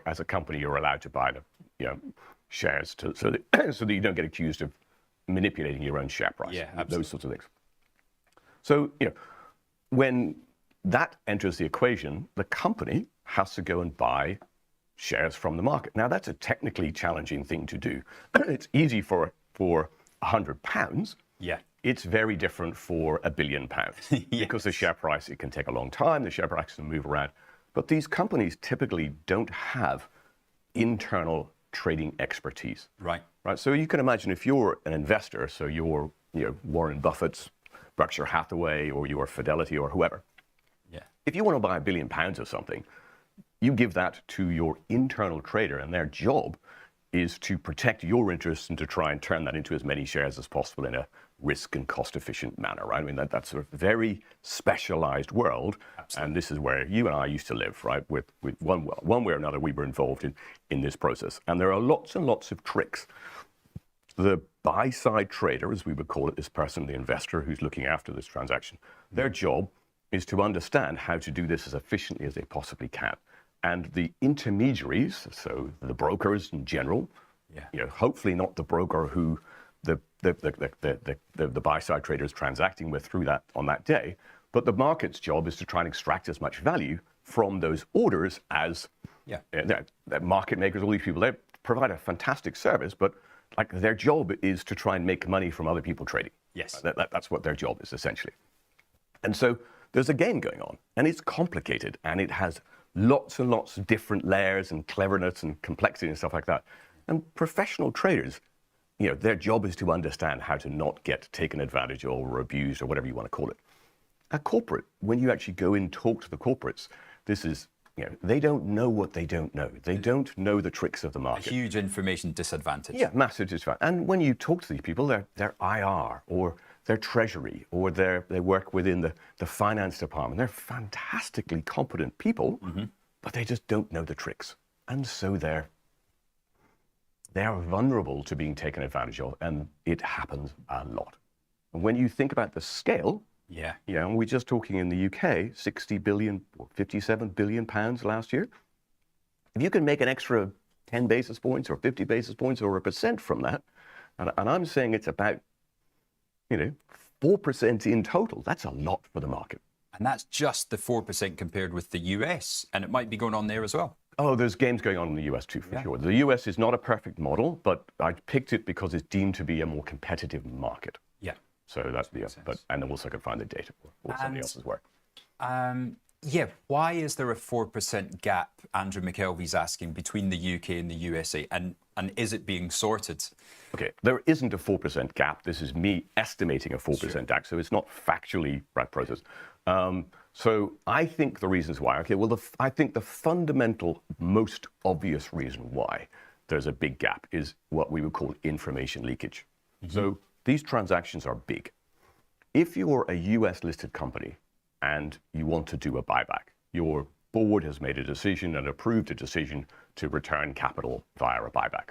as a company, you're allowed to buy the shares so that you don't get accused of manipulating your own share price. Those sorts of things. So, when that enters the equation, the company has to go and buy shares from the market. Now, that's a technically challenging thing to do. It's easy for £100. It's very different for £1 billion because the share price, it can take a long time. The share price can move around. But these companies typically don't have internal trading expertise. Right. Right. So you can imagine if you're an investor, so you're Warren Buffett's, Berkshire Hathaway, or you're Fidelity or whoever. Yeah. If you want to buy £1 billion of something, you give that to your internal trader, and their job is to protect your interests and to try and turn that into as many shares as possible in a risk and cost efficient manner, right? I mean, that's a very specialized world. Absolutely. And this is where you and I used to live, right? With one way or another, we were involved in this process. And there are lots and lots of tricks. The buy-side trader, as we would call it, this person, the investor who's looking after this transaction, their job is to understand how to do this as efficiently as they possibly can. And the intermediaries, so the brokers in general, hopefully not the broker who the buy-side trader is transacting with through that on that day, but the market's job is to try and extract as much value from those orders as the market makers, all these people. They provide a fantastic service, but like their job is to try and make money from other people trading. Yes, that's what their job is essentially. And so there's a game going on, and it's complicated, and it has lots and lots of different layers and cleverness and complexity and stuff like that. And professional traders, their job is to understand how to not get taken advantage of or abused or whatever you want to call it. A corporate, when you actually go and talk to the corporates, this is, they don't know what they don't know. They don't know the tricks of the market. A huge information disadvantage. Yeah, massive disadvantage. And when you talk to these people, they're IR or their treasury, or they work within the finance department. They're fantastically competent people, but they just don't know the tricks. And so they are vulnerable to being taken advantage of, and it happens a lot. And when you think about the scale, and we're just talking in the UK, 60 billion, or 57 billion pounds last year. If you can make an extra 10 basis points or 50 basis points or 1% from that, and I'm saying it's about 4% in total. That's a lot for the market. And that's just the 4% compared with the US, and it might be going on there as well. Oh, there's games going on in the US too, for sure. The US is not a perfect model, but I picked it because it's deemed to be a more competitive market. Yeah. So that's and then also I can find the data or somebody else's work. Why is there a 4% gap, Andrew McKelvey's asking, between the UK and the USA, and is it being sorted? Okay, there isn't a 4% gap. This is me estimating a 4% gap, so it's not factually right process. So I think the reasons why, I think the fundamental, most obvious reason why there's a big gap is what we would call information leakage. So these transactions are big. If you're a US listed company and you want to do a buyback, your board has made a decision and approved a decision to return capital via a buyback.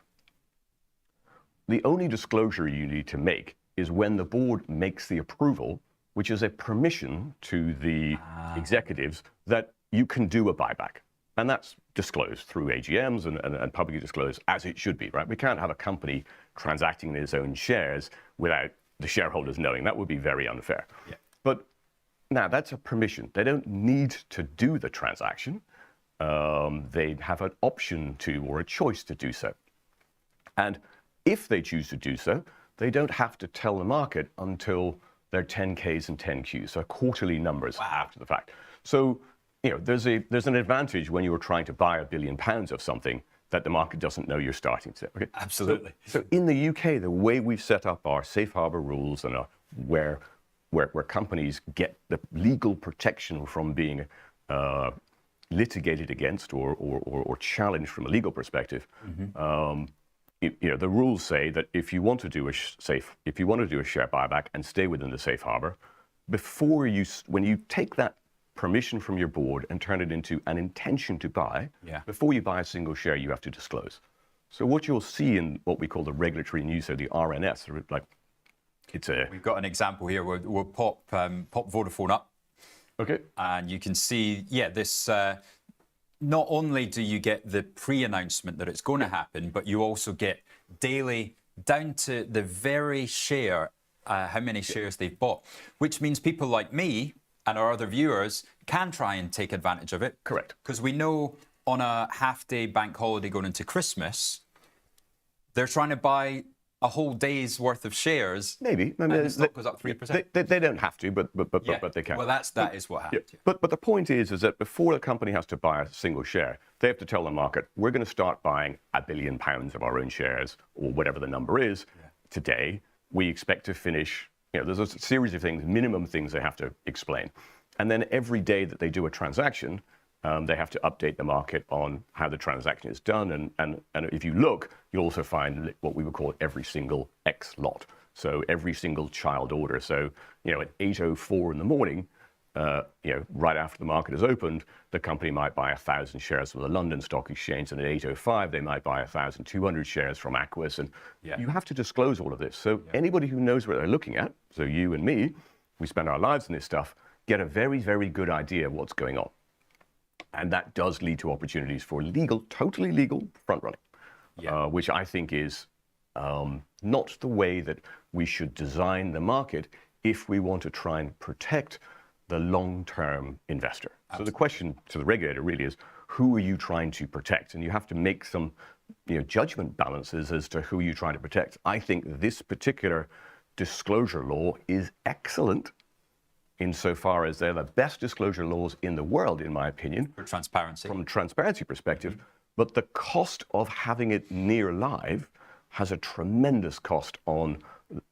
The only disclosure you need to make is when the board makes the approval, which is a permission to the executives that you can do a buyback. And that's disclosed through AGMs and publicly disclosed as it should be, right? We can't have a company transacting in its own shares without the shareholders knowing. That would be very unfair. Yeah. But now that's a permission. They don't need to do the transaction. They have an option to or a choice to do so. And if they choose to do so, they don't have to tell the market until their 10Ks and 10Qs, so quarterly numbers after the fact. So, there's an advantage when you're trying to buy £1 billion of something that the market doesn't know you're starting to. Okay? Absolutely. So in the UK, the way we've set up our safe harbor rules and where companies get the legal protection from being litigated against or challenged from a legal perspective, the rules say that if you want to do a share buyback and stay within the safe harbor, when you take that permission from your board and turn it into an intention to buy, before you buy a single share, you have to disclose. So what you'll see in what we call the regulatory news, so the RNS, We've got an example here. We'll pop Vodafone up. Okay. And you can see, this. Not only do you get the pre-announcement that it's going to happen, but you also get daily, down to the very share, how many shares they've bought, which means people like me and our other viewers can try and take advantage of it. Correct. Because we know on a half-day bank holiday going into Christmas, they're trying to buy a whole day's worth of shares. Maybe. And the stock goes up 3%. They don't have to, but they can. Well, that is what happened. Yeah. But the point is that before a company has to buy a single share, they have to tell the market, we're going to start buying £1 billion of our own shares, or whatever the number is, today. We expect to finish, there's a series of things, minimum things they have to explain. And then every day that they do a transaction, they have to update the market on how the transaction is done. And if you look, you'll also find what we would call every single X lot. So every single child order. So, at 8:04 in the morning, right after the market is opened, the company might buy 1,000 shares from the London Stock Exchange, and at 8:05 they might buy 1,200 shares from Aquis, and you have to disclose all of this. So anybody who knows what they're looking at, so you and me, we spend our lives in this stuff, get a very, very good idea of what's going on. And that does lead to opportunities for totally legal front running, which I think is not the way that we should design the market if we want to try and protect the long-term investor. Absolutely. So the question to the regulator really is, who are you trying to protect? And you have to make some judgment balances as to who you're trying to protect. I think this particular disclosure law is excellent insofar as they're the best disclosure laws in the world, in my opinion. For transparency. From a transparency perspective. But the cost of having it near live has a tremendous cost on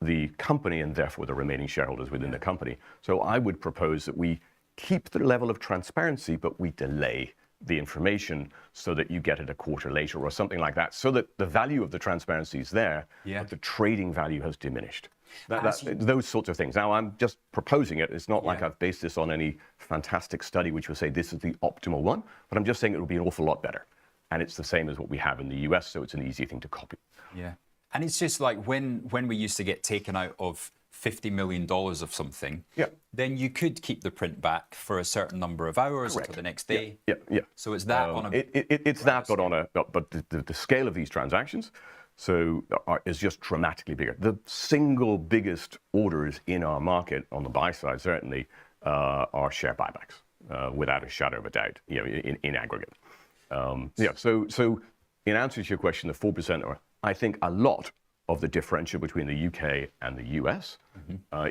the company and therefore the remaining shareholders within the company. So I would propose that we keep the level of transparency, but we delay the information so that you get it a quarter later or something like that, so that the value of the transparency is there, but the trading value has diminished. Those sorts of things. Now, I'm just proposing it. It's not like I've based this on any fantastic study which will say this is the optimal one, but I'm just saying it will be an awful lot better. And it's the same as what we have in the US, so it's an easy thing to copy. Yeah. And it's just like when we used to get taken out of $50 million of something, then you could keep the print back for a certain number of hours until the next day. Yeah. So it's that on a... It's that, but on a... But the scale of these transactions is just dramatically bigger. The single biggest orders in our market, on the buy side certainly, are share buybacks, without a shadow of a doubt, in aggregate. So in answer to your question, the 4%, I think a lot of the differential between the UK and the US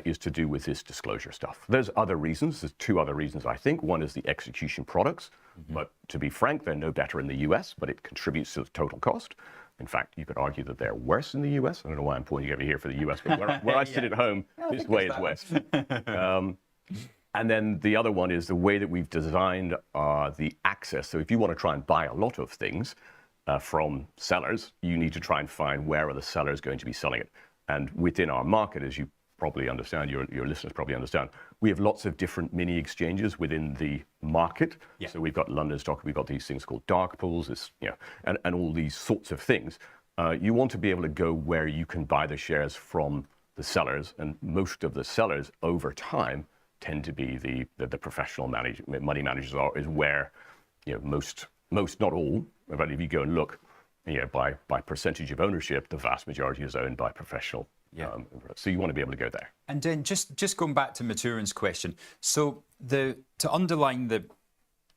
is to do with this disclosure stuff. There's other reasons. There's two other reasons, I think. One is the execution products, but to be frank, they're no better in the US, but it contributes to the total cost. In fact, you could argue that they're worse in the US. I don't know why I'm pointing over here for the US, but where I sit at home, this way is west. And then the other one is the way that we've designed the access. So if you want to try and buy a lot of things from sellers, you need to try and find where are the sellers going to be selling it. And within our market, as you probably understand, your listeners probably understand, we have lots of different mini exchanges within the market. So we've got London Stock, we've got these things called dark pools, and all these sorts of things. You want to be able to go where you can buy the shares from the sellers, and most of the sellers over time tend to be the professional money managers is where most, not all, but if you go and look by percentage of ownership, the vast majority is owned by professional. So you want to be able to go there. And then just going back to Maturin's question, so to underline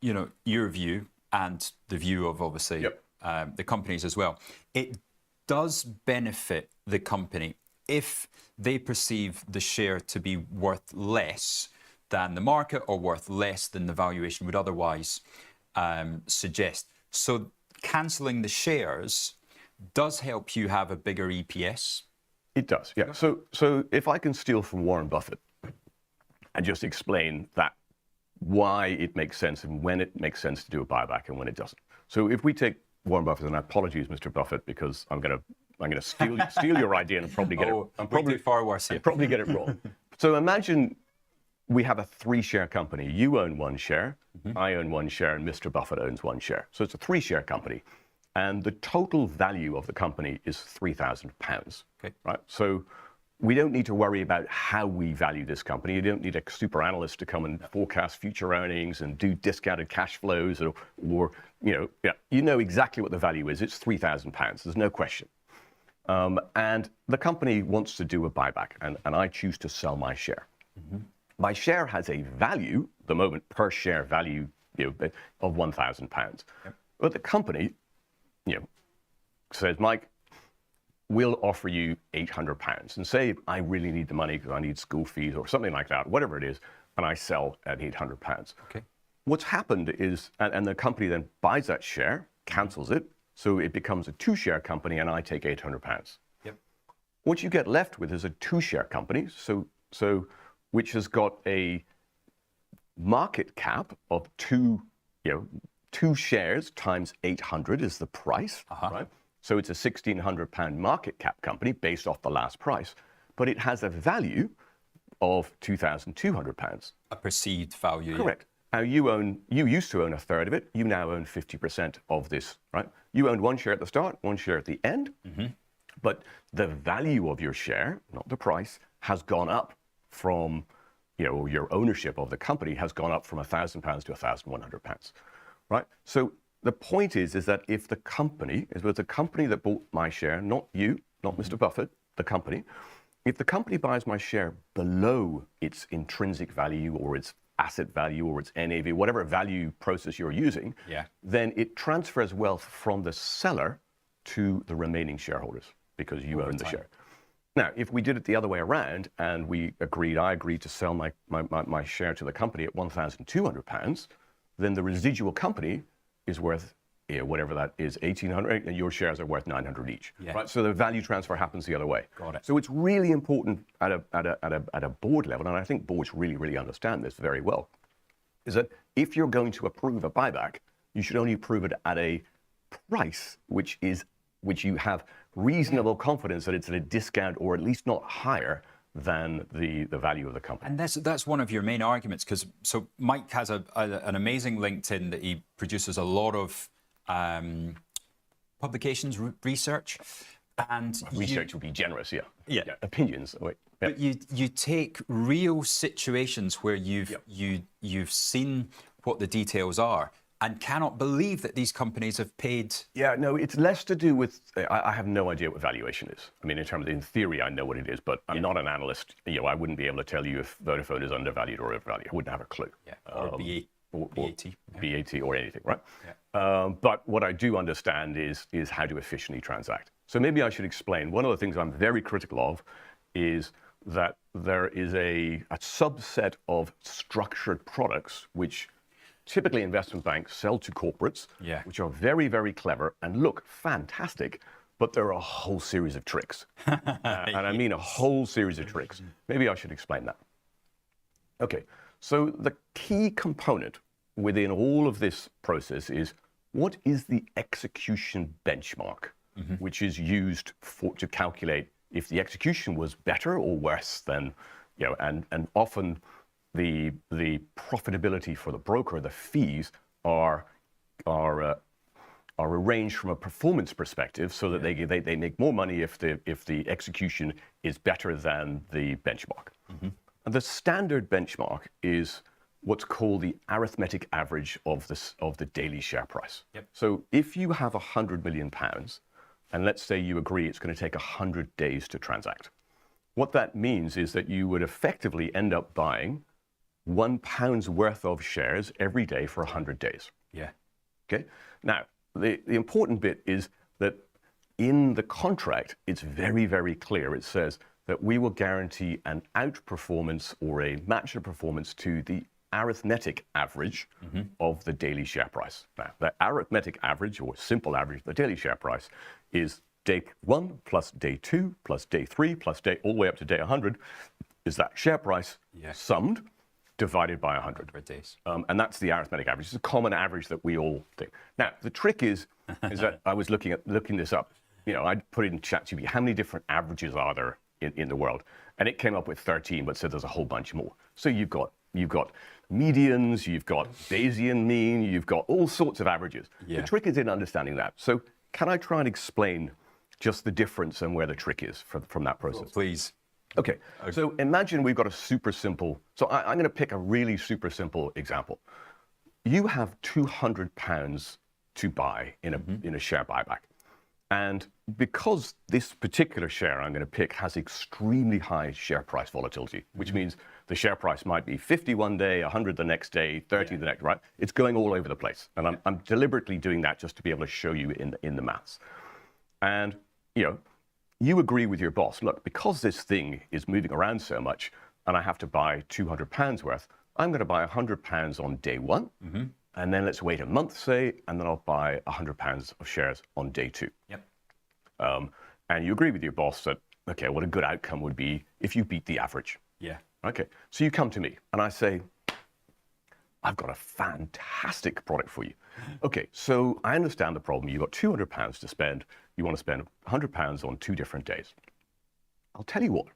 your view and the view of obviously the companies as well, it does benefit the company if they perceive the share to be worth less than the market or worth less than the valuation would otherwise suggest. So cancelling the shares does help you have a bigger EPS. It does, yeah. So if I can steal from Warren Buffett and just explain that why it makes sense and when it makes sense to do a buyback and when it doesn't. So if we take Warren Buffett, and apologies, Mr. Buffett, because I'm going to steal your idea and probably get it. I'm probably far worse here. Probably get it wrong. So imagine we have a 3-share company. You own 1 share, I own 1 share, and Mr. Buffett owns 1 share. So it's a 3-share company. And the total value of the company is £3,000, right? So we don't need to worry about how we value this company. You don't need a super analyst to come and forecast future earnings and do discounted cash flows or you know exactly what the value is. It's £3,000. There's no question. And the company wants to do a buyback, and I choose to sell my share. My share has a value, the moment per share value, of £1,000. But the company, says, Mike, we'll offer you £800 and say I really need the money because I need school fees or something like that, whatever it is, and I sell at £800. Okay. What's happened is, and the company then buys that share, cancels it, so it becomes a 2-share company, and I take £800. Yep. What you get left with is a 2-share company, so which has got a market cap of 2 shares times 800 is the price, right? So it's a £1,600 market cap company based off the last price, but it has a value of £2,200. A perceived value. Correct. Now you used to own a third of it. You now own 50% of this, right? You owned 1 share at the start, 1 share at the end, but the value of your share, not the price, has gone up from, your ownership of the company has gone up from £1,000 to £1,100, right? So the point is that if the company, it was the company that bought my share, not you, not Mr. Buffett, the company, if the company buys my share below its intrinsic value or its asset value or its NAV, whatever value process you're using, then it transfers wealth from the seller to the remaining shareholders because you own the share. Now, if we did it the other way around and I agreed to sell my share to the company at £1,200, then the residual company is worth whatever that is, 1,800, and your shares are worth 900 each. Right? So the value transfer happens the other way. Got it. So it's really important at a board level, and I think boards really, really understand this very well, is that if you're going to approve a buyback, you should only approve it at a price which you have reasonable confidence that it's at a discount or at least not higher than the value of the company. And that's one of your main arguments, because so Mike has an amazing LinkedIn that he produces a lot of publications, research, and research would be generous, opinions. But you take real situations where you've seen what the details are and cannot believe that these companies have paid. Yeah, no, it's less to do with, I have no idea what valuation is. I mean, in theory, I know what it is, but I'm not an analyst. I wouldn't be able to tell you if Vodafone is undervalued or overvalued. I wouldn't have a clue. Yeah, or BAT. BAT or anything, right? Yeah. But what I do understand is how to efficiently transact. So maybe I should explain. One of the things I'm very critical of is that there is a subset of structured products which typically investment banks sell to corporates, which are very, very clever and look fantastic, but there are a whole series of tricks. And I mean a whole series of tricks. Maybe I should explain that. Okay, so the key component within all of this process is what is the execution benchmark, which is used to calculate if the execution was better or worse than, and often the profitability for the broker, the fees are arranged from a performance perspective, so that they make more money if the execution is better than the benchmark. And the standard benchmark is what's called the arithmetic average of the daily share price. So if you have £100 million, and let's say you agree it's going to take 100 days to transact, what that means is that you would effectively end up buying £1 worth of shares every day for 100 days. Okay. Now, the important bit is that in the contract, it's very, very clear. It says that we will guarantee an outperformance or a match of performance to the arithmetic average of the daily share price. Now, the arithmetic average or simple average of the daily share price is day 1 plus day 2 plus day 3 plus day all the way up to day 100 is that share price summed divided by 100 days. And that's the arithmetic average. It's a common average that we all think. Now, the trick is that I was looking this up. I'd put it in ChatGPT, how many different averages are there in the world? And it came up with 13, but said there's a whole bunch more. So you've got medians, you've got Bayesian mean, you've got all sorts of averages. The trick is in understanding that. So can I try and explain just the difference and where the trick is from that process? Well, please. Okay, so imagine we've got a super simple, so I'm going to pick a really super simple example. You have £200 to buy in a share buyback. And because this particular share I'm going to pick has extremely high share price volatility, which means the share price might be 50 one day, 100 the next day, 30 the next, right? It's going all over the place. And I'm deliberately doing that just to be able to show you in the maths. And, you agree with your boss, look, because this thing is moving around so much and I have to buy £200 worth, I'm going to buy £100 on day one, and then let's wait a month, say, and then I'll buy £100 of shares on day two. Yep. And you agree with your boss that, okay, what a good outcome would be if you beat the average. Yeah. Okay, so you come to me and I say, I've got a fantastic product for you. Okay, so I understand the problem. You've got £200 to spend. You want to spend £100 on 2 different days. I'll tell you what,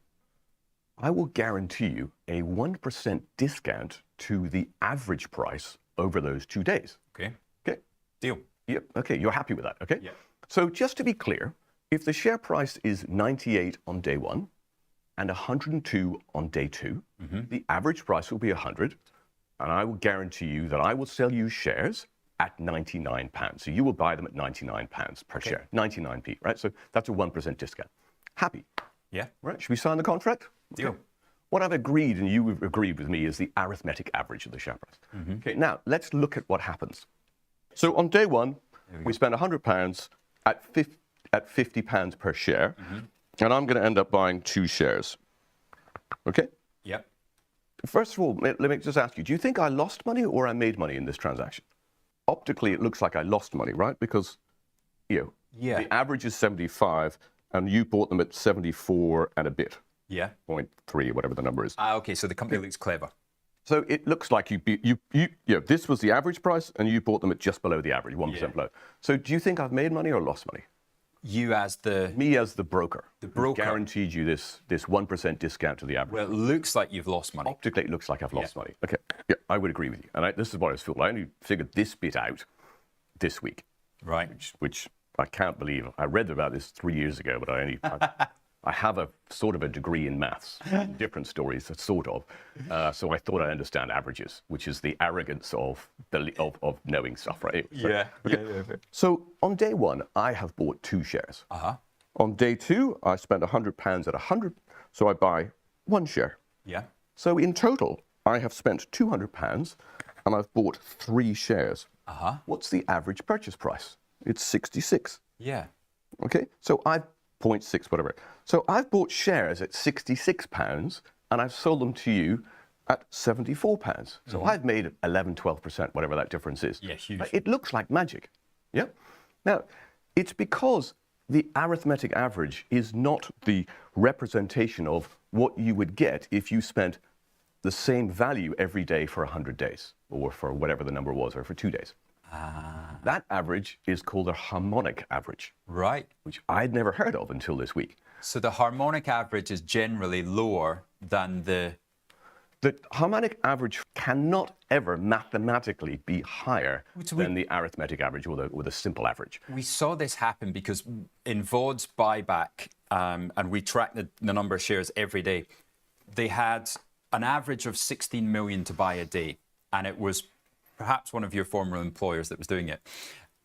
I will guarantee you a 1% discount to the average price over those 2 days. Okay. Okay. Deal. Yep. Okay, you're happy with that, okay? Yeah. So just to be clear, if the share price is 98 on day one and 102 on day two, the average price will be 100, and I will guarantee you that I will sell you shares at £99. So you will buy them at £99 per share, 99p, right? So that's a 1% discount. Happy, Yeah. right? Should we sign the contract? Deal. Okay. What I've agreed, and you've agreed with me, is the arithmetic average of the share price. Okay, now let's look at what happens. So on day one, we spend £100 at £50 per share, and I'm going to end up buying 2 shares. Okay? Yep. First of all, let me just ask you, do you think I lost money or I made money in this transaction? Optically, it looks like I lost money, right? Because, the average is 75, and you bought them at 74 and a bit, Yeah. 0.3, whatever the number is. Okay, so the company looks clever. So it looks like this was the average price, and you bought them at just below the average, 1% below. So do you think I've made money or lost money? You as the... Me as the broker. The broker. Guaranteed you this 1% discount to the average. Well, it looks like you've lost money. Optically, it looks like I've lost money. Okay, yeah, I would agree with you. And this is what I was feeling. I only figured this bit out this week. Right. Which I can't believe. I read about this 3 years ago, but I have a sort of a degree in maths, different stories, sort of. So I thought I understand averages, which is the arrogance of knowing stuff, right? So, Yeah. So on day one, I have bought 2 shares. On day two, I spent £100 at 100, so I buy 1 share. Yeah. So in total, I have spent £200 and I've bought 3 shares. What's the average purchase price? It's 66. Yeah. Okay, so I've 0.6, whatever. So I've bought shares at £66 and I've sold them to you at £74. So I've made 11, 12%, whatever that difference is. Yeah, huge. It looks like magic. Yeah. Now, it's because the arithmetic average is not the representation of what you would get if you spent the same value every day for 100 days, or for whatever the number was, or for 2 days. That average is called a harmonic average. Right. Which I'd never heard of until this week. So the harmonic average is generally lower than the... The harmonic average cannot ever mathematically be higher than the arithmetic average or the simple average. We saw this happen because in VOD's buyback, and we track the number of shares every day, they had an average of 16 million to buy a day, and it was perhaps one of your former employers that was doing it.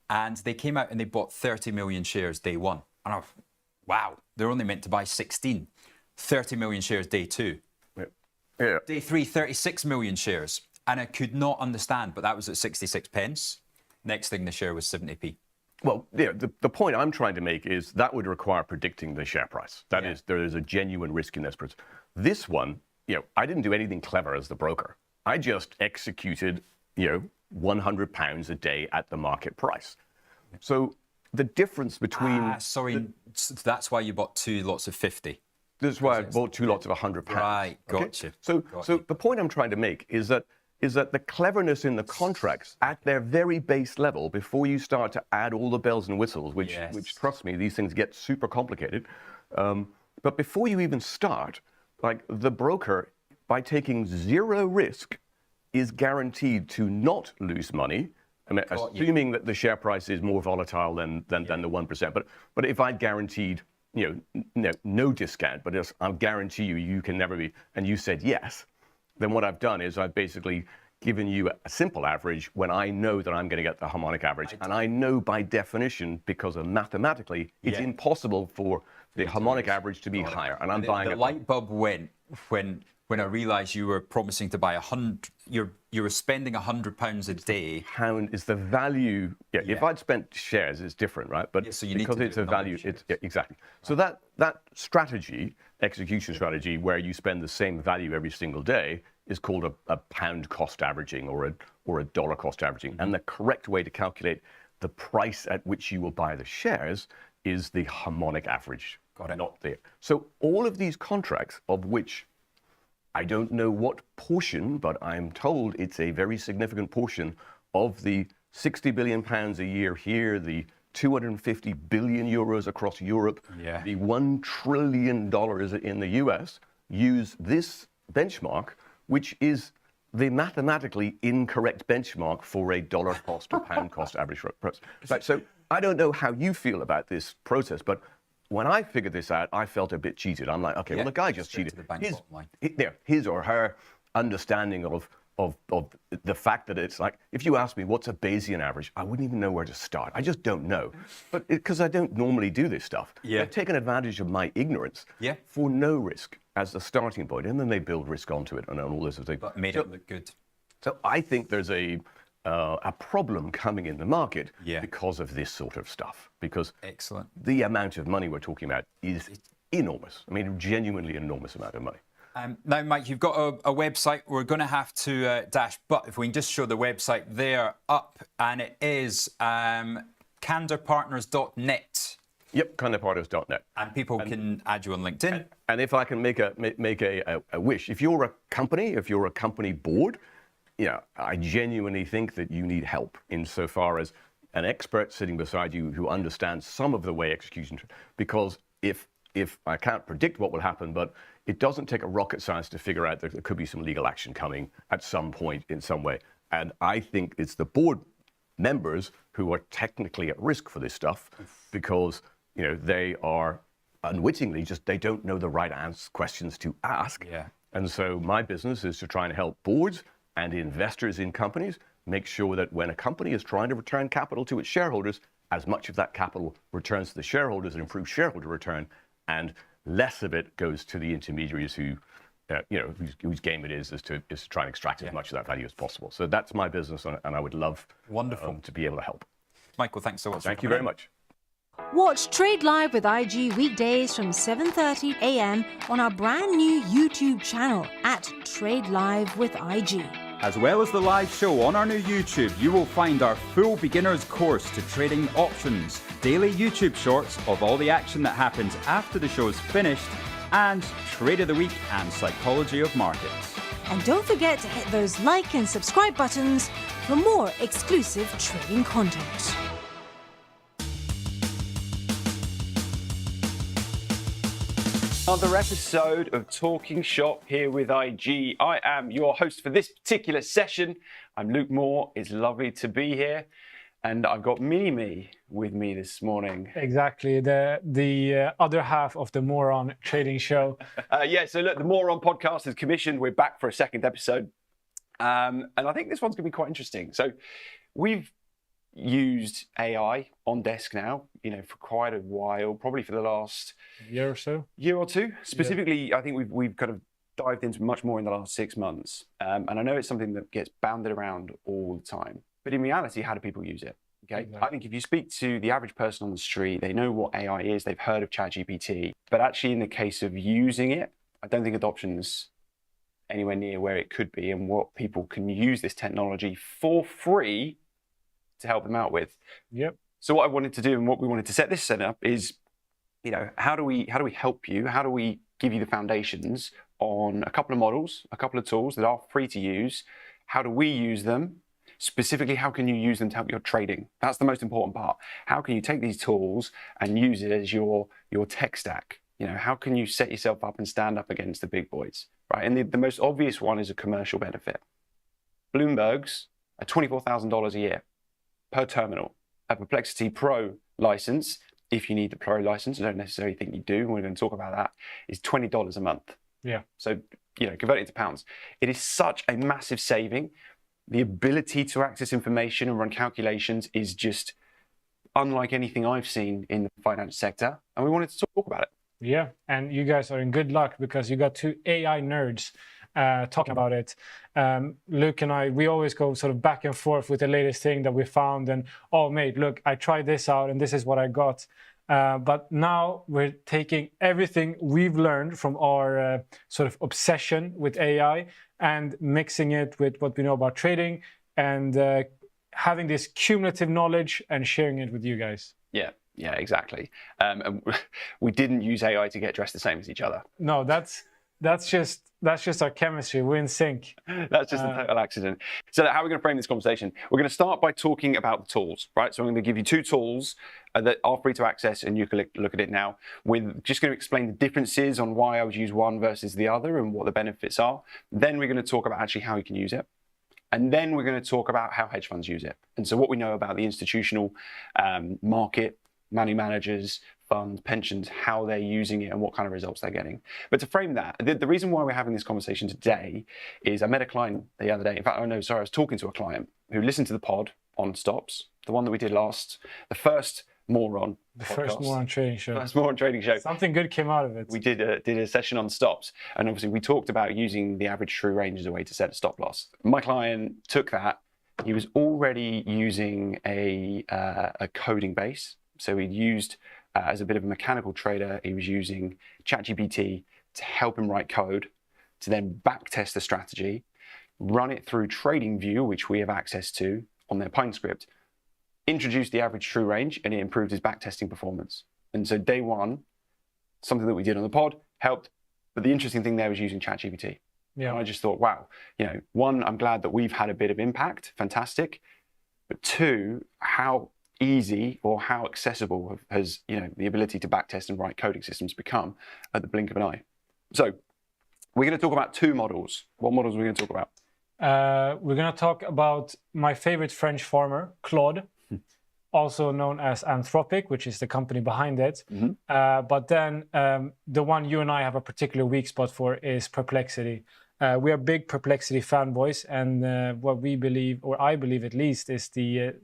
And they came out and they bought 30 million shares day one. And I was, wow, they're only meant to buy 16. 30 million shares day two. Yeah. Day three, 36 million shares. And I could not understand, but that was at 66 pence. Next thing, the share was 70p. Well, yeah, the point I'm trying to make is that would require predicting the share price. That is, there is a genuine risk in this. This one, I didn't do anything clever as the broker. I just executed, £100 a day at the market price. So the difference between... Sorry, that's why you bought 2 lots of 50. This is why I bought 2 lots of £100. Right, gotcha. Okay? So the point I'm trying to make is that the cleverness in the contracts at their very base level, before you start to add all the bells and whistles, which trust me, these things get super complicated. But before you even start, like the broker, by taking 0 risk, is guaranteed to not lose money. I mean, assuming that the share price is more volatile than the 1%. But if I guaranteed, no discount, but I'll guarantee you can never be, and you said yes, then what I've done is I've basically given you a simple average when I know that I'm going to get the harmonic average. And I know by definition, because of mathematically, it's impossible for the harmonic average to be higher. And I'm buying the light bulb went when when I realised you were promising to buy you were spending £100 a day. Pound is the value. Yeah, if I'd spent shares, it's different, right? But Yeah, so you need because to it's do a a number value, of shares. it's exactly. So that strategy, execution strategy, where you spend the same value every single day, is called a pound cost averaging or a dollar cost averaging. And the correct way to calculate the price at which you will buy the shares is the harmonic average. Got it. Not there. So all of these contracts, of which I don't know what portion, but I'm told it's a very significant portion of the 60 billion pounds a year here, the 250 billion euros across Europe, the $1 trillion in the US, use this benchmark, which is the mathematically incorrect benchmark for a dollar cost or pound cost average price. Right, so I don't know how you feel about this process, but when I figured this out, I felt a bit cheated. I'm like, okay, well, the guy just cheated. His or her understanding of the fact that it's like, if you ask me what's a Bayesian average, I wouldn't even know where to start. I just don't know. But because I don't normally do this stuff, they've taken advantage of my ignorance for no risk as the starting point, and then they build risk onto it and all this sort of thing. But made it look good. So I think there's a problem coming in the market because of this sort of stuff. Because the amount of money we're talking about is enormous. I mean, genuinely enormous amount of money. Now, Mike, you've got a website. We're going to have to dash, but if we can just show the website there up, and it is candorpartners.net. Yep, candorpartners.net. And people can add you on LinkedIn. And if I can make a wish, if you're a company board, I genuinely think that you need help insofar as an expert sitting beside you who understands some of the way execution, because if I can't predict what will happen, but it doesn't take a rocket science to figure out that there could be some legal action coming at some point in some way. And I think it's the board members who are technically at risk for this stuff because, they are unwittingly they don't know the right questions to ask. And so my business is to try and help boards and investors in companies make sure that when a company is trying to return capital to its shareholders, as much of that capital returns to the shareholders and improves shareholder return, and less of it goes to the intermediaries who, whose game it is to try and extract as much of that value as possible. So that's my business, and I would love to be able to help. Michael, thanks so much. Thank you very much. Watch Trade Live with IG weekdays from 7:30 a.m. on our brand new YouTube channel at Trade Live with IG. As well as the live show on our new YouTube, you will find our full beginner's course to trading options, daily YouTube shorts of all the action that happens after the show is finished, and Trade of the Week and Psychology of Markets. And don't forget to hit those like and subscribe buttons for more exclusive trading content. Another episode of Talking Shop here with IG. I am your host for this particular session. I'm Luke Moore. It's lovely to be here. And I've got Mini-Me with me this morning. Exactly, the other half of the Moron Trading Show. So look, the Moron podcast is commissioned. We're back for a second episode. And I think this one's going to be quite interesting. So we've used AI on desk now, for quite a while, probably for the last year or two. Specifically, I think we've kind of dived into much more in the last 6 months. And I know it's something that gets bounded around all the time. But in reality, how do people use it? Okay, exactly. I think if you speak to the average person on the street, they know what AI is, they've heard of ChatGPT. But actually, in the case of using it, I don't think adoption's anywhere near where it could be and what people can use this technology for free to help them out with. Yep. So what I wanted to do and what we wanted to set this up is, how do we help you? How do we give you the foundations on a couple of models, a couple of tools that are free to use? How do we use them? Specifically, how can you use them to help your trading? That's the most important part. How can you take these tools and use it as your tech stack? How can you set yourself up and stand up against the big boys, right? And the most obvious one is a commercial benefit. Bloomberg's are $24,000 a year per terminal. A Perplexity Pro license, if you need the Pro license, I don't necessarily think you do, we're going to talk about that, is $20 a month. Yeah. So, convert it to pounds. It is such a massive saving. The ability to access information and run calculations is just unlike anything I've seen in the finance sector. And we wanted to talk about it. Yeah, and you guys are in good luck because you got two AI nerds talking about it. Luke and I, we always go sort of back and forth with the latest thing that we found, and oh mate, look, I tried this out and this is what I got. But now we're taking everything we've learned from our sort of obsession with AI and mixing it with what we know about trading, and having this cumulative knowledge and sharing it with you guys. Yeah, exactly. And we didn't use AI to get dressed the same as each other. No, that's just our chemistry. We're in sync. That's just a total accident. So how are we going to frame this conversation? We're going to start by talking about the tools, right? So I'm going to give you 2 tools that are free to access, and you can look at it now. We're just going to explain the differences on why I would use one versus the other and what the benefits are. Then we're going to talk about actually how you can use it. And then we're going to talk about how hedge funds use it. And so what we know about the institutional market, money managers, funds, pensions, how they're using it and what kind of results they're getting. But to frame that, the reason why we're having this conversation today is I met a client the other day. In fact, I was talking to a client who listened to the pod on stops, the one that we did last, the first Moron The podcast. first Moron Trading Show. First Moron Trading Show. Something good came out of it. We did a session on stops, and obviously we talked about using the average true range as a way to set a stop loss. My client took that. He was already using a coding base. So he used, as a bit of a mechanical trader, he was using ChatGPT to help him write code, to then backtest the strategy, run it through TradingView, which we have access to on their Pine script, introduce the average true range, and it improved his backtesting performance. And so day one, something that we did on the pod helped. But the interesting thing there was using ChatGPT. Yeah. And I just thought, wow, one, I'm glad that we've had a bit of impact, fantastic. But 2, how easy or how accessible has the ability to backtest and write coding systems become at the blink of an eye. So we're going to talk about 2 models. What models are we going to talk about? We're going to talk about my favorite French farmer, Claude, also known as Anthropic, which is the company behind it. Mm-hmm. But then the one you and I have a particular weak spot for is Perplexity. We are big Perplexity fanboys, and what we believe, or I believe at least, is the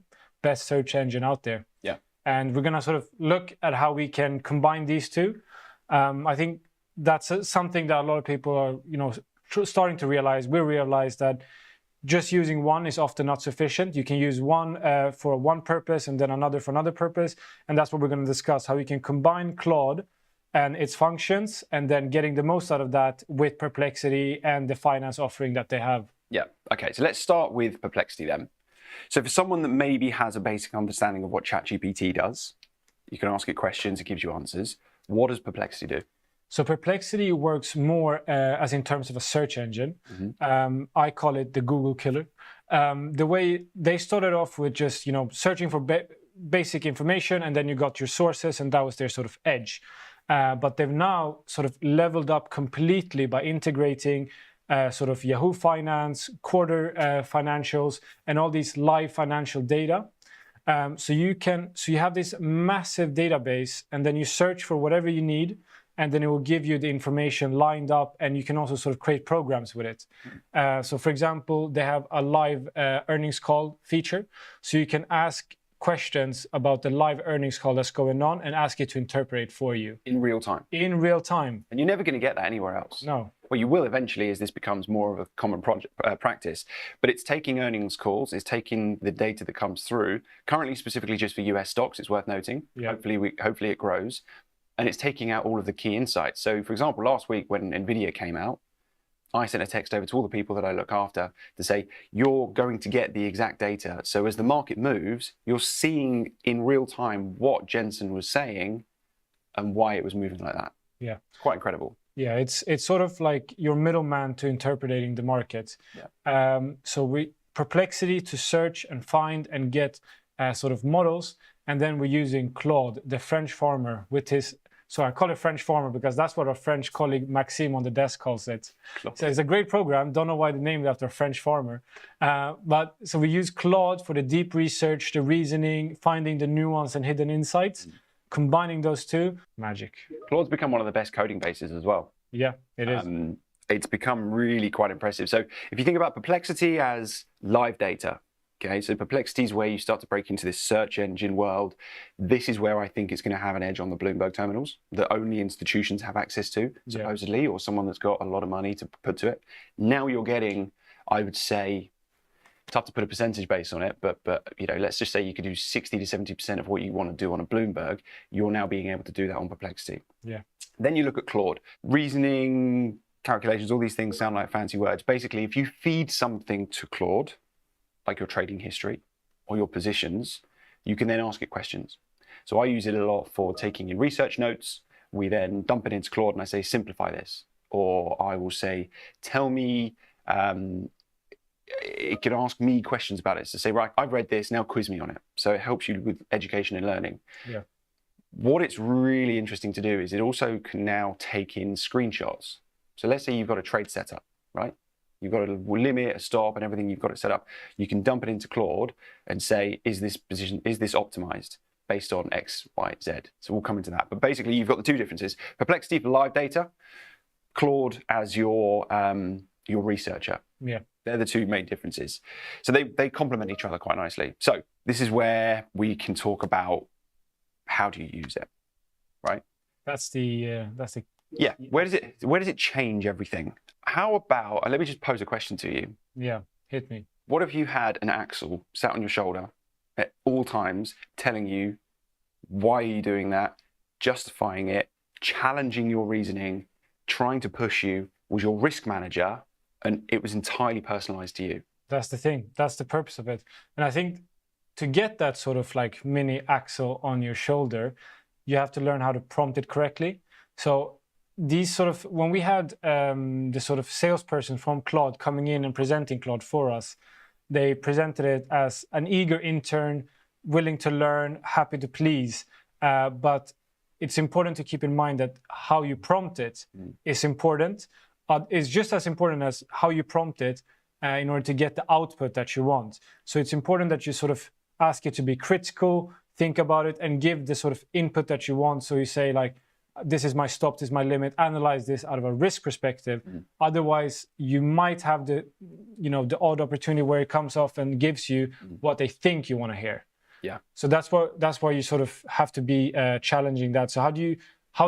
best search engine out there. Yeah. And we're going to sort of look at how we can combine these two. I think that's something that a lot of people are, starting to realize. We realize that just using one is often not sufficient. You can use one for one purpose and then another for another purpose. And that's what we're going to discuss, how we can combine Claude and its functions, and then getting the most out of that with Perplexity and the finance offering that they have. Yeah. Okay. So let's start with Perplexity then. So for someone that maybe has a basic understanding of what ChatGPT does, you can ask it questions, it gives you answers. What does Perplexity do? So Perplexity works more as in terms of a search engine. Mm-hmm. I call it the Google killer. The way they started off with just searching for basic information, and then you got your sources, and that was their sort of edge. But they've now sort of leveled up completely by integrating sort of Yahoo Finance, quarter financials, and all these live financial data. So you have this massive database, and then you search for whatever you need, and then it will give you the information lined up, and you can also sort of create programs with it. So for example, they have a live earnings call feature. So you can ask questions about the live earnings call that's going on and ask it to interpret it for you. In real time. In real time. And you're never going to get that anywhere else. No. Well, you will eventually as this becomes more of a common practice. But it's taking earnings calls, it's taking the data that comes through, currently specifically just for US stocks, it's worth noting. Yeah. Hopefully it grows. And it's taking out all of the key insights. So for example, last week when NVIDIA came out, I sent a text over to all the people that I look after to say, you're going to get the exact data. So as the market moves, you're seeing in real time what Jensen was saying and why it was moving like that. Yeah. It's quite incredible. Yeah, it's sort of like your middleman to interpreting the market. Yeah. So Perplexity to search and find and get sort of models. And then we're using Claude, the French farmer, with his... So I call it French farmer because that's what our French colleague Maxime on the desk calls it. Claude. So it's a great program. Don't know why they named it after a French farmer. But so we use Claude for the deep research, the reasoning, finding the nuance and hidden insights. Combining those two, magic. Claude's become one of the best coding bases as well. Yeah, it is. It's become really quite impressive. So if you think about Perplexity as live data, Okay, so Perplexity is where you start to break into this search engine world. This is where I think it's going to have an edge on the Bloomberg terminals that only institutions have access to, supposedly, or someone that's got a lot of money to put to it. Now you're getting, I would say, tough to put a percentage base on it, but let's just say you could do 60 to 70% of what you want to do on a Bloomberg. You're now being able to do that on Perplexity. Yeah. Then you look at Claude. Reasoning, calculations, all these things sound like fancy words. Basically, if you feed something to Claude, like your trading history or your positions, you can then ask it questions. So I use it a lot for taking in research notes. We then dump it into Claude and I say, simplify this. Or I will say, tell me, it can ask me questions about it. So say, right, I've read this, now quiz me on it. So it helps you with education and learning. Yeah. What it's really interesting to do is it also can now take in screenshots. So let's say you've got a trade set up, right? You've got a limit, a stop, and everything. You've got it set up. You can dump it into Claude and say, is this optimized based on X, Y, Z? So we'll come into that. But basically, you've got the two differences: Perplexity for live data, Claude as your researcher. Yeah, they're the two main differences. So they complement each other quite nicely. So this is where we can talk about how do you use it, right? That's the yeah. Where does it change everything? How about, and let me just pose a question to you. Yeah, hit me. What if you had an axle sat on your shoulder at all times telling you why are you doing that, justifying it, challenging your reasoning, trying to push you, was your risk manager, and it was entirely personalized to you? That's the thing. That's the purpose of it. And I think to get that sort of like mini axle on your shoulder, you have to learn how to prompt it correctly. So these sort of, when we had the sort of salesperson from Claude coming in and presenting Claude for us, they presented it as an eager intern, willing to learn, happy to please. But it's important to keep in mind that how you prompt it is important. It's just as important as how you prompt it in order to get the output that you want. So it's important that you sort of ask it to be critical, think about it, and give the sort of input that you want. So you say like, this is my stop, this is my limit, analyze this out of a risk perspective. Otherwise, you might have the odd opportunity where it comes off and gives you what they think you want to hear. Yeah. So that's why you sort of have to be challenging that. So how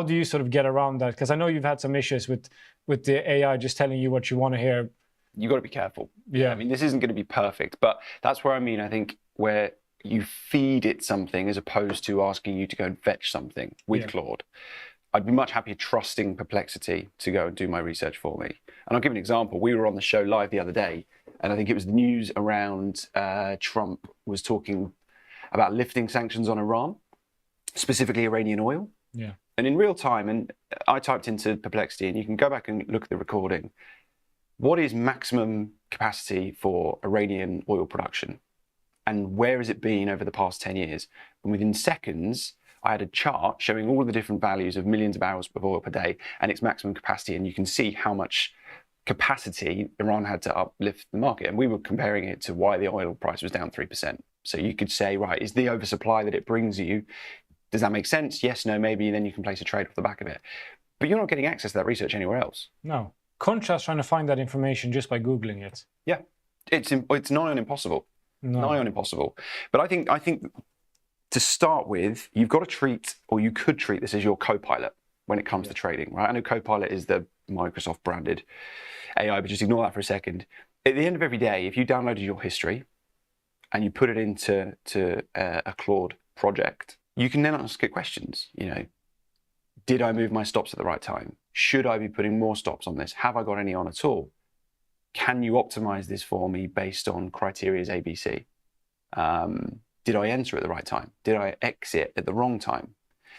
do you sort of get around that? Because I know you've had some issues with the AI just telling you what you want to hear. You got to be careful. Yeah. I mean, this isn't going to be perfect, but that's where I think where you feed it something as opposed to asking you to go and fetch something with Claude. I'd be much happier trusting Perplexity to go and do my research for me. And I'll give an example. We were on the show live the other day, and I think it was the news around Trump was talking about lifting sanctions on Iran, specifically Iranian oil. Yeah. And in real time, and I typed into Perplexity, and you can go back and look at the recording. What is maximum capacity for Iranian oil production? And where has it been over the past 10 years? And within seconds, I had a chart showing all of the different values of millions of barrels of oil per day and its maximum capacity. And you can see how much capacity Iran had to uplift the market. And we were comparing it to why the oil price was down 3%. So you could say, right, is the oversupply that it brings you, does that make sense? Yes, no, maybe, and then you can place a trade off the back of it. But you're not getting access to that research anywhere else. No. Contrast trying to find that information just by Googling it. Yeah, it's nigh on impossible. No. Nigh on impossible. But I think to start with, you've got to treat, or you could treat this as your co-pilot when it comes to trading, right? I know Copilot is the Microsoft branded AI, but just ignore that for a second. At the end of every day, if you downloaded your history and you put it into a Claude project, you can then ask it questions. Did I move my stops at the right time? Should I be putting more stops on this? Have I got any on at all? Can you optimize this for me based on criteria ABC? Did I enter at the right time? Did I exit at the wrong time?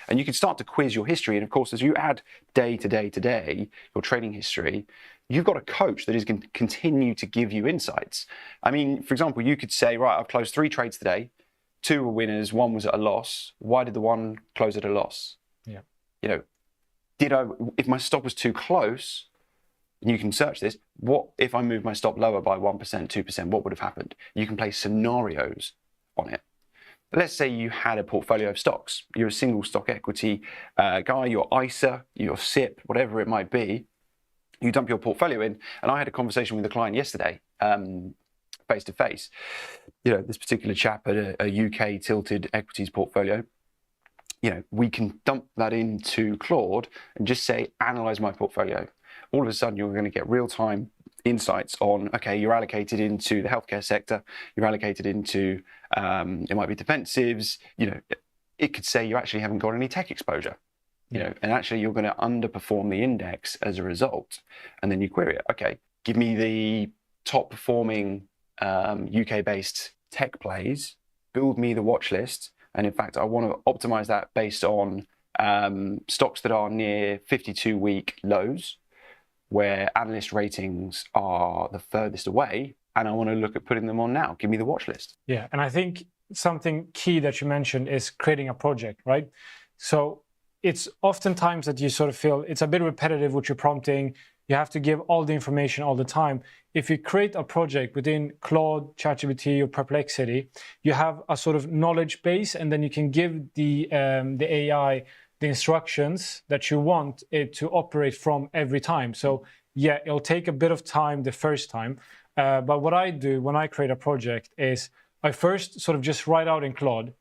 And you can start to quiz your history. And of course, as you add day to day to day, your trading history, you've got a coach that is going to continue to give you insights. I mean, for example, you could say, right, I've closed 3 trades today. 2 were winners, 1 was at a loss. Why did the one close at a loss? Yeah. If my stop was too close, and you can search this, what if I moved my stop lower by 1%, 2%, what would have happened? You can place scenarios on it. But let's say you had a portfolio of stocks. You're a single stock equity guy, your ISA, your SIP, whatever it might be. You dump your portfolio in, and I had a conversation with a client yesterday, face to face. You know, this particular chap at a UK tilted equities portfolio, you know, we can dump that into Claude and just say, analyze my portfolio. All of a sudden, you're going to get real-time insights on, okay, you're allocated into the healthcare sector, you're allocated into, it might be defensives, you know, it could say you actually haven't got any tech exposure, you know, and actually you're going to underperform the index as a result. And then you query it, okay, give me the top performing UK-based tech plays, build me the watch list, and in fact, I want to optimize that based on stocks that are near 52-week lows, where analyst ratings are the furthest away, and I want to look at putting them on now. Give me the watch list. Yeah, and I think something key that you mentioned is creating a project, right? So it's oftentimes that you sort of feel it's a bit repetitive what you're prompting. You have to give all the information all the time. If you create a project within Claude, ChatGPT, or Perplexity, you have a sort of knowledge base, and then you can give the AI the instructions that you want it to operate from every time. So yeah, it'll take a bit of time the first time. But what I do when I create a project is I first sort of just write out in Claude,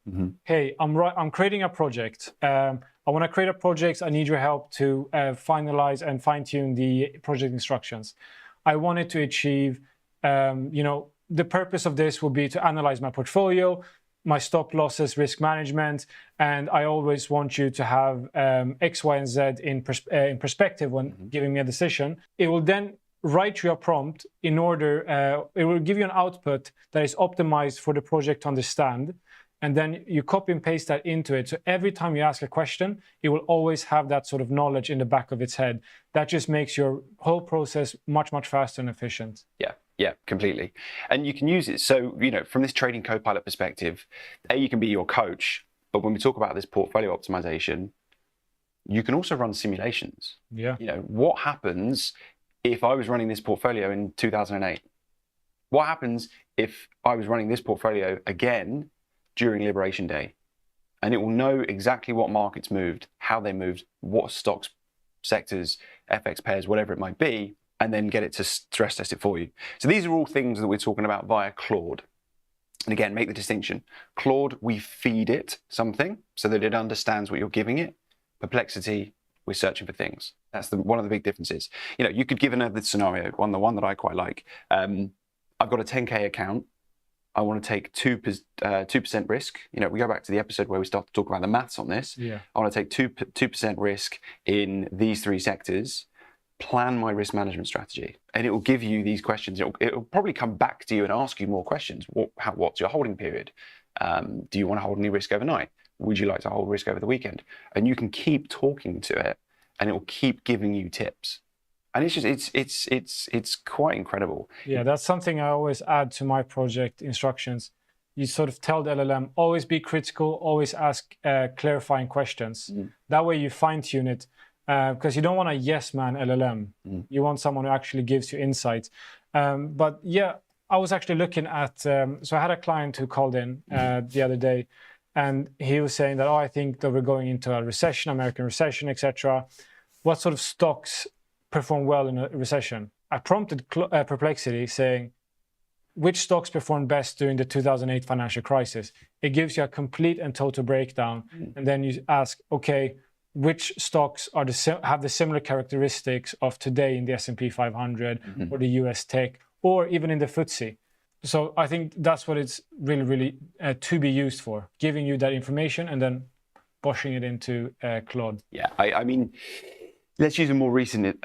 hey, I'm creating a project. I want to create a project. I need your help to finalize and fine tune the project instructions. I want it to achieve, you know, the purpose of this will be to analyze my portfolio, my stop losses, risk management, and I always want you to have X, Y, and Z in perspective when giving me a decision. It will then write you a prompt in order, it will give you an output that is optimized for the project to understand, and then you copy and paste that into it. So every time you ask a question, it will always have that sort of knowledge in the back of its head. That just makes your whole process much, much faster and efficient. Yeah, completely. And you can use it. So, you know, from this trading co-pilot perspective, you can be your coach, but when we talk about this portfolio optimization, you can also run simulations. Yeah. You know, what happens if I was running this portfolio in 2008? What happens if I was running this portfolio again during Liberation Day? And it will know exactly what markets moved, how they moved, what stocks, sectors, FX pairs, whatever it might be, and then get it to stress test it for you. So these are all things that we're talking about via Claude. And again, make the distinction. Claude, we feed it something so that it understands what you're giving it. Perplexity, we're searching for things. That's one of the big differences. You know, you could give another scenario, the one that I quite like. I've got a 10K account. I want to take 2% risk. You know, we go back to the episode where we start to talk about the maths on this. Yeah. I want to take 2% risk in these 3 sectors. Plan my risk management strategy, and it will give you these questions. It'll probably come back to you and ask you more questions. What's your holding period? Do you want to hold any risk overnight? Would you like to hold risk over the weekend? And you can keep talking to it, and it will keep giving you tips. And it's just it's quite incredible. Yeah, that's something I always add to my project instructions. You sort of tell the LLM, always be critical, always ask clarifying questions. That way you fine tune it. Because you don't want a yes man LLM. You want someone who actually gives you insights. But yeah, I was actually looking at, so I had a client who called in the other day, and he was saying that, I think that we're going into a recession, American recession, etc. What sort of stocks perform well in a recession? I prompted Perplexity saying, which stocks performed best during the 2008 financial crisis? It gives you a complete and total breakdown. And then you ask, okay, which stocks are have the similar characteristics of today in the S&P 500 or the US tech, or even in the FTSE. So I think that's what it's really to be used for, giving you that information and then pushing it into Claude. Yeah, I mean, let's use a more recent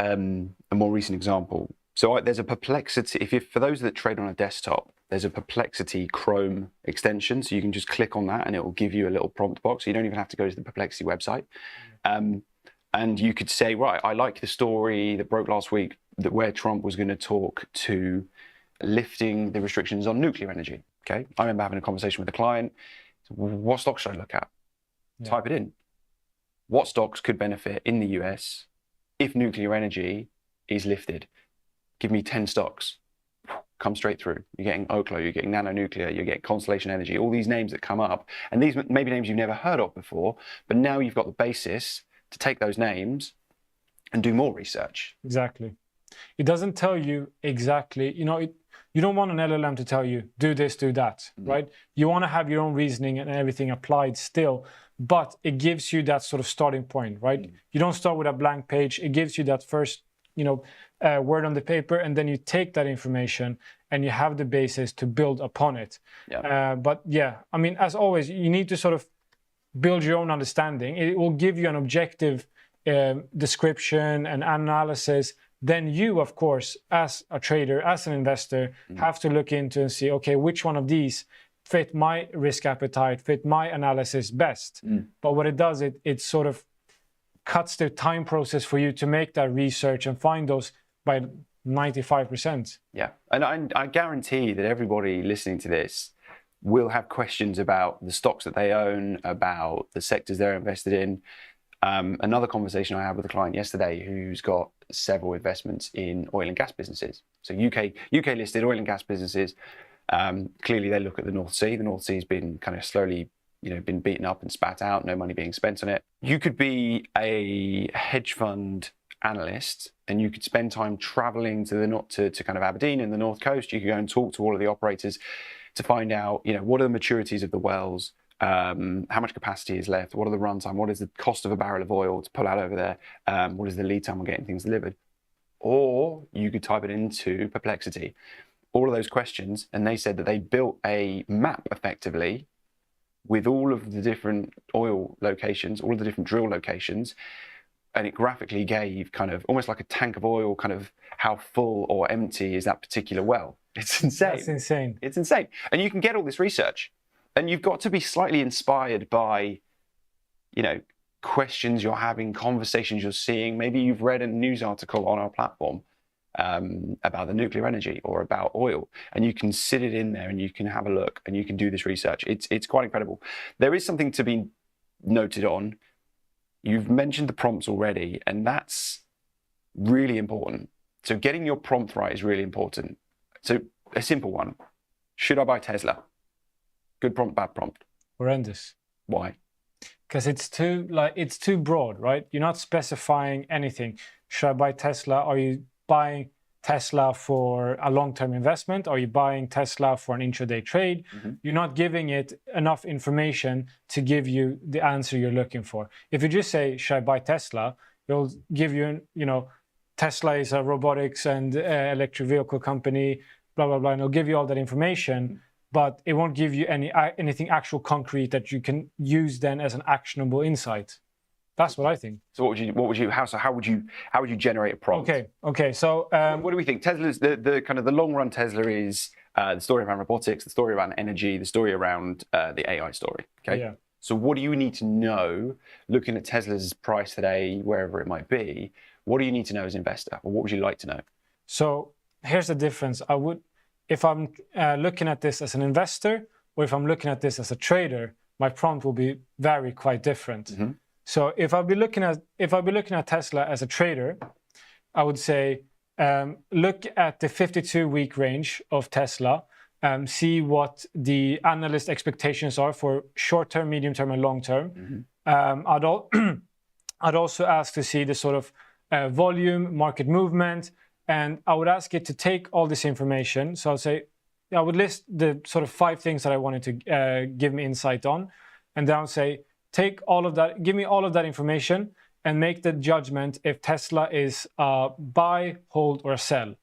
example. So there's a Perplexity. For those that trade on a desktop, there's a Perplexity Chrome extension, so you can just click on that and it will give you a little prompt box. So you don't even have to go to the Perplexity website. And you could say, right, I like the story that broke last week where Trump was going to talk to lifting the restrictions on nuclear energy. Okay, I remember having a conversation with a client. What stocks should I look at? Yeah. Type it in. What stocks could benefit in the US if nuclear energy is lifted? Give me 10 stocks. Come straight through. You're getting Oklo, you're getting Nano Nuclear, you're getting Constellation Energy, all these names that come up. And these may be names you've never heard of before, but now you've got the basis to take those names and do more research. Exactly. It doesn't tell you exactly, you don't want an LLM to tell you, do this, do that, right? You want to have your own reasoning and everything applied still, but it gives you that sort of starting point, right? You don't start with a blank page. It gives you that first, word on the paper, and then you take that information and you have the basis to build upon it. But yeah, I mean, as always, you need to sort of build your own understanding. It will give you an objective description and analysis. Then you, of course, as a trader, as an investor, have to look into and see, okay, which one of these fit my risk appetite, fit my analysis best. But what it does, it sort of cuts the time process for you to make that research and find those by 95%. Yeah, and I guarantee that everybody listening to this will have questions about the stocks that they own, about the sectors they're invested in. Another conversation I had with a client yesterday who's got several investments in oil and gas businesses. So UK listed oil and gas businesses. Clearly they look at the North Sea. The North Sea has been kind of slowly, been beaten up and spat out, no money being spent on it. You could be a hedge fund analyst and you could spend time traveling to kind of Aberdeen in the North Coast. You could go and talk to all of the operators to find out, what are the maturities of the wells, how much capacity is left, what are the runtime, what is the cost of a barrel of oil to pull out over there, what is the lead time on getting things delivered. Or you could type it into Perplexity, all of those questions, and they said that they built a map effectively with all of the different oil locations, all of the different drill locations, and it graphically gave kind of almost like a tank of oil, kind of how full or empty is that particular well. It's insane. That's insane. It's insane. And you can get all this research, and you've got to be slightly inspired by, questions you're having, conversations you're seeing. Maybe you've read a news article on our platform about the nuclear energy or about oil, and you can sit it in there and you can have a look and you can do this research. It's quite incredible. There is something to be noted on. You've mentioned the prompts already, and that's really important. So getting your prompt right is really important. So a simple one: should I buy Tesla? Good prompt, bad prompt. Horrendous. Why? Because it's too broad, right? You're not specifying anything. Should I buy Tesla? Are you buying Tesla for a long-term investment? Are you buying Tesla for an intraday trade? You're not giving it enough information to give you the answer you're looking for. If you just say, should I buy Tesla? It'll give you, Tesla is a robotics and electric vehicle company, blah, blah, blah, and it'll give you all that information, but it won't give you anything actual concrete that you can use then as an actionable insight. That's what I think. So how would you generate a prompt? Okay. So what do we think? Tesla's the kind of the long run Tesla is the story around robotics, the story around energy, the story around the AI story. Okay. Yeah. So what do you need to know, looking at Tesla's price today, wherever it might be? What do you need to know as an investor, or what would you like to know? So here's the difference. If I'm looking at this as an investor, or if I'm looking at this as a trader, my prompt will be quite different. So if I'll be looking at Tesla as a trader, I would say look at the 52-week range of Tesla, see what the analyst expectations are for short-term, medium-term, and long-term. I'd also ask to see the sort of volume, market movement, and I would ask it to take all this information. So I would list the sort of 5 things that I wanted to give me insight on, and then I'll say, take all of that, give me all of that information, and make the judgment if Tesla is a buy, hold, or a sell.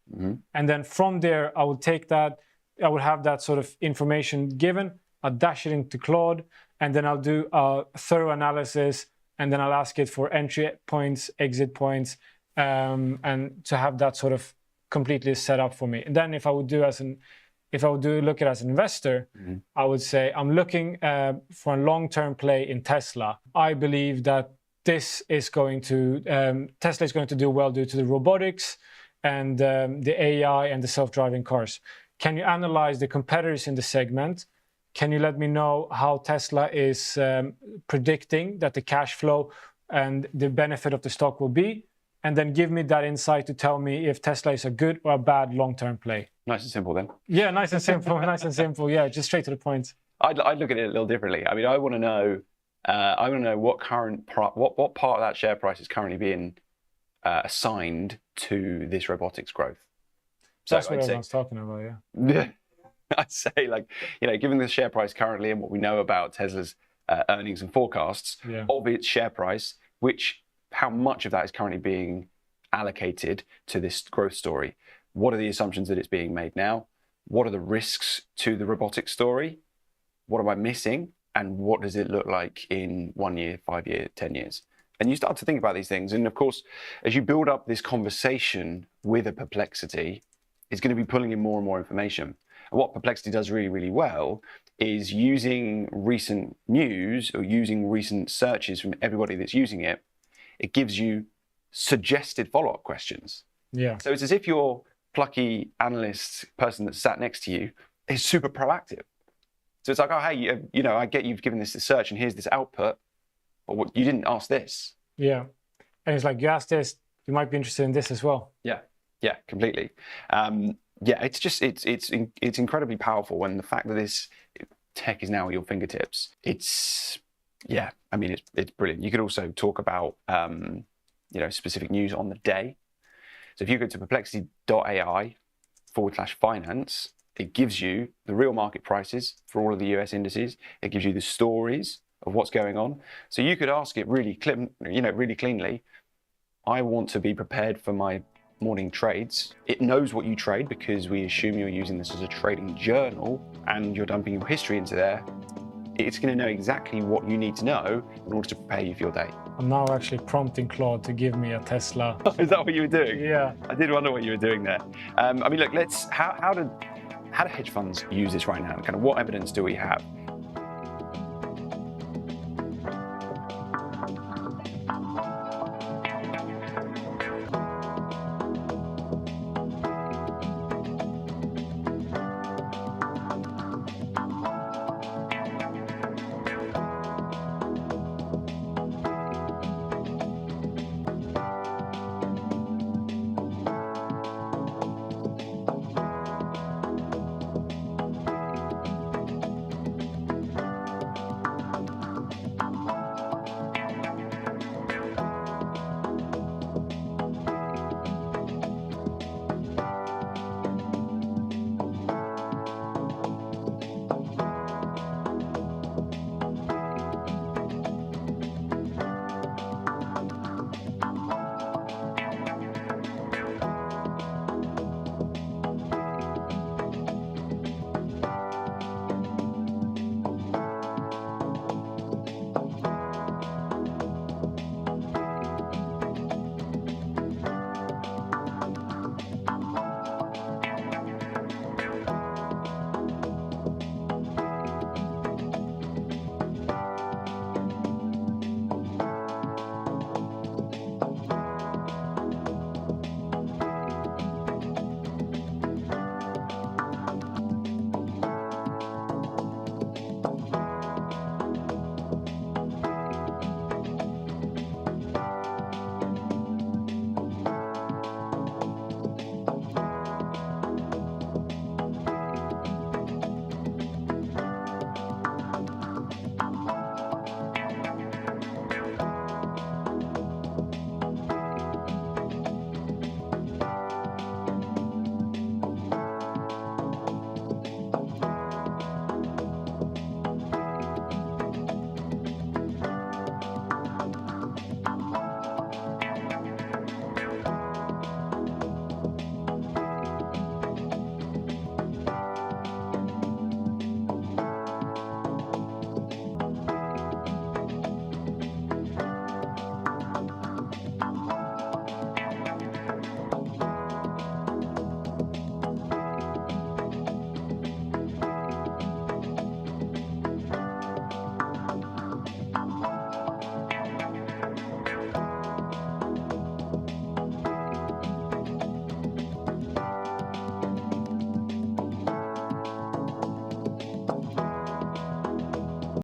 And then from there, I would take that, I would have that sort of information given, I'll dash it into Claude, and then I'll do a thorough analysis, and then I'll ask it for entry points, exit points, and to have that sort of completely set up for me. And then if I would look at it as an investor, I would say I'm looking for a long-term play in Tesla. I believe that Tesla is going to do well due to the robotics and the AI and the self-driving cars. Can you analyze the competitors in the segment? Can you let me know how Tesla is predicting that the cash flow and the benefit of the stock will be? And then give me that insight to tell me if Tesla is a good or a bad long-term play. Nice and simple then. Yeah, nice and simple, nice and simple. Yeah, just straight to the point. I'd look at it a little differently. I mean, I want to know what part of that share price is currently being assigned to this robotics growth. So That's what everyone's talking about, yeah. Yeah, I'd say, like, you know, given the share price currently and what we know about Tesla's earnings and forecasts of its share price, how much of that is currently being allocated to this growth story? What are the assumptions that it's being made now? What are the risks to the robotics story? What am I missing? And what does it look like in 1 year, 5 years, 10 years? And you start to think about these things. And of course, as you build up this conversation with a Perplexity, it's going to be pulling in more and more information. And what Perplexity does really, really well is using recent news or using recent searches from everybody that's using it. It gives you suggested follow-up questions. Yeah. So it's as if your plucky analyst person that sat next to you is super proactive. So it's like, oh, hey, you know, I get you've given this search and here's this output, but what, you didn't ask this. Yeah. And it's like, you asked this, you might be interested in this as well. Yeah. Yeah, completely. Yeah, it's just, it's incredibly powerful. And the fact that this tech is now at your fingertips, yeah, I mean, it's brilliant. You could also talk about, you know, specific news on the day. So if you go to perplexity.ai/finance, it gives you the real market prices for all of the US indices. It gives you the stories of what's going on. So you could ask it really cleanly, I want to be prepared for my morning trades. It knows what you trade because we assume you're using this as a trading journal and you're dumping your history into there. It's going to know exactly what you need to know in order to prepare you for your day. I'm now actually prompting Claude to give me a Tesla. Is that what you were doing? Yeah. I did wonder what you were doing there. I mean, look, how do hedge funds use this right now? Kind of what evidence do we have?